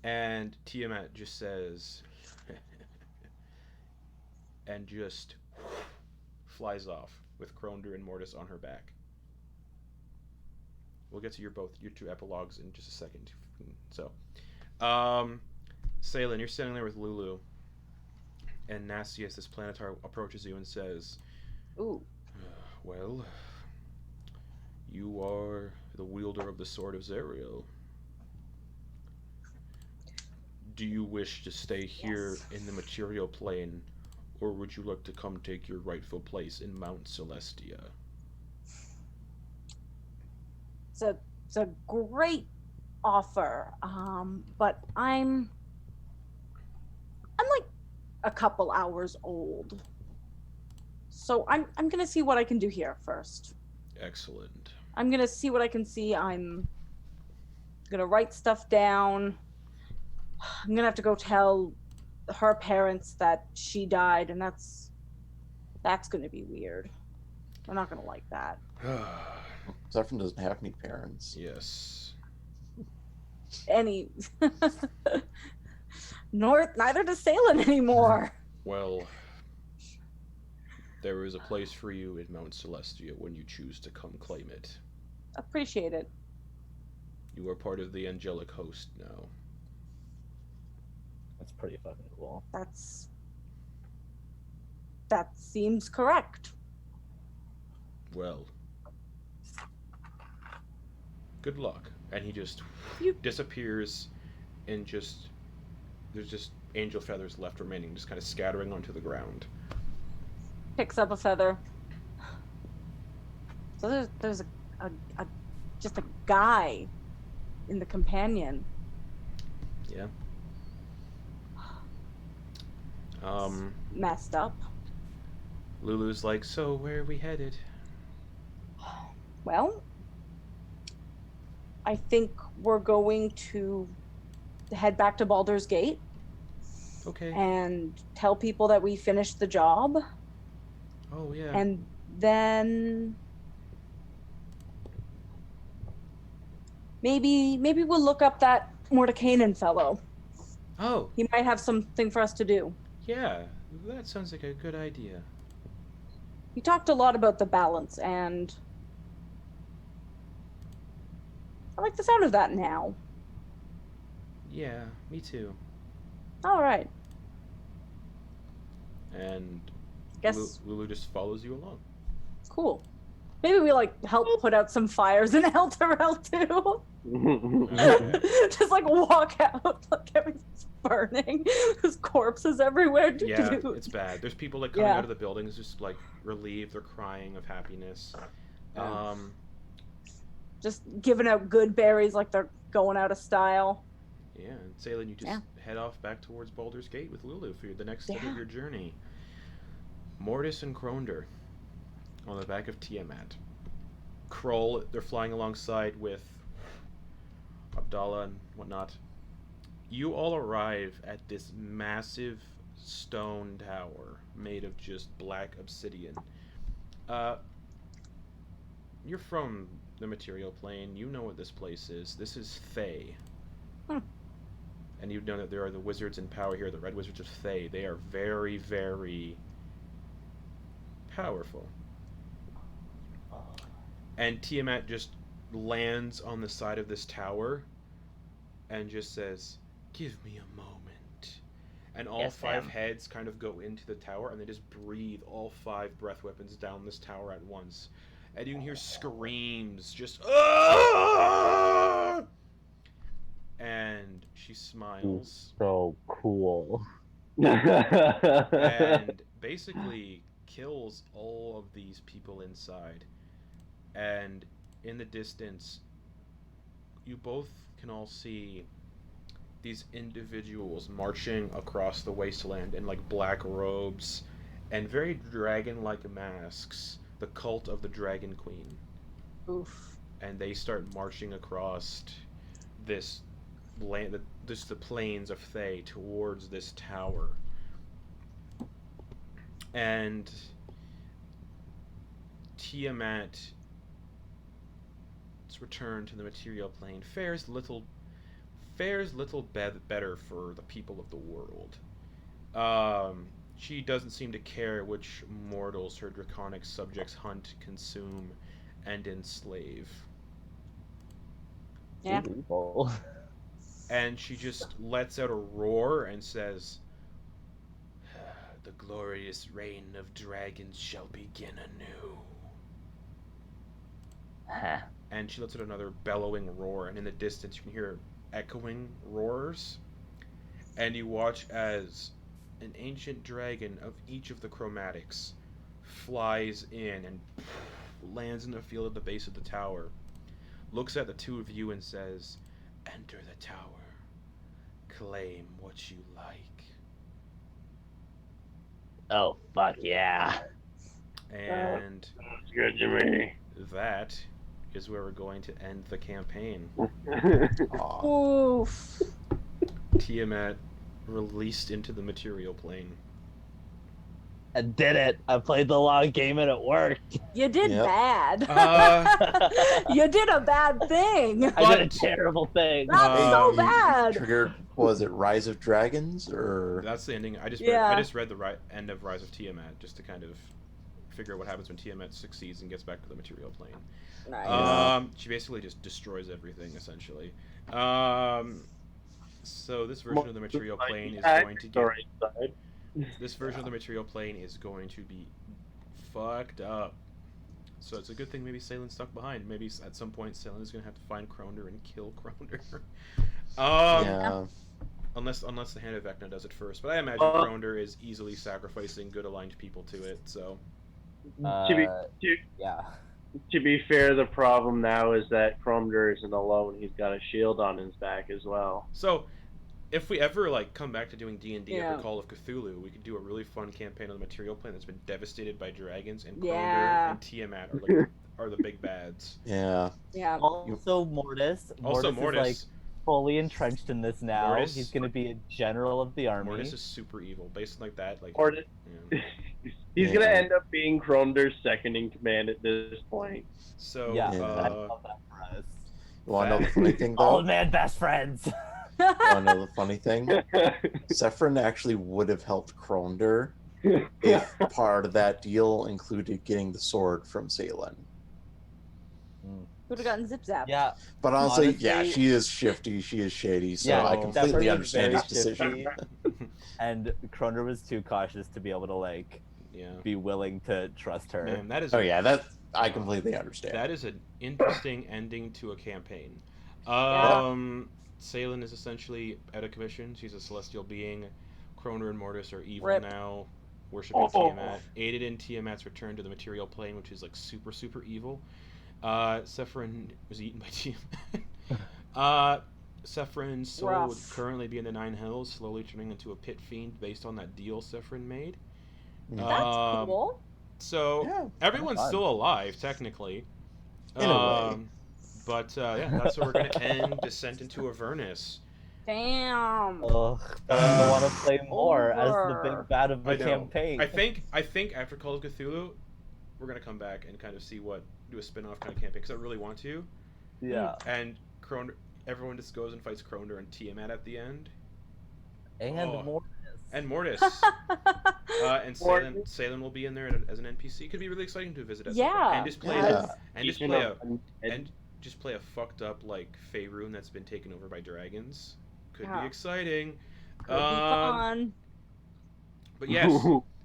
and Tiamat just says, and just flies off with Kronder and Mortis on her back. We'll get to your two epilogues in just a second. So, Salen, you're standing there with Lulu, and Nastius, this planetar, approaches you and says, Ooh. Well, you are the wielder of the Sword of Zariel. Do you wish to stay here in the material plane, or would you like to come take your rightful place in Mount Celestia? It's a great offer, but I'm like a couple hours old, so I'm gonna see what I can do here first. Excellent. I'm gonna see what I can see. I'm gonna write stuff down. I'm gonna have to go tell her parents that she died, and that's gonna be weird. They're not gonna like that. Zephyr doesn't have any parents. Yes. Neither does Salen anymore. Well, there is a place for you in Mount Celestia when you choose to come claim it. Appreciate it. You are part of the angelic host now. That's pretty fucking cool. That seems correct. Well, good luck. And he just disappears, and there's just angel feathers left remaining, just kind of scattering onto the ground. Picks up a feather. So there's just a guy in the companion. Yeah. Messed up. Lulu's like, so where are we headed? Well, I think we're going to head back to Baldur's Gate Okay. and tell people that we finished the job. Oh, yeah. And then maybe we'll look up that Mordecaian fellow. Oh, He might have something for us to do. yeah. That sounds like a good idea. We talked a lot about the balance, and I like the sound of that now. Yeah, me too. All right. And Guess Lulu just follows you along. cool. Maybe we help put out some fires in Elturel too. Okay. Just walk out, everything's burning. There's corpses everywhere. Yeah, it's bad. There's people coming Yeah. out of the buildings just relieved. They're crying of happiness. Yeah. Just giving out good berries like they're going out of style. Yeah, and Salen, you just head off back towards Baldur's Gate with Lulu for the next step of your journey. Mortis and Kronder on the back of Tiamat. Kroll, they're flying alongside with Abdallah and whatnot. You all arrive at this massive stone tower made of just black obsidian. You're from the material plane. You know what this place is. This is Thay. And you know that there are the wizards in power here, the Red Wizards of Thay. They are very, very powerful. And Tiamat just lands on the side of this tower and just says, "Give me a moment." And all Yes, five ma'am. heads kind of go into the tower, and they just breathe all 5 breath weapons down this tower at once. And you can hear screams, just "Ah!" And she smiles So cool. and basically kills all of these people inside. And in the distance, you both can all see these individuals marching across the wasteland in black robes and very dragon-like masks, the cult of the Dragon Queen. Oof. And they start marching across this land, the plains of Thay towards this tower. And Tiamat's return to the material plane fares little better for the people of the world. She doesn't seem to care which mortals her draconic subjects hunt, consume, and enslave. Yeah. Evil. And she just lets out a roar and says, "The glorious reign of dragons shall begin anew." Huh. And she lets out another bellowing roar, and in the distance you can hear echoing roars. And you watch as an ancient dragon of each of the chromatics flies in and lands in the field at the base of the tower, looks at the two of you and says, "Enter the tower. Claim what you like." Oh, fuck yeah. And Sounds good to me. that is where we're going to end the campaign. Aw. Oof. Tiamat released into the material plane. I did it. I played the long game and it worked. You did Yep. bad. You did a bad thing. I did a terrible thing. Not so You bad. Triggered. Was it Rise of Dragons or? That's the ending. I Yeah. just read the end of Rise of Tiamat just to kind of figure out what happens when Tiamat succeeds and gets back to the material plane. Nice. She basically just destroys everything essentially. So this version of the material plane is going to get this version of the material plane is going to be fucked up. So it's a good thing maybe Salen stuck behind. Maybe at some point Salen is going to have to find Kroner and kill Kroner. Yeah. Unless the Hand of Vecna does it first. But I imagine Kroner is easily sacrificing good aligned people to it. So Yeah. To be fair, the problem now is that Kromder isn't alone. He's got a shield on his back as well. So, if we ever like come back to doing D&D Yeah. after Call of Cthulhu, we could do a really fun campaign on the material plane that's been devastated by dragons, and Kroner Yeah. and Tiamat are like are the big bads. Yeah. Yeah. Also, Mortis. Also, Mortis is like fully entrenched in this now. Mortis- He's going to be a general of the army. Mortis is super evil, based like that. Like, Mortis- yeah. He's Yeah. gonna end up being Kronder's second in command at this point. So, Yeah, Yeah. I love that for us. You want to know the funny thing though? Old man best friends. You want to know the funny thing? Sephron actually would have helped Kronder if part of that deal included getting the sword from Salen. Would have gotten zip zap. Yeah, But honestly, Honestly- yeah, she is shifty, she is shady, so Yeah, I that completely person is understand very his decision. shifty. And Kroner was too cautious to be able to like yeah. be willing to trust her. Man, that is Oh yeah, that I completely understand. that is an interesting ending to a campaign. Salen is essentially out of commission. She's a celestial being. Kroner and Mortis are evil Rip. now, worshiping Tiamat. Aided in Tiamat's return to the material plane, which is like super, super evil. Sephron was eaten by Tiamat. Sephron's soul would Rough. currently be in the Nine Hells, slowly turning into a pit fiend based on that deal Sephron made. That's cool. So Yeah, everyone's fun. still alive technically. In a way. But yeah, that's where we're gonna end Descent into Avernus. Damn. Ugh, but I want to play more as the Over. big bad of the I know. campaign. I think after Call of Cthulhu, we're gonna come back and kind of do a spin-off kind of campaign because I really want to. Yeah, And everyone just goes and fights Kroner and Tiamat at the end, and Oh. more. and Mortis. And Salen will be in there as an NPC. It could be really exciting to visit. At some point. Yeah. And just play Yeah. just play a fucked up like Faerun that's been taken over by dragons. Could Yeah. be exciting. Could be fun. But yes,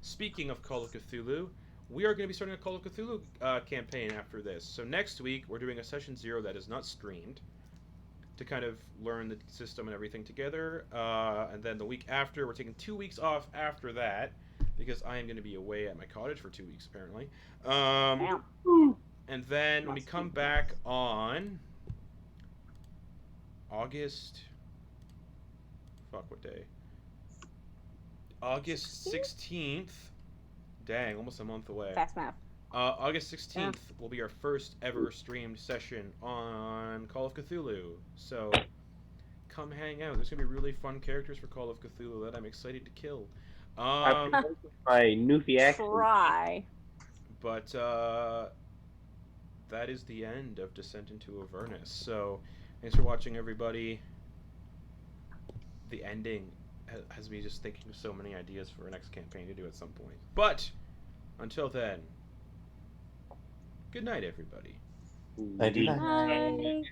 speaking of Call of Cthulhu, we are going to be starting a Call of Cthulhu campaign after this. So next week we're doing a session 0 that is not streamed to kind of learn the system and everything together. And then the week after, we're taking 2 weeks off after that because I am going to be away at my cottage for 2 weeks apparently. Damn. And then when we come back on August... Fuck, what day? August 16th. Dang, almost a month away. Fast math. August 16th will be our first ever streamed session on Call of Cthulhu. So come hang out. There's gonna be really fun characters for Call of Cthulhu that I'm excited to kill. I promoted my Newfie accent. Try. But that is the end of Descent into Avernus. So thanks for watching, everybody. The ending has me just thinking of so many ideas for our next campaign to do at some point. But until then, good night, everybody. I do not. Night.